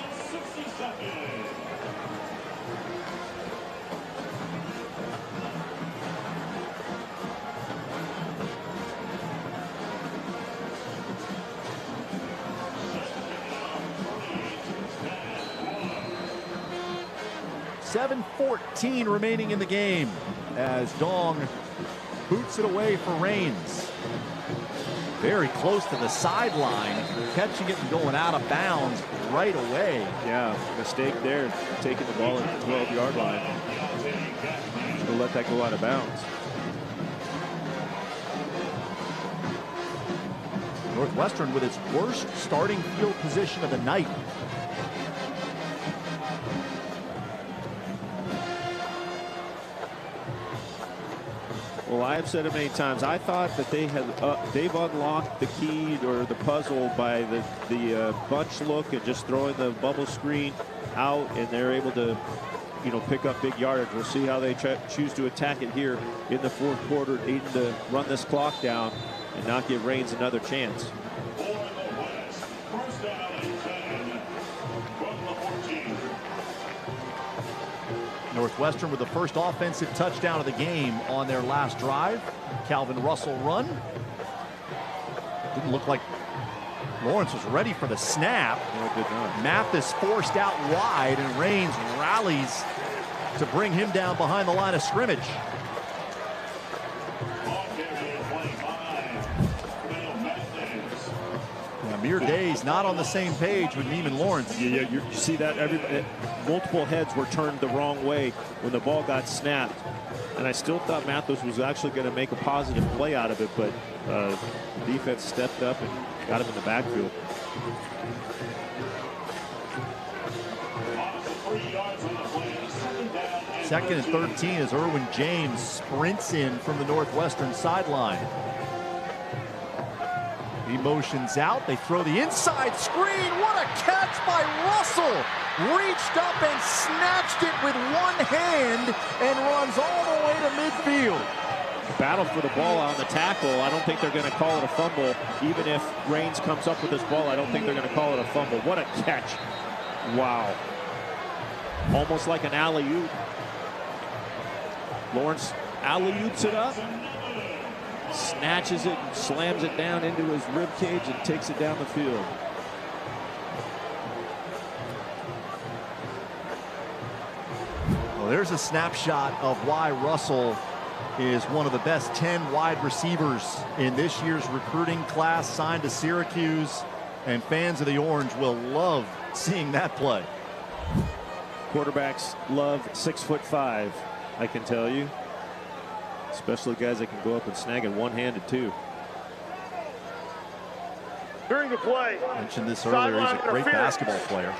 .14 remaining in the game as Dong boots it away for Raines. Very close to the sideline, catching it and going out of bounds right away. Yeah, mistake there, taking the ball at the 12-yard line. Should have let that go out of bounds. Northwestern with its worst starting field position of the night. Well, I have said it many times. I thought that they've unlocked the key or the puzzle by the bunch look and just throwing the bubble screen out, and they're able to, pick up big yardage. We'll see how they choose to attack it here in the fourth quarter, needing to run this clock down and not give Reigns another chance. Northwestern with the first offensive touchdown of the game on their last drive. Calvin Russell run. Didn't look like Lawrence was ready for the snap. No, it did not. Mathis forced out wide, and Reigns rallies to bring him down behind the line of scrimmage. Mere Days not on the same page with Neiman Lawrence. Yeah, you see that multiple heads were turned the wrong way when the ball got snapped. And I still thought Mathis was actually going to make a positive play out of it, but the defense stepped up and got him in the backfield. Second and 13 as Irwin James sprints in from the Northwestern sideline. He motions out. They throw the inside screen. What a catch by Russell. Reached up and snatched it with one hand and runs all the way to midfield. Battle for the ball on the tackle. I don't think they're going to call it a fumble. Even if Reigns comes up with this ball, I don't think they're going to call it a fumble. What a catch. Wow. Almost like an alley-oop. Lawrence alley-oops it up. Snatches it and slams it down into his rib cage and takes it down the field. Well, there's a snapshot of why Russell is one of the best 10 wide receivers in this year's recruiting class, signed to Syracuse, and fans of the Orange will love seeing that play. Quarterbacks love 6'5", I can tell you. Especially guys that can go up and snag it one-handed too. During the play, I mentioned this earlier, he's a great basketball player.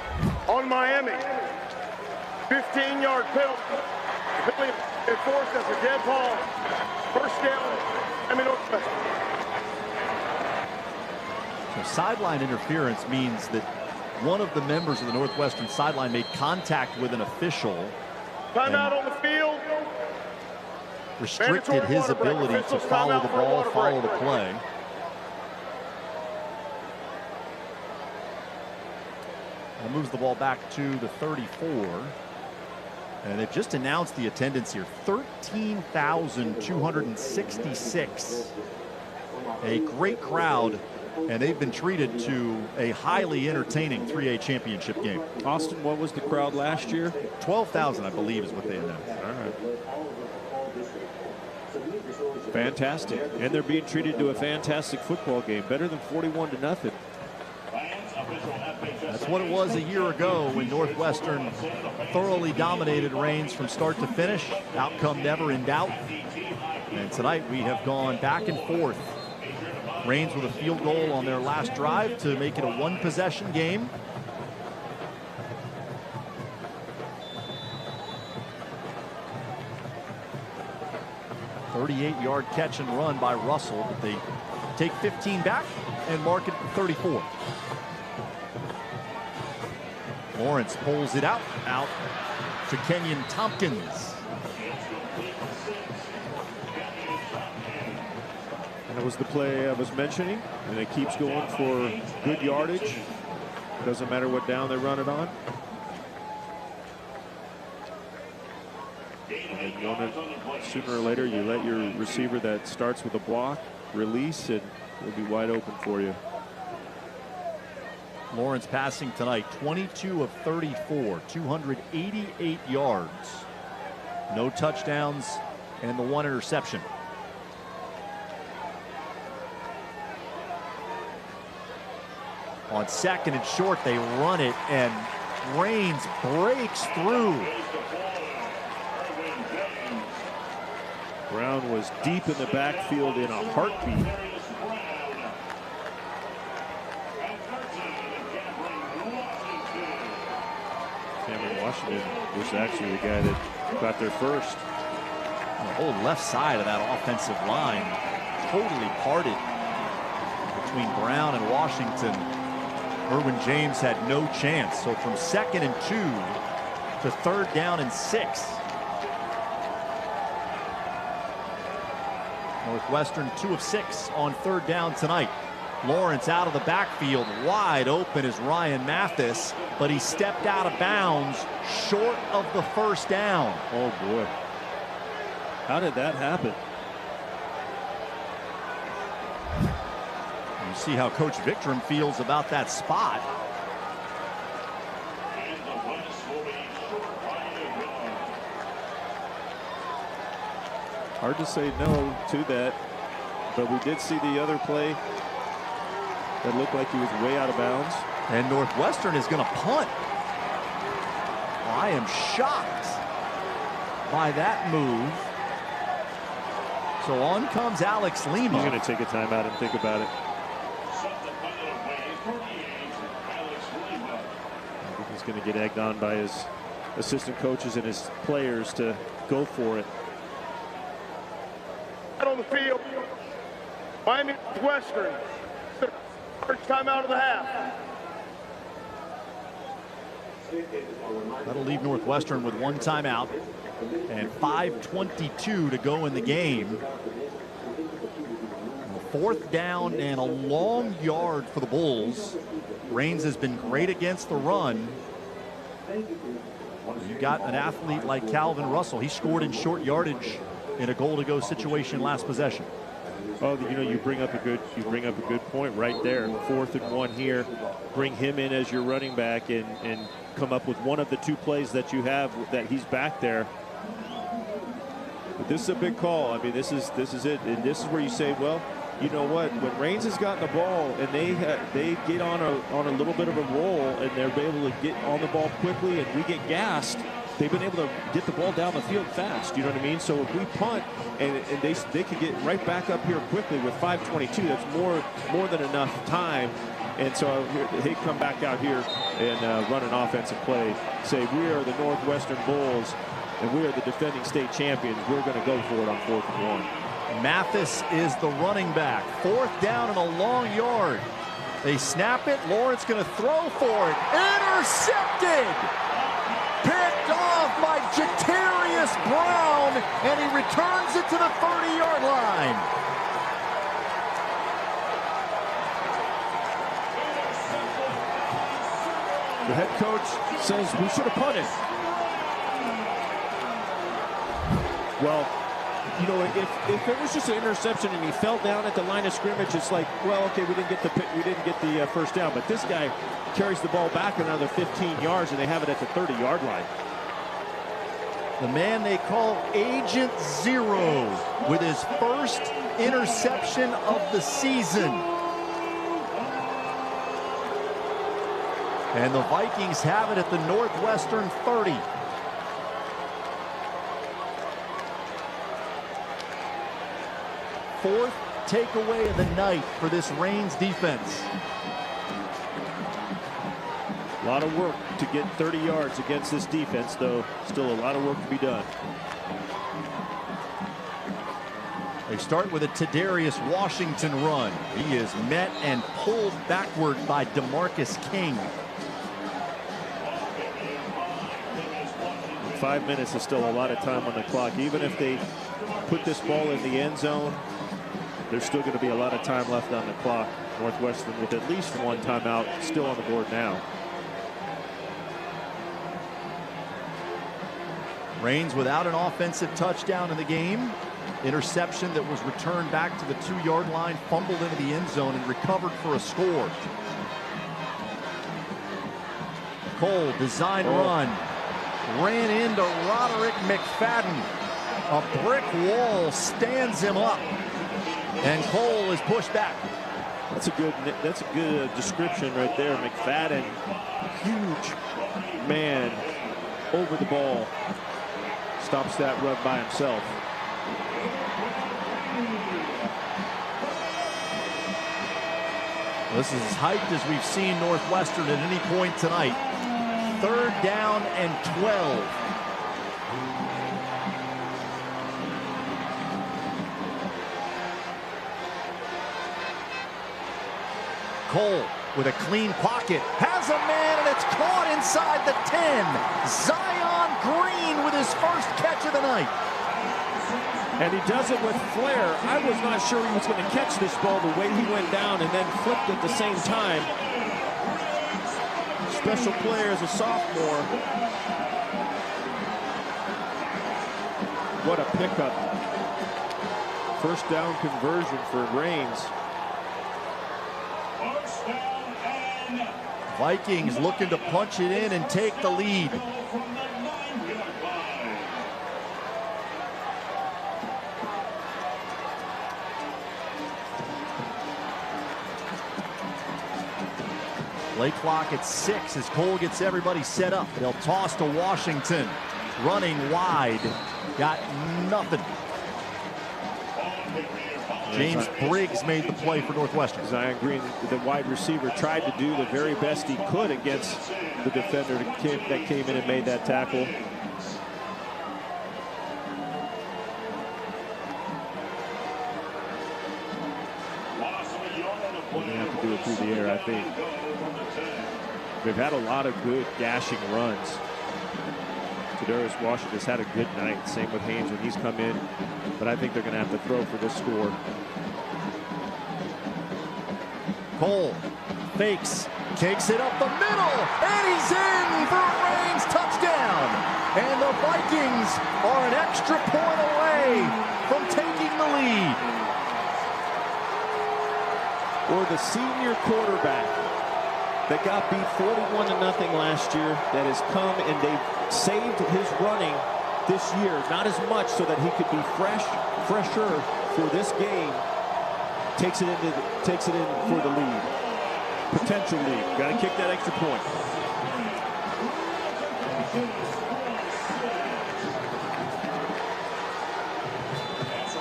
On Miami, 15-yard penalty. Penalty enforced as a dead ball. First down, Northwestern. So sideline interference means that one of the members of the Northwestern sideline made contact with an official. Timeout on the field. Restricted his ability to follow the ball, follow the play. That moves the ball back to the 34. And they've just announced the attendance here, 13,266. A great crowd, and they've been treated to a highly entertaining 3A championship game. Austin, what was the crowd last year? 12,000, I believe, is what they announced. All right. Fantastic. And they're being treated to a fantastic football game, better than 41-0. That's what it was a year ago when Northwestern thoroughly dominated Reigns from start to finish. Outcome never in doubt. And tonight we have gone back and forth. Reigns with a field goal on their last drive to make it a one-possession game. .38-yard catch and run by Russell, but they take 15 back and mark it at 34. Lawrence pulls it out to Kenyon Tompkins. That was the play I was mentioning, and it keeps going for good yardage. Doesn't matter what down they run it on. And sooner or later, you let your receiver that starts with a block release, and it'll be wide open for you. Lawrence passing tonight, 22 of 34, 288 yards. No touchdowns and the one interception. On second and short, they run it, and Reigns breaks through. Brown was deep in the backfield in a heartbeat. Washington was actually the guy that got there first. The whole left side of that offensive line totally parted between Brown and Washington. Irwin James had no chance. So from 2nd and 2 to 3rd down and 6. Northwestern 2 of 6 on 3rd down tonight. Lawrence out of the backfield, wide open is Ryan Mathis, but he stepped out of bounds short of the 1st down. Oh boy. How did that happen? You see how Coach Vickram feels about that spot. Hard to say no to that, but we did see the other play that looked like he was way out of bounds. And Northwestern is going to punt. I am shocked by that move. So on comes Alex Lima. He's going to take a timeout and think about it. I think he's going to get egged on by his assistant coaches and his players to go for it. On the field, Miami Northwestern, first time out of the half. That'll leave Northwestern with 1 timeout and 5:22 to go in the game. 4th down and a long yard for the Bulls. Raines has been great against the run. You got an athlete like Calvin Russell. He scored in short yardage in a goal-to-go situation last possession. Oh, you know, you bring up a good point right there. 4th and 1 here. Bring him in as your running back and come up with one of the 2 plays that you have that he's back there. But this is a big call. I mean, this is it, and this is where you say, well, you know what? When Raines has gotten the ball and they get on a little bit of a roll and they're able to get on the ball quickly and we get gassed, they've been able to get the ball down the field fast. You know what I mean? So if we punt and they could get right back up here quickly with 5:22, that's more than enough time. And so they come back out here and run an offensive play. Say, we are the Northwestern Bulls and we are the defending state champions. We're going to go for it on 4th and 1. Mathis is the running back. 4th down and a long yard. They snap it. Lawrence going to throw for it. Intercepted! Picked off by Jatarius Brown, and he returns it to the 30-yard line. The head coach says we should have punted. Well, you know, if it was just an interception and he fell down at the line of scrimmage, it's like, well, okay, we didn't get the 1st down, but this guy carries the ball back another 15 yards and they have it at the 30-yard line. The man they call Agent Zero with his 1st interception of the season. And the Vikings have it at the Northwestern 30. Fourth takeaway of the night for this Raines defense. A lot of work to get 30 yards against this defense, though. Still a lot of work to be done. They start with a Tadarius Washington run. He is met and pulled backward by DeMarcus King. 5 minutes is still a lot of time on the clock. Even if they put this ball in the end zone, there's still going to be a lot of time left on the clock. Northwestern with at least 1 timeout still on the board now. Raines without an offensive touchdown in the game. Interception that was returned back to the 2-yard line, fumbled into the end zone and recovered for a score. Cole, design run. Ran into Roderick McFadden. A brick wall stands him up. And Cole is pushed back. That's a good description right there. McFadden, huge man over the ball. Stops that run by himself. This is as hyped as we've seen Northwestern at any point tonight. 3rd down and 12. Cole with a clean pocket, has a man, and it's caught inside the 10. Zion Green with his first catch of the night. And he does it with flair. I was not sure he was going to catch this ball the way he went down and then flipped at the same time. Special player as a sophomore. What a pickup. First down conversion for Reigns. Vikings looking to punch it in and take the lead. Play clock at 6 as Cole gets everybody set up. They'll toss to Washington. Running wide. Got nothing. James Briggs made the play for Northwestern. Zion Green, the wide receiver, tried to do the very best he could against the defender that came in and made that tackle. We're going to have to do it through the air, I think. They've had a lot of good gashing runs. Tadarius Washington's had a good night. Same with Haynes when he's come in. But I think they're going to have to throw for this score. Cole fakes, takes it up the middle, and he's in for a Reigns touchdown. And the Vikings are an extra point away from taking the lead. Or the senior quarterback that got beat 41-0 last year, that has come and they've saved his running this year, not as much so that he could be fresher for this game. Takes it in for the lead. Potential lead. Got to kick that extra point.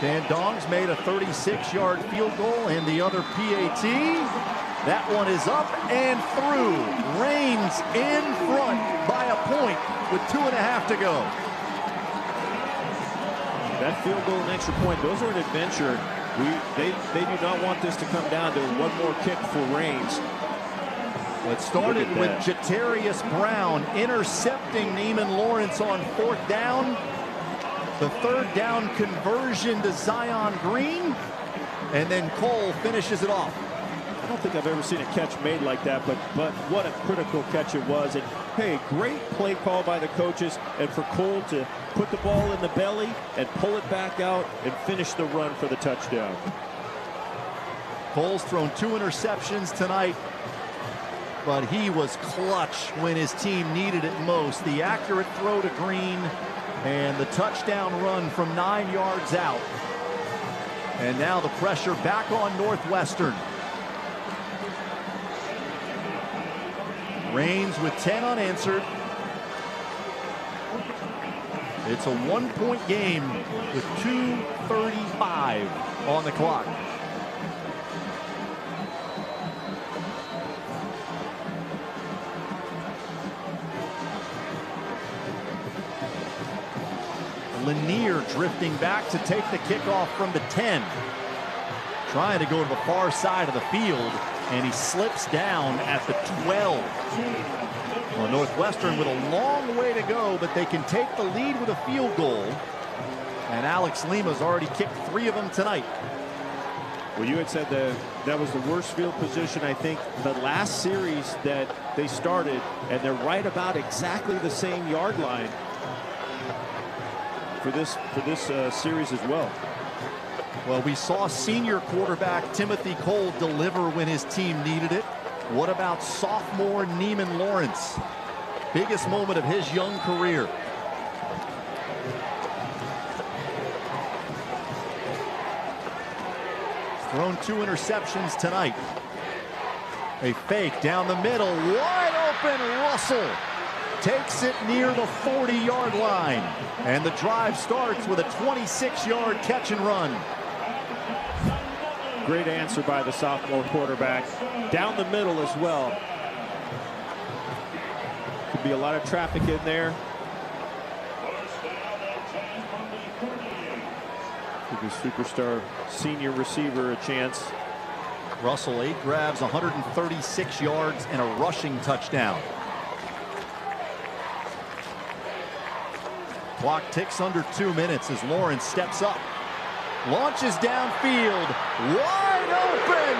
Dan Dong's made a 36-yard field goal and the other PAT. That one is up and through. Reigns in front by a point with 2.5 to go. That field goal and extra point, those are an adventure. They do not want this to come down to one more kick for Reigns. It started with Jatarius Brown intercepting Neiman Lawrence on 4th down. The 3rd down conversion to Zion Green. And then Cole finishes it off. I don't think I've ever seen a catch made like that, but what a critical catch it was. And hey, great play call by the coaches, and for Cole to put the ball in the belly and pull it back out and finish the run for the touchdown. Cole's thrown 2 interceptions tonight, but he was clutch when his team needed it most. The accurate throw to Green and the touchdown run from 9 yards out. And now the pressure back on Northwestern. Reigns with 10 unanswered. It's a 1-point game with 2:35 on the clock. Lanier drifting back to take the kickoff from the 10. Trying to go to the far side of the field, and he slips down at the 12. Well, Northwestern with a long way to go, but they can take the lead with a field goal. And Alex Lima's already kicked 3 of them tonight. Well, you had said that was the worst field position, I think, the last series that they started, and they're right about exactly the same yard line for this series as well. Well, we saw senior quarterback Timothy Cole deliver when his team needed it. What about sophomore Neiman Lawrence? Biggest moment of his young career. Thrown 2 interceptions tonight. A fake down the middle, wide open. Russell takes it near the 40-yard line. And the drive starts with a 26-yard catch and run. Great answer by the sophomore quarterback. Down the middle as well. Could be a lot of traffic in there. Give the superstar senior receiver a chance. Russell, 8 grabs, 136 yards, and a rushing touchdown. Clock ticks under 2 minutes as Lawrence steps up. Launches downfield. Wide open.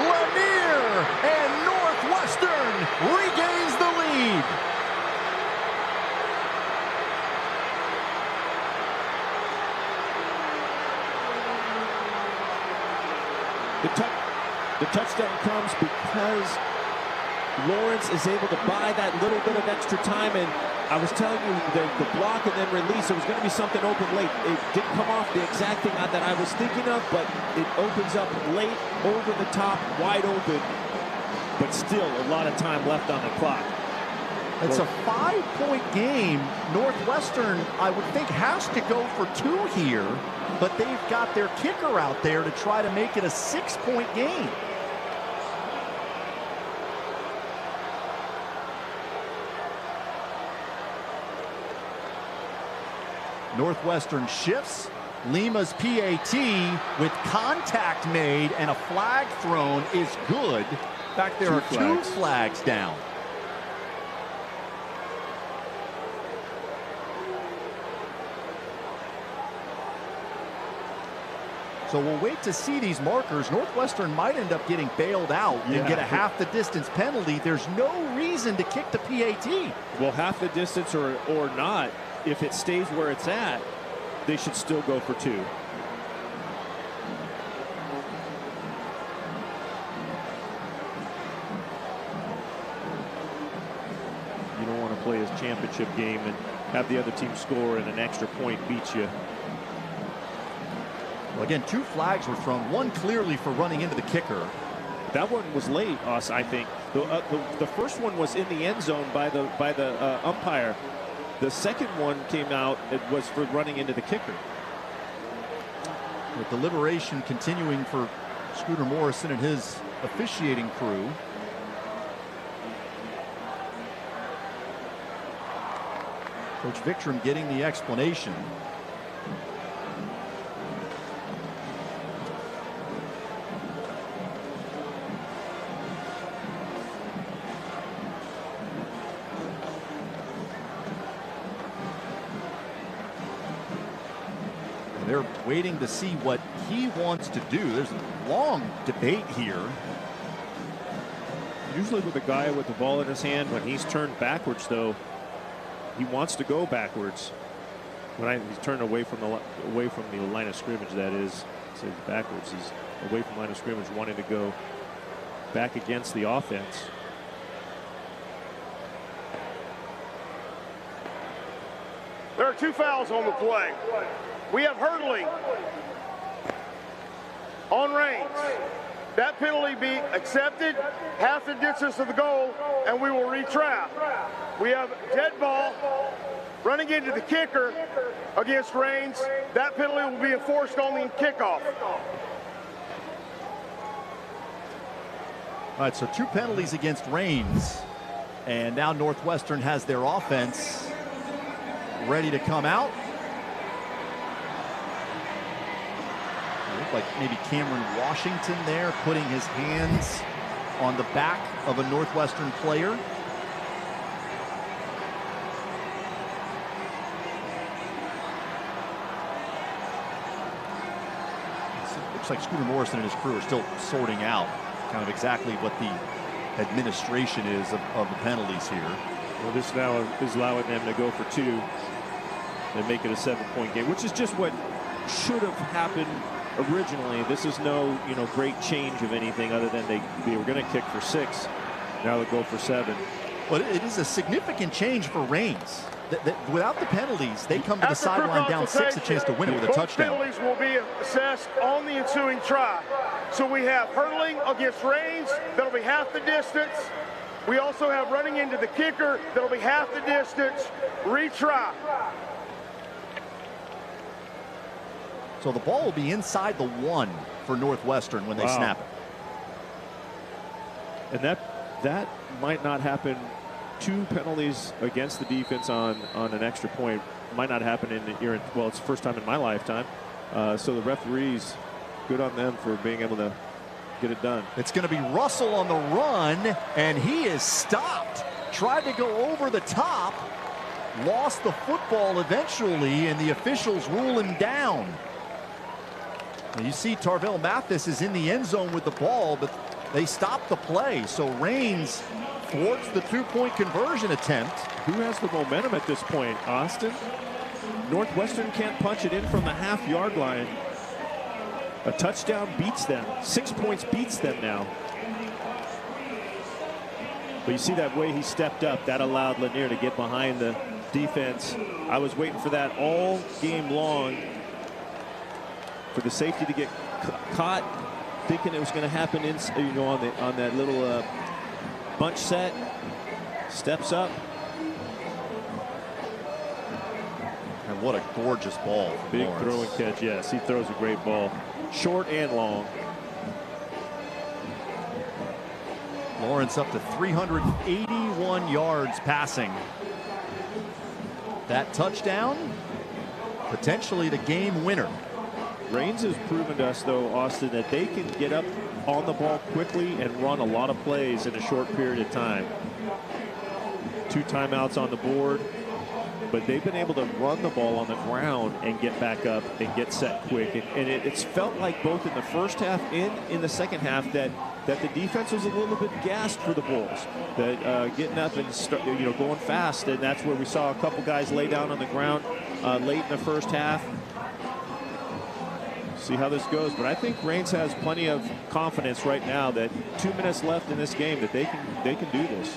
Lanier, and Northwestern regains the lead. The touchdown comes because Lawrence is able to buy that little bit of extra time. And I was telling you, the block and then release, there was going to be something open late. It didn't come off the exact thing that I was thinking of, but it opens up late, over the top, wide open. But still a lot of time left on the clock. It's a 5-point game. Northwestern, I would think, has to go for 2 here, but they've got their kicker out there to try to make it a 6-point game. Northwestern shifts. Lima's PAT with contact made and a flag thrown is good. In fact, there are 2 flags down. So we'll wait to see these markers. Northwestern might end up getting bailed out and get a half the distance penalty. There's no reason to kick the PAT. Well, half the distance or not, if it stays where it's at, they should still go for 2. You don't want to play his championship game and have the other team score and an extra point beat you. Well, again, 2 flags were thrown. One clearly for running into the kicker. That one was late, Us, I think. The first one was in the end zone by the umpire. The second one came out, it was for running into the kicker. With deliberation continuing for Scooter Morrison and his officiating crew. Coach Viktram getting the explanation. They're waiting to see what he wants to do. There's a long debate here. Usually with a guy with the ball in his hand, when he's turned backwards, though, he wants to go backwards. When he's turned away from the line of scrimmage, that is, so he's backwards. He's away from the line of scrimmage, wanting to go back against the offense. There are 2 fouls on the play. We have hurdling on Raines. That penalty be accepted, half the distance of the goal, and we will retrap. We have dead ball running into the kicker against Raines. That penalty will be enforced on the kickoff. All right, so 2 penalties against Raines. And now Northwestern has their offense ready to come out. Looked like maybe Cameron Washington there, putting his hands on the back of a Northwestern player. It looks like Scooter Morrison and his crew are still sorting out kind of exactly what the administration is of the penalties here. Well, this now is allowing them to go for 2 and make it a 7-point game, which is just what should have happened originally. This is no, great change of anything other than they were going to kick for 6. Now they go for 7. Well, it is a significant change for Raines. Without the penalties, they come to the sideline down 6, a chance to win it with a touchdown. Penalties will be assessed on the ensuing try. So we have hurdling against Raines. That'll be half the distance. We also have running into the kicker. That'll be half the distance. Retry. So the ball will be inside the 1 for Northwestern when they snap it. And that might not happen 2 penalties against the defense on an extra point. Might not happen well, it's the first time in my lifetime. So the referees, good on them for being able to get it done. It's going to be Russell on the run, and he is stopped. Tried to go over the top, lost the football eventually, and the officials rule him down. And you see Tarvell Mathis is in the end zone with the ball, but they stopped the play. So Raines thwarts the 2-point conversion attempt. Who has the momentum at this point, Austin? Northwestern can't punch it in from the half-yard line. A touchdown beats them. 6 points beats them now. But you see that way he stepped up. That allowed Lanier to get behind the defense. I was waiting for that all game long, for the safety to get caught, thinking it was going to happen on that little bunch set. Steps up. And what a gorgeous ball. Big throw and catch. Yes, he throws a great ball. Short and long. Lawrence up to 381 yards passing. That touchdown, potentially the game winner. Raines has proven to us, though, Austin, that they can get up on the ball quickly and run a lot of plays in a short period of time. 2 timeouts on the board, but they've been able to run the ball on the ground and get back up and get set quick. And it's felt like both in the first half and in the second half that the defense was a little bit gassed for the Bulls. That getting up and going fast, and that's where we saw a couple guys lay down on the ground late in the first half. See how this goes, but I think Raines has plenty of confidence right now that 2 minutes left in this game that they can do this.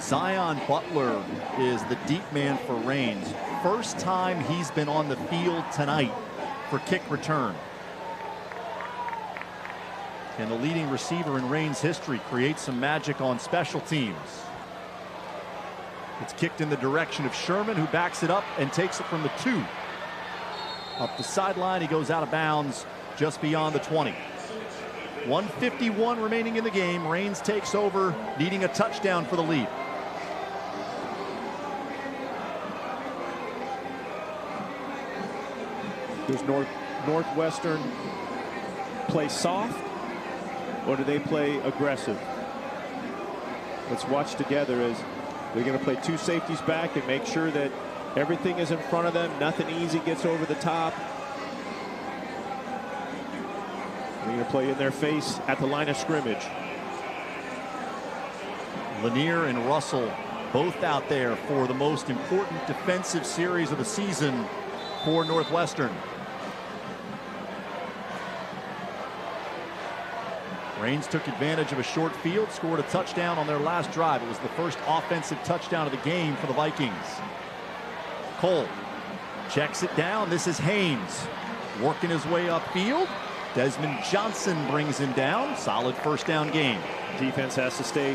Zion Butler is the deep man for Raines. First time he's been on the field tonight for kick return. And the leading receiver in Raines history creates some magic on special teams. It's kicked in the direction of Sherman, who backs it up and takes it from the 2. Up the sideline, he goes out of bounds just beyond the 20. 1:51 remaining in the game. Raines takes over, needing a touchdown for the lead. Does Northwestern play soft, or do they play aggressive? Let's watch together as they're going to play 2 safeties back and make sure that everything is in front of them. Nothing easy gets over the top. They're going to play in their face at the line of scrimmage. Lanier and Russell both out there for the most important defensive series of the season for Northwestern. Raines took advantage of a short field, scored a touchdown on their last drive. It was the first offensive touchdown of the game for the Vikings. Cole checks it down. This is Haynes working his way upfield. Desmond Johnson brings him down. Solid first down game. Defense has to stay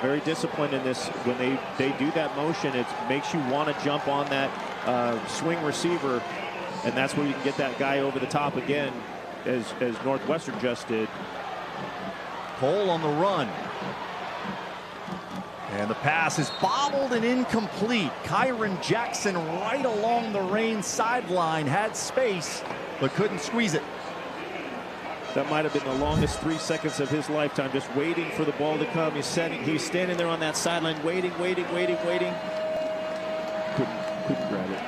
very disciplined in this. When they do that motion, it makes you want to jump on that swing receiver, and that's where you can get that guy over the top again, as Northwestern just did. Cole on the run. And the pass is bobbled and incomplete. Kyron Jackson right along the Raines sideline, had space, but couldn't squeeze it. That might have been the longest 3 seconds of his lifetime, just waiting for the ball to come. He's standing there on that sideline, waiting. Couldn't grab it.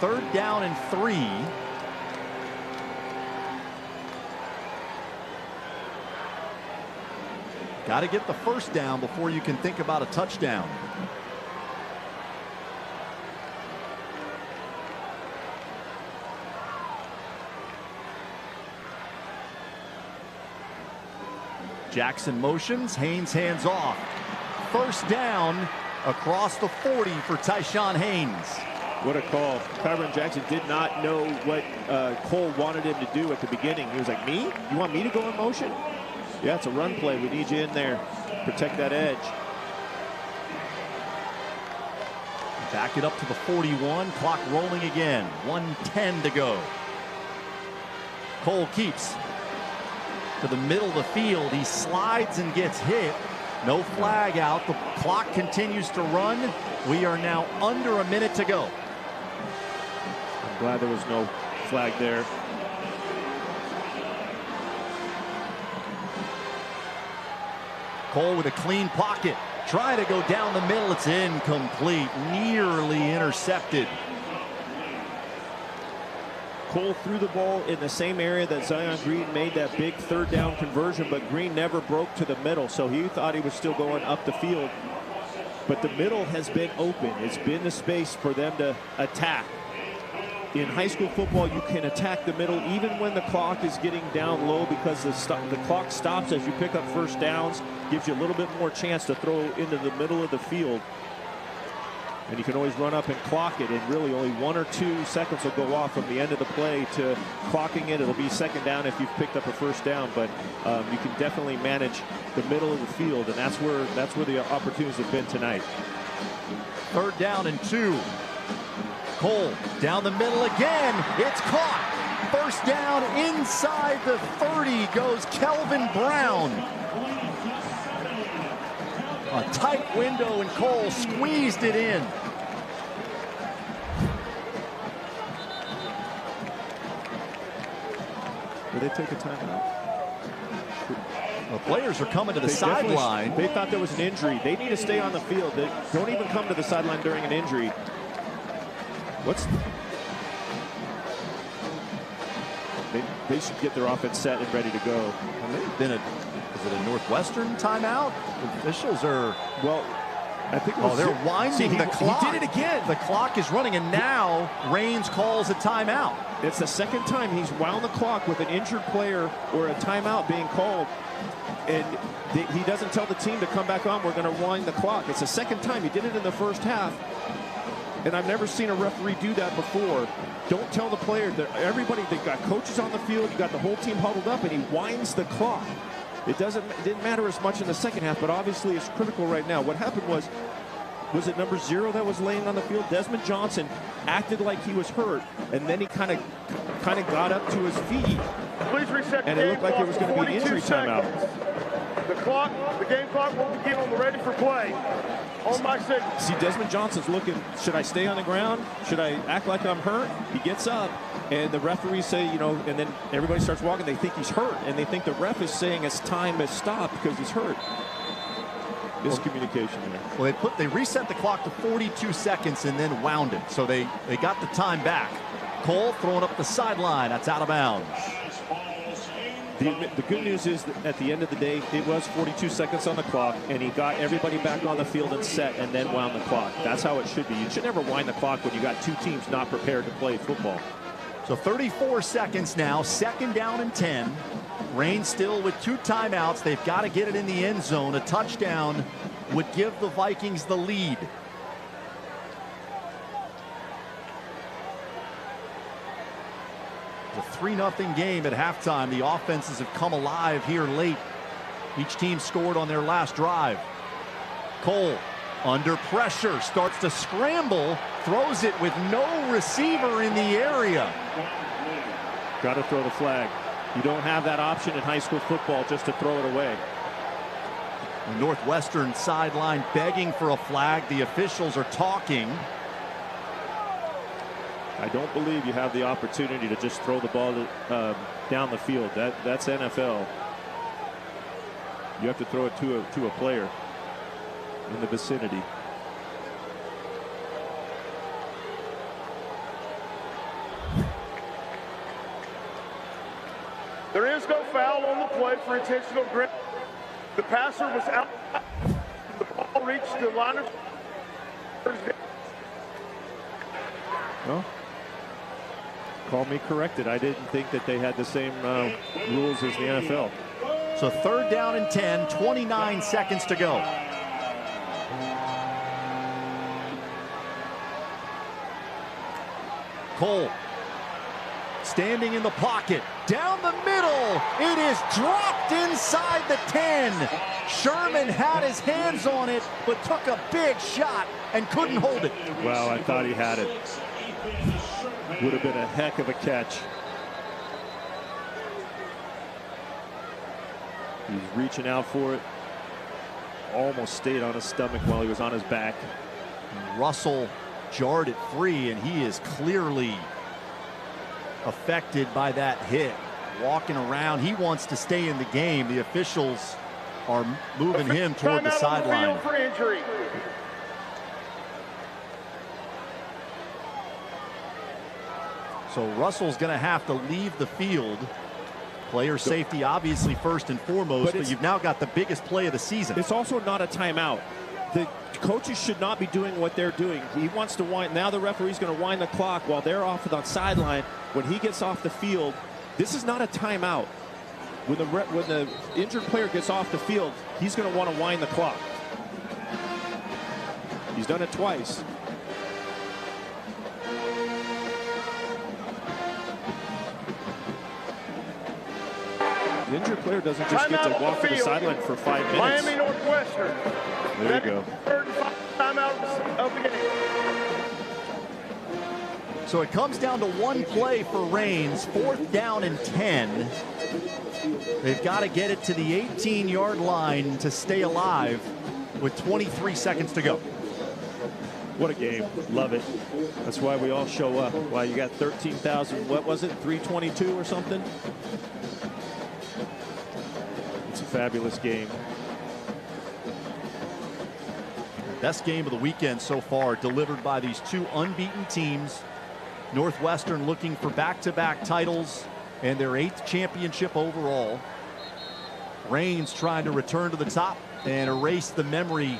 3rd down and 3. Got to get the first down before you can think about a touchdown. Jackson motions, Haynes hands off. First down across the 40 for Tyshawn Haynes. What a call. Kyron Jackson did not know what Cole wanted him to do at the beginning. He was like, me? You want me to go in motion? Yeah, it's a run play. We need you in there. Protect that edge. Back it up to the 41. Clock rolling again. 1:10 to go. Cole keeps to the middle of the field. He slides and gets hit. No flag out. The clock continues to run. We are now under a minute to go. I'm glad there was no flag there. Cole with a clean pocket. Trying to go down the middle. It's incomplete. Nearly intercepted. Cole threw the ball in the same area that Zion Green made that big third down conversion, but Green never broke to the middle, so he thought he was still going up the field. But the middle has been open. It's been the space for them to attack. In high school football, you can attack the middle even when the clock is getting down low, because the clock stops as you pick up first downs, gives you a little bit more chance to throw into the middle of the field. And you can always run up and clock it, and really only 1 or 2 seconds will go off from the end of the play to clocking it. It'll be second down if you've picked up a first down, but you can definitely manage the middle of the field, and that's where the opportunities have been tonight. 3rd down and 2. Cole down the middle again. It's caught. First down inside the 30 goes Kelvin Brown. A tight window, and Cole squeezed it in. Will they take a timeout? The players are coming to the sideline. They thought there was an injury. They need to stay on the field. They don't even come to the sideline during an injury. They should get their offense set and ready to go. And they've been is it a Northwestern timeout? The officials are, well, I think it was, they're winding the clock. He did it again. The clock is running, and now Raines calls a timeout. It's the second time he's wound the clock with an injured player or a timeout being called, and he doesn't tell the team to come back on. We're going to wind the clock. It's the second time. He did it in the first half, and I've never seen a referee do that before. Don't tell the player that everybody. They've got coaches on the field. You got the whole team huddled up, and he winds the clock. It didn't matter as much in the second half, but obviously it's critical right now. What happened was it number 0 that was laying on the field? Desmond Johnson acted like he was hurt, and then he kind of got up to his feet. Please reset and it looked like it was going to be an injury timeout. The game clock will begin on the ready for play. On my signal. See, Desmond Johnson's looking, should I stay on the ground? Should I act like I'm hurt? He gets up, and the referees say, and then everybody starts walking. They think he's hurt, and they think the ref is saying his time has stopped because he's hurt. Miscommunication there. Well, they reset the clock to 42 seconds and then wound it. So they got the time back. Cole throwing up the sideline. That's out of bounds. The good news is that at the end of the day, it was 42 seconds on the clock, and he got everybody back on the field and set, and then wound the clock. That's how it should be. You should never wind the clock when you got 2 teams not prepared to play football. So 34 seconds now, 2nd down and 10. Raines still with 2 timeouts. They've got to get it in the end zone. A touchdown would give the Vikings the lead. It's a 3-0 game at halftime. The offenses have come alive here late. Each team scored on their last drive. Cole under pressure, starts to scramble, throws it with no receiver in the area. Got to throw the flag. You don't have that option in high school football just to throw it away. The Northwestern sideline begging for a flag. The officials are talking. I don't believe you have the opportunity to just throw the ball down the field. That's NFL. You have to throw it to a player in the vicinity. There is no foul on the play for intentional grip. The passer was out. The ball reached the line of. Well, call me corrected. I didn't think that they had the same rules as the NFL. So 3rd down and 10, 29 seconds to go. Cole standing in the pocket, down the middle. It is dropped inside the 10. Sherman had his hands on it, but took a big shot and couldn't hold it. Well, I thought he had it. Would have been a heck of a catch. He's reaching out for it. almost stayed on his stomach while he was on his back. And Russell jarred it free, and he is clearly affected by that hit. Walking around, he wants to stay in the game. The officials are moving him toward the sideline. For injury. So Russell's going to have to leave the field. Player safety obviously first and foremost, but you've now got the biggest play of the season. It's also not a timeout. The coaches should not be doing what they're doing. He wants to wind. Now the referee's going to wind the clock while they're off the sideline. When he gets off the field, this is not a timeout. When the injured player gets off the field, he's going to want to wind the clock. He's done it twice. The injured player doesn't just get to walk to the sideline for 5 minutes. Miami Northwestern. There you go. Third and final timeout of the game. So it comes down to one play for Raines, 4th down and 10. They've got to get it to the 18-yard line to stay alive with 23 seconds to go. What a game. Love it. That's why we all show up. Why you got 13,000, what was it, 322 or something? It's a fabulous game. Best game of the weekend so far, delivered by these two unbeaten teams. Northwestern looking for back-to-back titles and their 8th championship overall. Raines trying to return to the top and erase the memory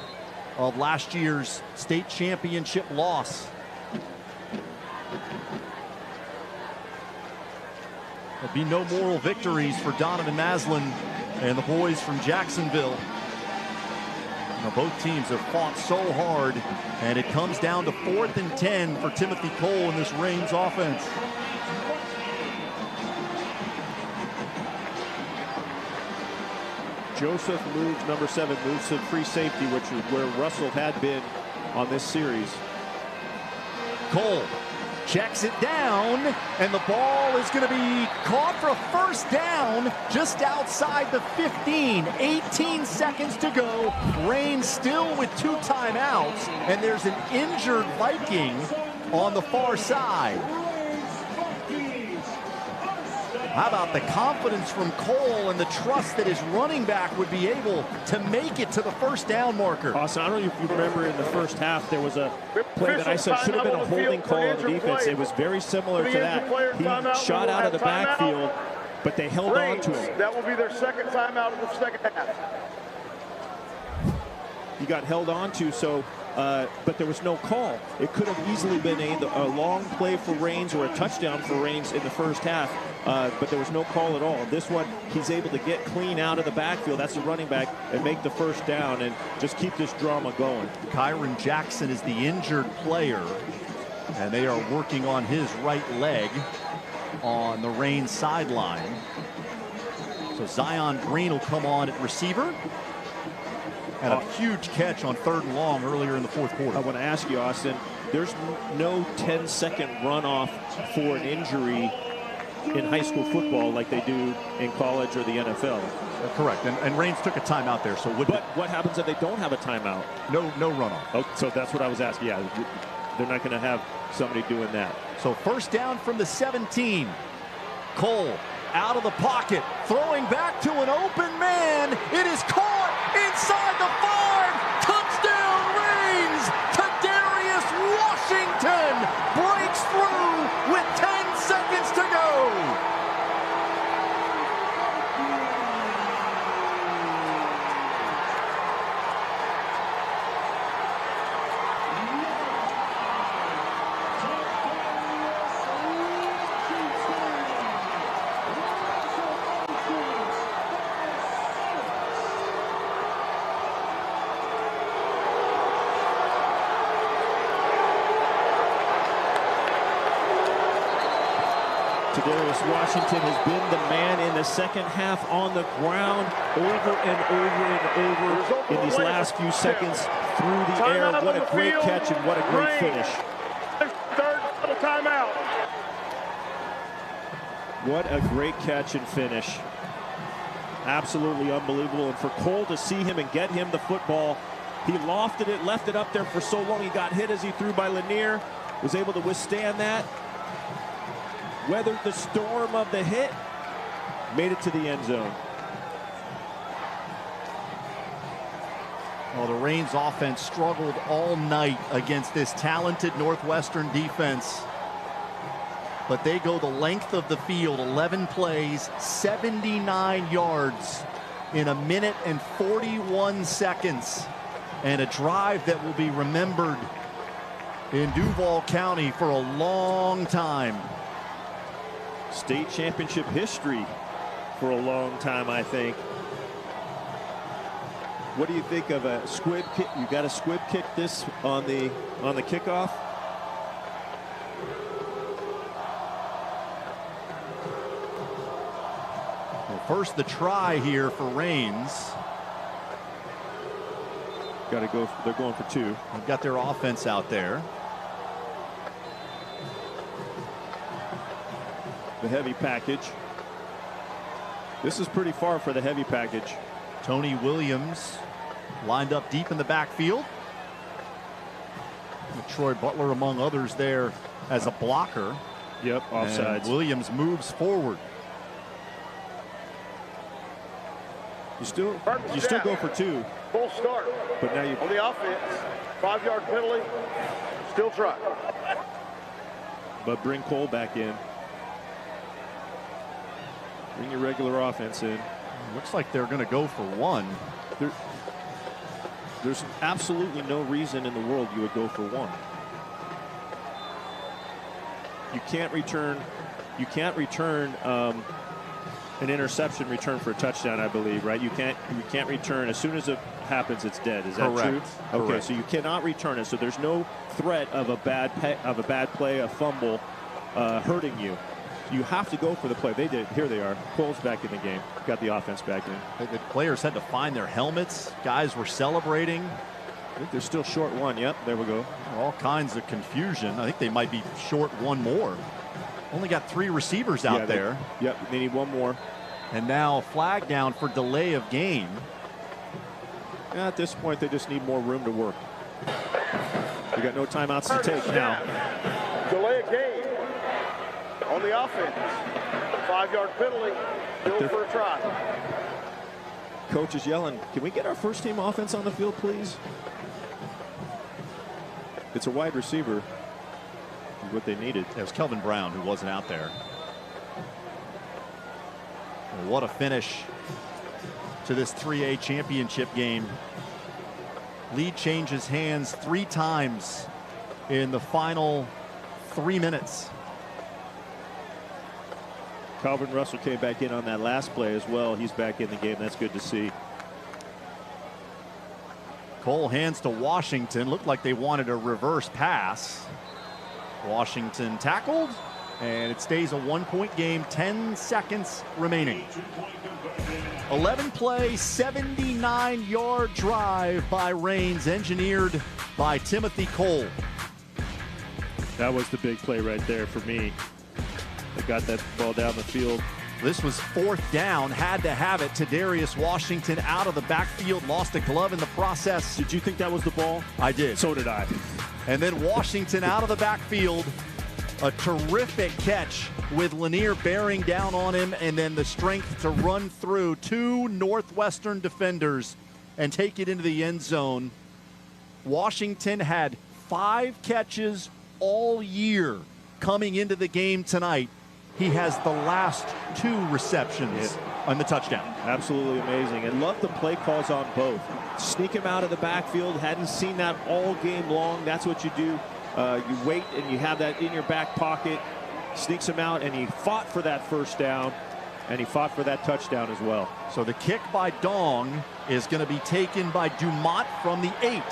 of last year's state championship loss. There'll be no moral victories for Donovan Maslin and the boys from Jacksonville. Now, both teams have fought so hard, and it comes down to 4th and 10 for Timothy Cole in this Raines offense. Joseph moves, number 7 moves to free safety, which is where Russell had been on this series. Cole checks it down, and the ball is going to be caught for a first down just outside the 15. 18 seconds to go. Raines still with 2 timeouts, and there's an injured Viking on the far side. How about the confidence from Cole and the trust that his running back would be able to make it to the first down marker? Austin, I don't know if you remember in the first half, there was a play that I said should have been a holding call on the defense. It was very similar to that. He shot out of the backfield, but they held on to him. That will be their second timeout of the second half. He got held on to, so but there was no call. It could have easily been a long play for Raines or a touchdown for Raines in the first half, but there was no call at all. This one, he's able to get clean out of the backfield, that's the running back, and make the first down and just keep this drama going. Kyron Jackson is the injured player, and they are working on his right leg on the Raines sideline. So Zion Green will come on at receiver. And a huge catch on 3rd and long earlier in the 4th quarter. I want to ask you, Austin, there's no 10-second runoff for an injury in high school football like they do in college or the NFL. Correct. And Raines took a timeout there. So what happens if they don't have a timeout? No runoff. Oh, so that's what I was asking. Yeah, they're not going to have somebody doing that. So first down from the 17. Cole out of the pocket, throwing back to an open man. It is caught inside the 5. Touchdown Raines! Kadarius Washington breaks through with 10 seconds to go. Kadarius Washington has been the man in the second half on the ground over and over in these last few seconds through the air. What a great catch and what a great finish. Third timeout. What a great catch and finish. Absolutely unbelievable. And for Cole to see him and get him the football, he lofted it, left it up there for so long. He got hit as he threw by Lanier, was able to withstand that, weathered the storm of the hit, made it to the end zone. Well, the Reigns offense struggled all night against this talented Northwestern defense. But they go the length of the field, 11 plays, 79 yards in 1 minute and 41 seconds. And a drive that will be remembered in Duval County for a long time. State championship history for a long time, I think. What do you think of a squib kick? You got a squib kick this on the kickoff? Well, first the try here for Reigns. Got to go. They're going for 2. They've got their offense out there. The heavy package. This is pretty far for the heavy package. Tony Williams lined up deep in the backfield. Troy Butler among others there as a blocker. Yep, offsides. And Williams moves forward. You still go for 2. Full start. But now you on the offense, 5-yard penalty. Still try. But bring Cole back in. Bring your regular offense in. Looks like they're going to go for 1. There's absolutely no reason in the world you would go for 1. You can't return. You can't return an interception return for a touchdown, I believe, right? You can't return as soon as it happens. It's dead. Is that Correct. true? Okay, Correct. so you cannot return it. So there's no threat of a bad play, a fumble, hurting you. You have to go for the play. They did. Here they are. Cole's back in the game. Got the offense back in. The players had to find their helmets. Guys were celebrating. I think they're still short 1. Yep, there we go. All kinds of confusion. I think they might be short 1 more. Only got 3 receivers out there. Yep, they need 1 more. And now flag down for delay of game. At this point, they just need more room to work. They got no timeouts to take now. Delay of game on the offense. 5-yard penalty. Still for a try. Coach is yelling, can we get our first team offense on the field, please? It's a wide receiver. Is what they needed. It was Kelvin Brown who wasn't out there. Well, what a finish to this 3A championship game. Lead changes hands 3 times in the final 3 minutes. Calvin Russell came back in on that last play as well. He's back in the game. That's good to see. Cole hands to Washington. Looked like they wanted a reverse pass. Washington tackled, and it stays a 1-point game. 10 seconds remaining. 11 play, 79-yard drive by Reigns, engineered by Timothy Cole. That was the big play right there for me. They got that ball down the field. This was 4th down, had to have it. Darius Washington out of the backfield, lost a glove in the process. Did you think that was the ball? I did. So did I. And then Washington out of the backfield. A terrific catch with Lanier bearing down on him, and then the strength to run through 2 Northwestern defenders and take it into the end zone. Washington had 5 catches all year coming into the game tonight. He has the last 2 receptions on the touchdown. Absolutely amazing. And love the play calls on both. Sneak him out of the backfield. Hadn't seen that all game long. That's what you do. You wait and you have that in your back pocket. Sneaks him out, and he fought for that first down, and he fought for that touchdown as well. So the kick by Dong is going to be taken by Dumont from the 8.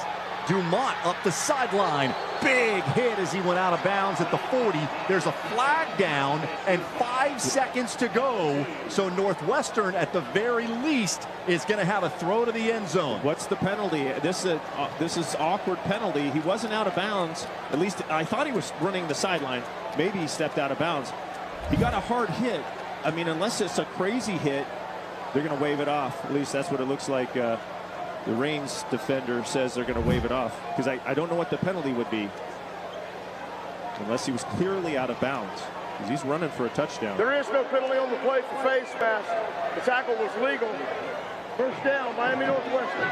Dumont up the sideline. Big hit as he went out of bounds at the 40. There's a flag down and 5 seconds to go. So Northwestern, at the very least, is going to have a throw to the end zone. What's the penalty? This is awkward penalty. He wasn't out of bounds. At least I thought he was running the sideline. Maybe he stepped out of bounds. He got a hard hit. I mean, unless it's a crazy hit, They're going to wave it off. At least that's what it looks like. The Reigns defender says they're going to wave it off, because I don't know what the penalty would be unless he was clearly out of bounds, because he's running for a touchdown. There is no penalty on the play for face mask. The tackle was legal. First down, Miami Northwestern.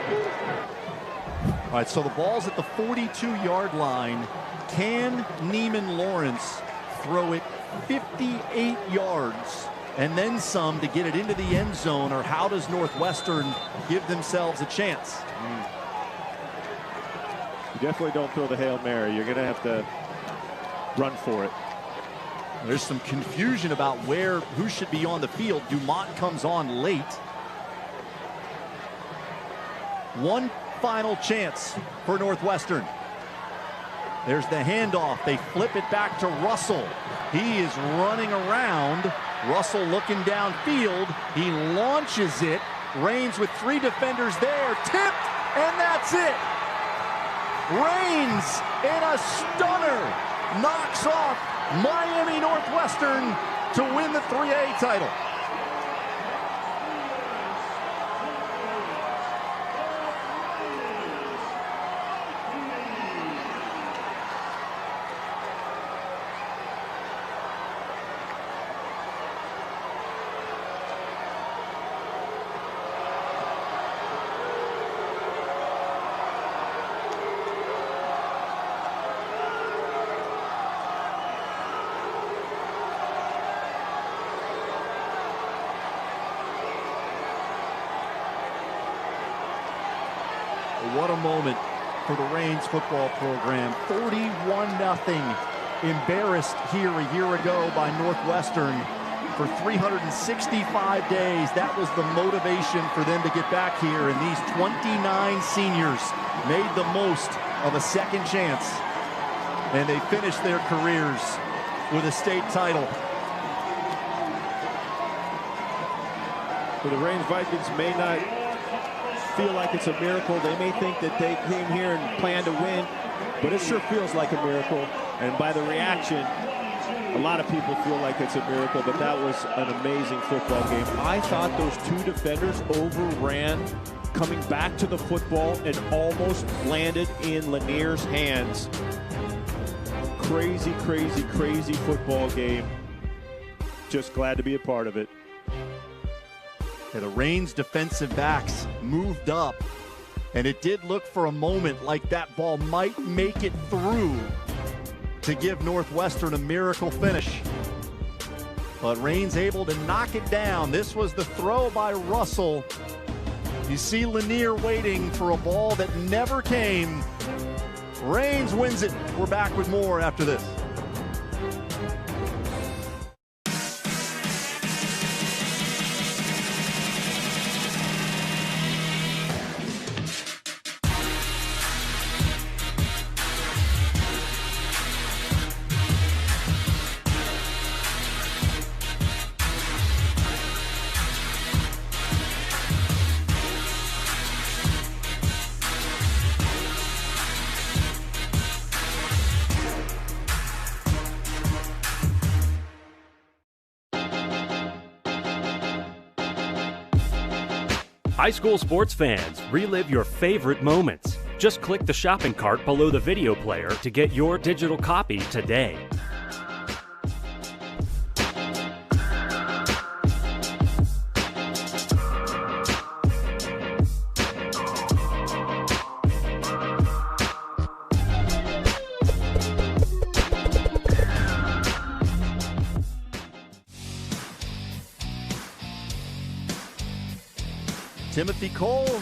All right, so the ball's at the 42-yard line. Can Neiman Lawrence throw it 58 yards and then some to get it into the end zone, or how does Northwestern give themselves a chance? You definitely don't throw the Hail Mary. You're going to have to run for it. There's some confusion about who should be on the field. Dumont comes on late. One final chance for Northwestern. There's the handoff. They flip it back to Russell. He is running around. Russell looking downfield. He launches it. Reigns with 3 defenders there. Tipped, and that's it. Reigns in a stunner knocks off Miami Northwestern to win the 3A title. What a moment for the Reigns football program. 41-0 embarrassed here a year ago by Northwestern. For 365 days, that was the motivation for them to get back here. And these 29 seniors made the most of a second chance. And they finished their careers with a state title. For the Reigns Vikings may not feel like it's a miracle. They may think that they came here and planned to win, but it sure feels like a miracle. And by the reaction, a lot of people feel like it's a miracle, but that was an amazing football game. I thought those 2 defenders overran coming back to the football and almost landed in Lanier's hands. Crazy, crazy, crazy football game. Just glad to be a part of it. Yeah, the Reigns defensive backs moved up, and it did look for a moment like that ball might make it through to give Northwestern a miracle finish. But Reigns able to knock it down. This was the throw by Russell. You see Lanier waiting for a ball that never came. Reigns wins it. We're back with more after this. High school sports fans, relive your favorite moments. Just click the shopping cart below the video player to get your digital copy today. Timothy Cole,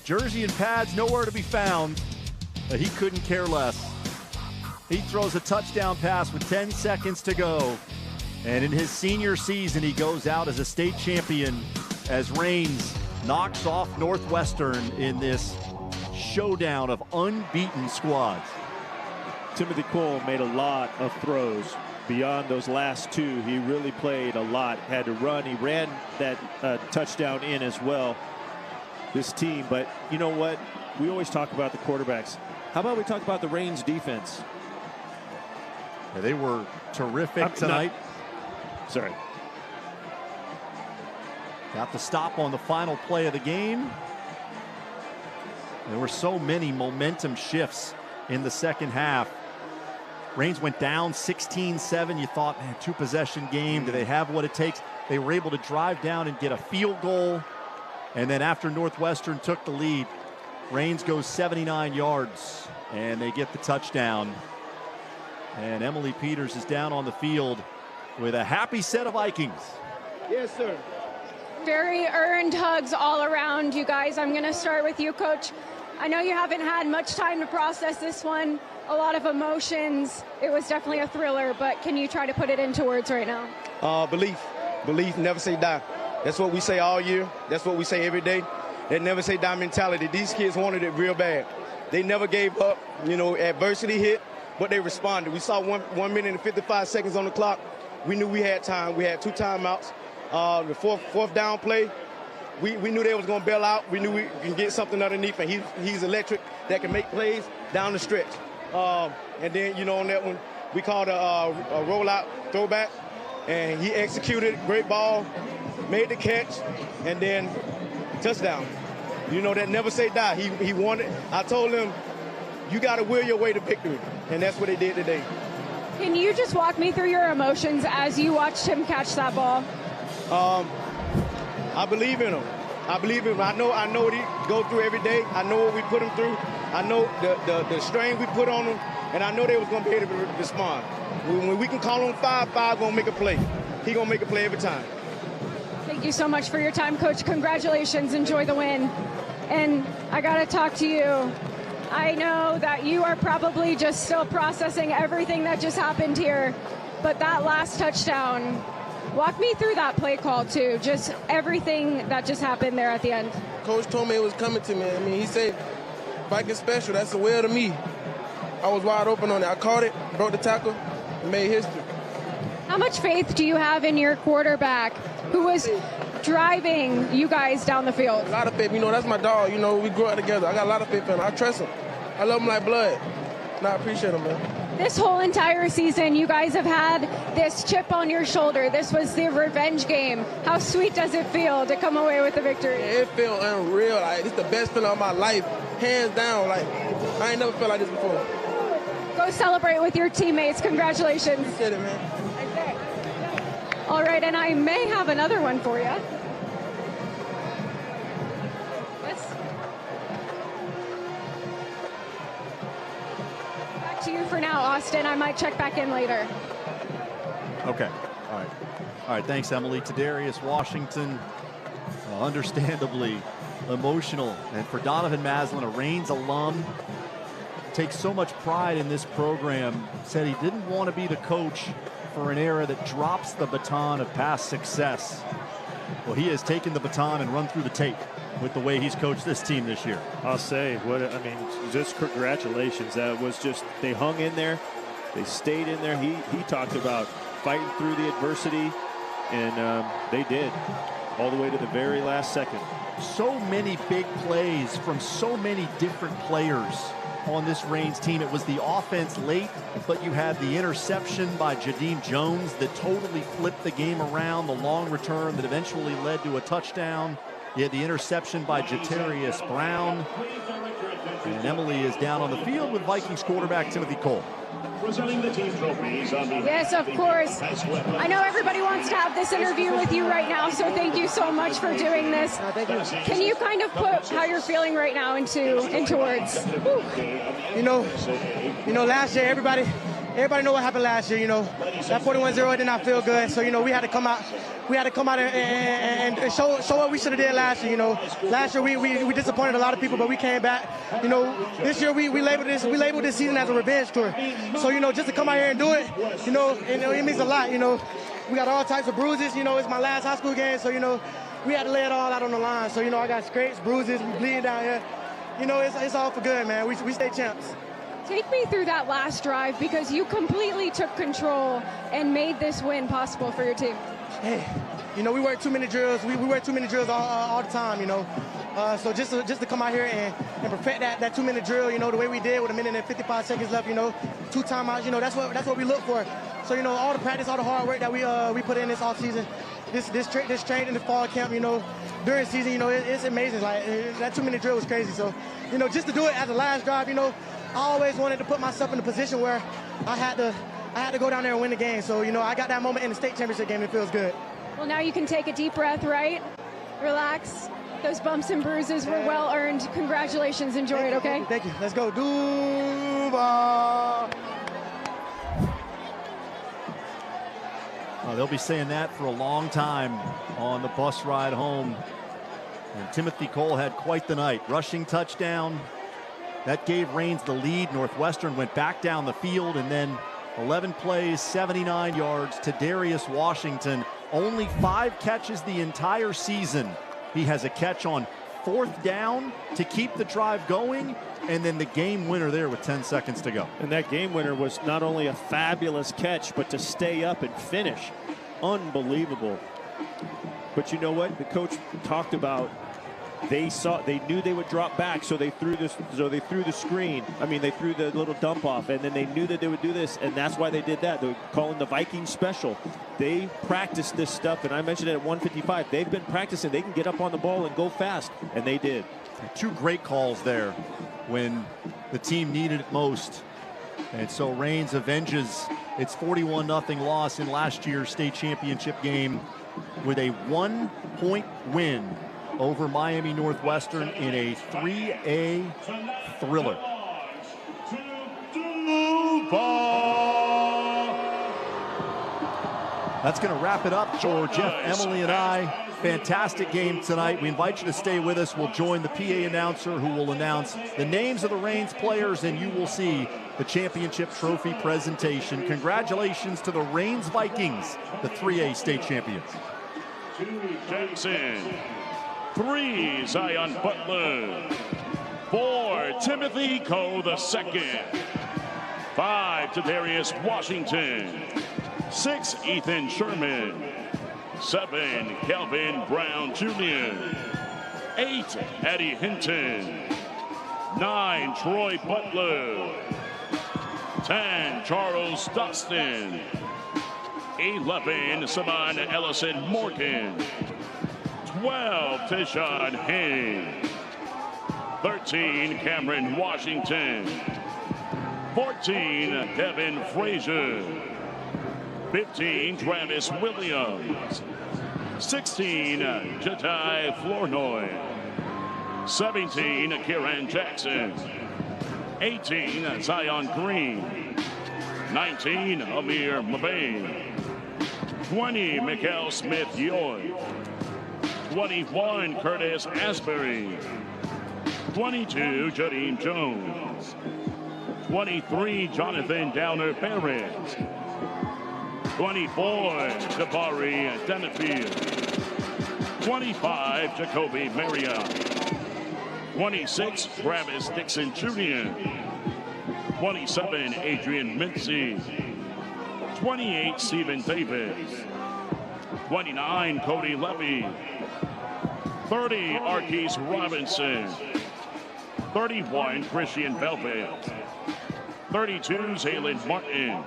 jersey and pads nowhere to be found. He couldn't care less. He throws a touchdown pass with 10 seconds to go. And in his senior season, he goes out as a state champion as Reigns knocks off Northwestern in this showdown of unbeaten squads. Timothy Cole made a lot of throws. Beyond those last 2, he really played a lot. Had to run. He ran that touchdown in as well. This team, but you know what? We always talk about the quarterbacks. How about we talk about the Reigns defense? Yeah, they were terrific tonight. Sorry. Got the stop on the final play of the game. There were so many momentum shifts in the second half. Reigns went down 16-7. You thought, man, two-possession game. Do they have what it takes? They were able to drive down and get a field goal. And then after Northwestern took the lead, Reigns goes 79 yards, and they get the touchdown. And Emily Peters is down on the field with a happy set of Vikings. Yes, sir. Very earned hugs all around, you guys. I'm going to start with you, Coach. I know you haven't had much time to process this one. A lot of emotions. It was definitely a thriller, but can you try to put it into words right now? Belief. Belief, never say die. That's what we say all year. That's what we say every day. That never say die mentality. These kids wanted it real bad. They never gave up. You know, adversity hit, but they responded. We saw 1 minute and 55 seconds on the clock. We knew we had time. We had 2 timeouts. The fourth down play, we knew they was going to bail out. We knew we can get something underneath, and he's electric that can make plays down the stretch. And then, you know, on that one, we called a rollout throwback, and he executed. Great ball, made the catch, and then touchdown. You know, that never say die. He wanted. I told him, you got to will your way to victory, and that's what they did today. Can you just walk me through your emotions as you watched him catch that ball? I believe in him. I believe in him. I know what he go through every day. I know what we put him through. I know the strain we put on him, and I know they was going to be able to respond. When we can call him 5 going to make a play. He going to make a play every time. Thank you so much for your time, Coach. Congratulations. Enjoy the win. And I got to talk to you. I know that you are probably just still processing everything that just happened here, but that last touchdown, walk me through that play call, too. Just everything that just happened there at the end. Coach told me it was coming to me. I mean, he said, Viking special, that's a will to me. I was wide open on it. I caught it, broke the tackle, and made history. How much faith do you have in your quarterback who was driving you guys down the field? A lot of faith. You know, that's my dog. You know, we grew up together. I got a lot of faith in him. I trust him. I love him like blood. And I appreciate him, man. This whole entire season, you guys have had this chip on your shoulder. This was the revenge game. How sweet does it feel to come away with the victory? It felt unreal. Like, it's the best feeling of my life, hands down. Like, I ain't never felt like this before. Go celebrate with your teammates. Congratulations. Appreciate it, man. All right, and I may have another one for you. Back to you for now, Austin. I might check back in later. Okay. All right. All right. Thanks, Emily. To Darius Washington, understandably emotional. And for Donovan Maslin, a Reigns alum, takes so much pride in this program, said he didn't want to be the coach for an era that drops the baton of past success. Well, he has taken the baton and run through the tape with the way he's coached this team this year. I'll say, just congratulations. That was just, they hung in there. They stayed in there. He talked about fighting through the adversity, and they did, all the way to the very last second. So many big plays from so many different players on this Reigns team. It was the offense late, but you had the interception by Jadeem Jones that totally flipped the game around, the long return that eventually led to a touchdown. You had the interception by Jatarius Brown. And Emily is down on the field with Vikings quarterback Timothy Cole. Presenting the team trophies on behalf Yes, of course. I know everybody wants to have this interview with you right now, so thank you so much for doing this. Can you kind of put how you're feeling right now into words? Whew. You know, last year everybody know what happened last year. You know, that 41-0 did not feel good. So, you know, we had to come out and show what we should have did last year. You know, last year we disappointed a lot of people, but we came back. You know, this year we labeled this season as a revenge tour. So, you know, just to come out here and do it, you know, it means a lot. You know, we got all types of bruises. You know, it's my last high school game, so, you know, we had to lay it all out on the line. So, you know, I got scrapes, bruises, we bleeding down here. You know, it's all for good, man. We stay champs. Take me through that last drive, because you completely took control and made this win possible for your team. Hey, you know, we work too many drills. We work too many drills all the time, you know. So just to come out here and perfect that 2-minute drill, you know, the way we did with 1 minute and 55 seconds left, you know, 2 timeouts, you know, that's what we look for. So, you know, all the practice, all the hard work that we put in this offseason, this training, the fall camp, you know, during season, you know, it's amazing. Like, that 2-minute drill was crazy. So, you know, just to do it as a last drive, you know, I always wanted to put myself in a position where I had to go down there and win the game. So, you know, I got that moment in the state championship game. It feels good. Well, now you can take a deep breath, right? Relax. Those bumps and bruises were well earned. Congratulations. Enjoy it, okay? Thank you. Let's go. Duval. They'll be saying that for a long time on the bus ride home. And Timothy Cole had quite the night. Rushing touchdown. That gave Raines the lead. Northwestern went back down the field, and then 11 plays, 79 yards to Darius Washington. Only 5 catches the entire season. He has a catch on 4th down to keep the drive going, and then the game winner there with 10 seconds to go. And that game winner was not only a fabulous catch, but to stay up and finish. Unbelievable. But you know what? The coach talked about they knew they would drop back, so they threw the screen. I mean, they threw the little dump off, and then they knew that they would do this, and that's why they did that. They're calling the Vikings special. They practiced this stuff, and I mentioned it at 155. They've been practicing. They can get up on the ball and go fast, and they did. 2 great calls there when the team needed it most. And so Raines avenges its 41-0 loss in last year's state championship game with a 1-point win over Miami Northwestern in a 3A thriller. That's going to wrap it up for Jeff, Emily, and I. Fantastic game tonight. We invite you to stay with us. We'll join the PA announcer who will announce the names of the Raines players, and you will see the championship trophy presentation. Congratulations to the Raines Vikings, the 3A state champions. 2 Jackson, 3 Zion Butler, 4 Timothy Cole II, 5 Darius Washington, 6 Ethan Sherman, 7 Calvin Brown Jr., 8 Eddie Hinton, 9 Troy Butler, 10 Charles Dustin, 11 Saban Ellison Morgan, 12 Tishon Haynes, 13 Cameron Washington, 14 Devin Frazier, 15 Travis Williams, 16 Jedi Flournoy, 17 Kieran Jackson, 18 Zion Green, 19 Amir Mabane, 20 Mikael Smith-Yoy, 21 Curtis Asbury, 22 Jadeem Jones, 23 Jonathan Downer Perez, 24 Jabari Denafield, 25 Jacoby Marriott, 26 Travis Dixon Jr., 27 Adrian Mincy, 28 Stephen Davis, 29 Cody Levy, 30 Arquise Robinson, 31 Christian Velvet, 32 Zaylen Martin,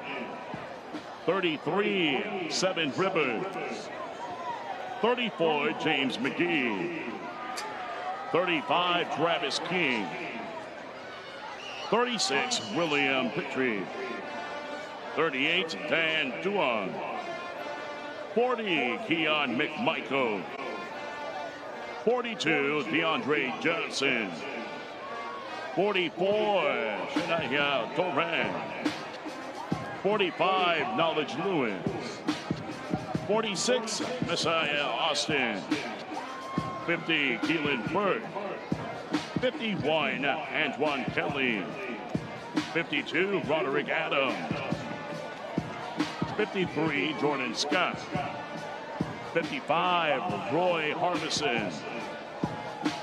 33 Seven Rivers, 34 James McGee, 35 Travis King, 36 William Petrie, 38 Dan Duan, 40 Keon McMichael, 42 DeAndre Johnson, 44 Shania Doran, 45 Knowledge Lewis, 46 Messiah Austin, 50 Keelan Burke, 51 Antoine Kelly, 52 Roderick Adams, 53 Jordan Scott, 55 Roy Harbison,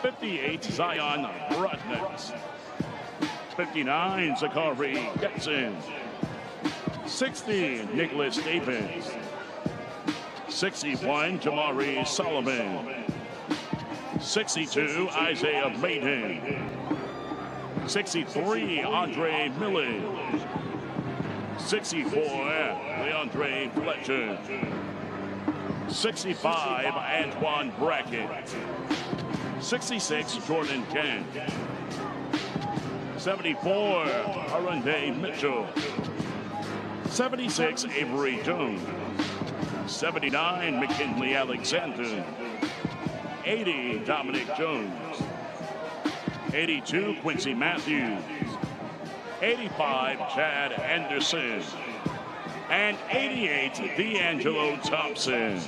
58 Zion Brodnitz, 59 Zachary Getson, 60 Nicholas Davis, 61 Jamari Solomon, 62 Isaiah Maiden, 63 Andre Millage, 64, Leandre Fletcher. 65, Antoine Brackett. 66, Jordan Kent. 74, Arundel Mitchell. 76, Avery Jones. 79, McKinley Alexander. 80, Dominic Jones. 82, Quincy Matthews. 85, Chad Anderson. And 88, D'Angelo Thompson.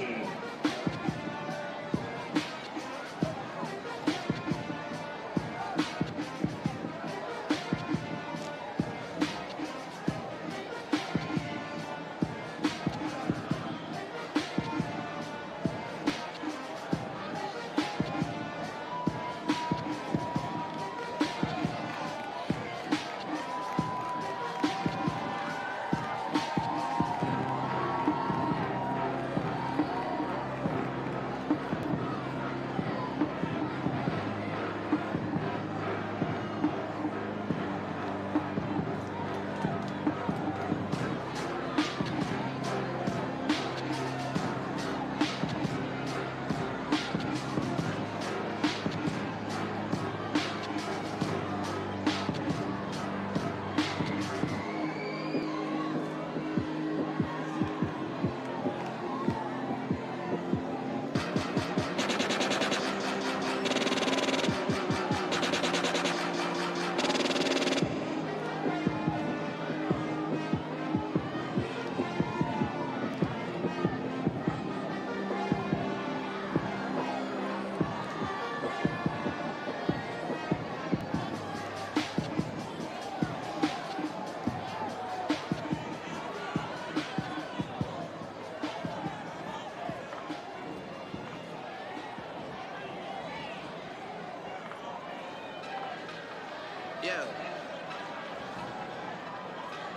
Yeah.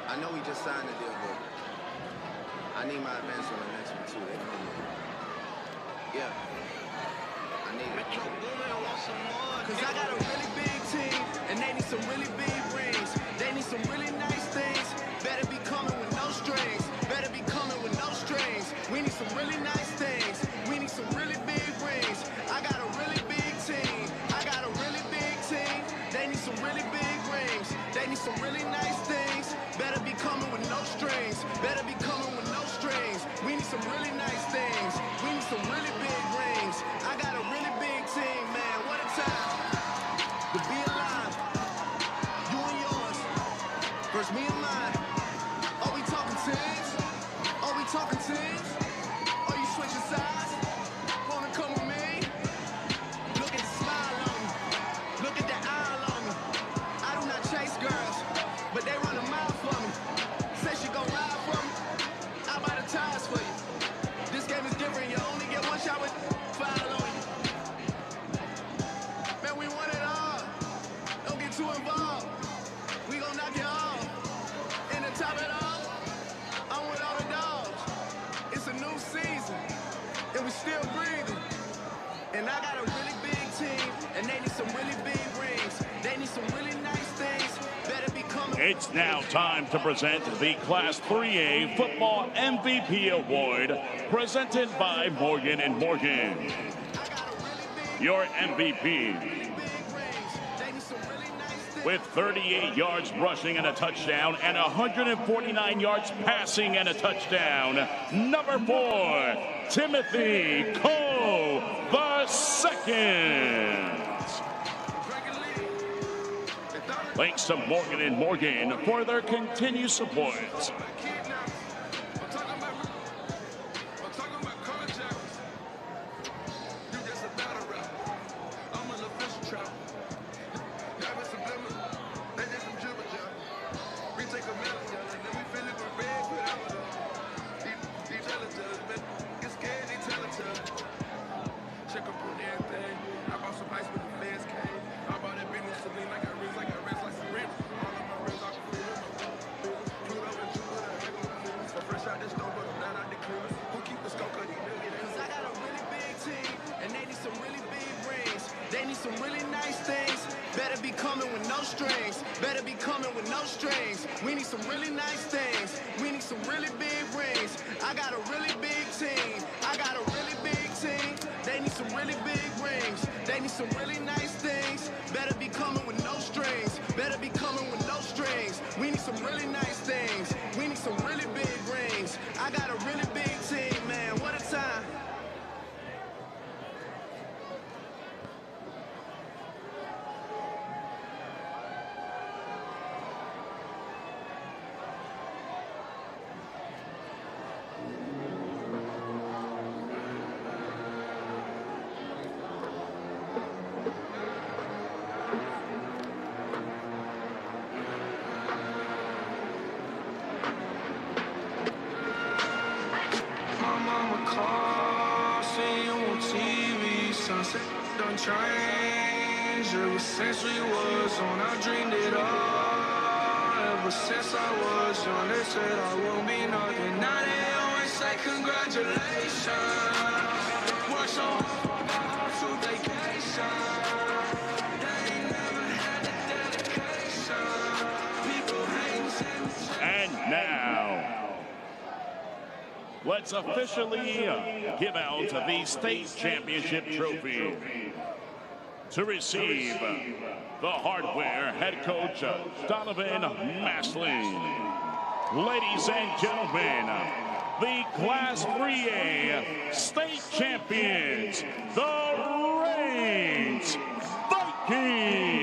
I know we just signed a deal, but I need my advance on the next one too. They come in. Yeah. I need it. Cause I got a really big team, and they need some really big rings. They need some really nice things. Better be coming with no strings. Better be coming with no strings. We need some really nice things. We need some really big rings. I got a really big team. I got a really big team. They need some really big rings. They need some really nice things. Better be coming with no strings. Better be coming with no strings. We need some really nice things. We need some really big rings. I got a really big team, man. What a time to be alive. You and yours versus me and mine. Are we talking teams? Are we talking teams? Are you switching sides? Wanna come with me? Look at the smile on me. Look at the eye on me. I do not chase girls, but they run a mile for me. Say she gon' ride for me. I buy the tires for you. This game is different. You only get one shot with foul on you. Man, we want it all. Don't get too involved. We gon' knock it off. And to top it off, I'm with all the dogs. It's a new season, and we still breathing. And I got a really big team, and they need some really big rings. They need some really nice things. Better be coming. It's now time to present the Class 3A Football MVP Award, presented by Morgan & Morgan. Your MVP, with 38 yards rushing and a touchdown and 149 yards passing and a touchdown, number 4, Timothy Cole II. Thanks to Morgan & Morgan for their continued support. Better be coming with no strings. Better be coming with no strings. We need some really nice things. We need some really big rings. I got a really big team. I got a really big team. They need some really big rings. They need some really nice things. Better be coming with no strings. Better be coming with no strings. We need some really nice things. We need some really big rings. I got a really big team, man. What a time. Done changed ever since we was on. I dreamed it all. Ever since I was young, they said I won't be nothing. Now they always say congratulations. Work so hard to vacation. They ain't never had the dedication. People hating. And now, let's officially give out the state championship trophy. To receive the hardware head coach Donovan Maslin. Ladies and gentlemen, the Class 3A state champions, the Reigns Vikings.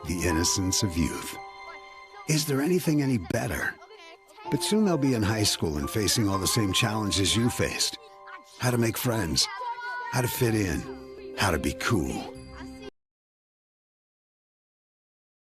The innocence of youth. Is there anything any better? But soon they'll be in high school and facing all the same challenges you faced. How to make friends, how to fit in, how to be cool.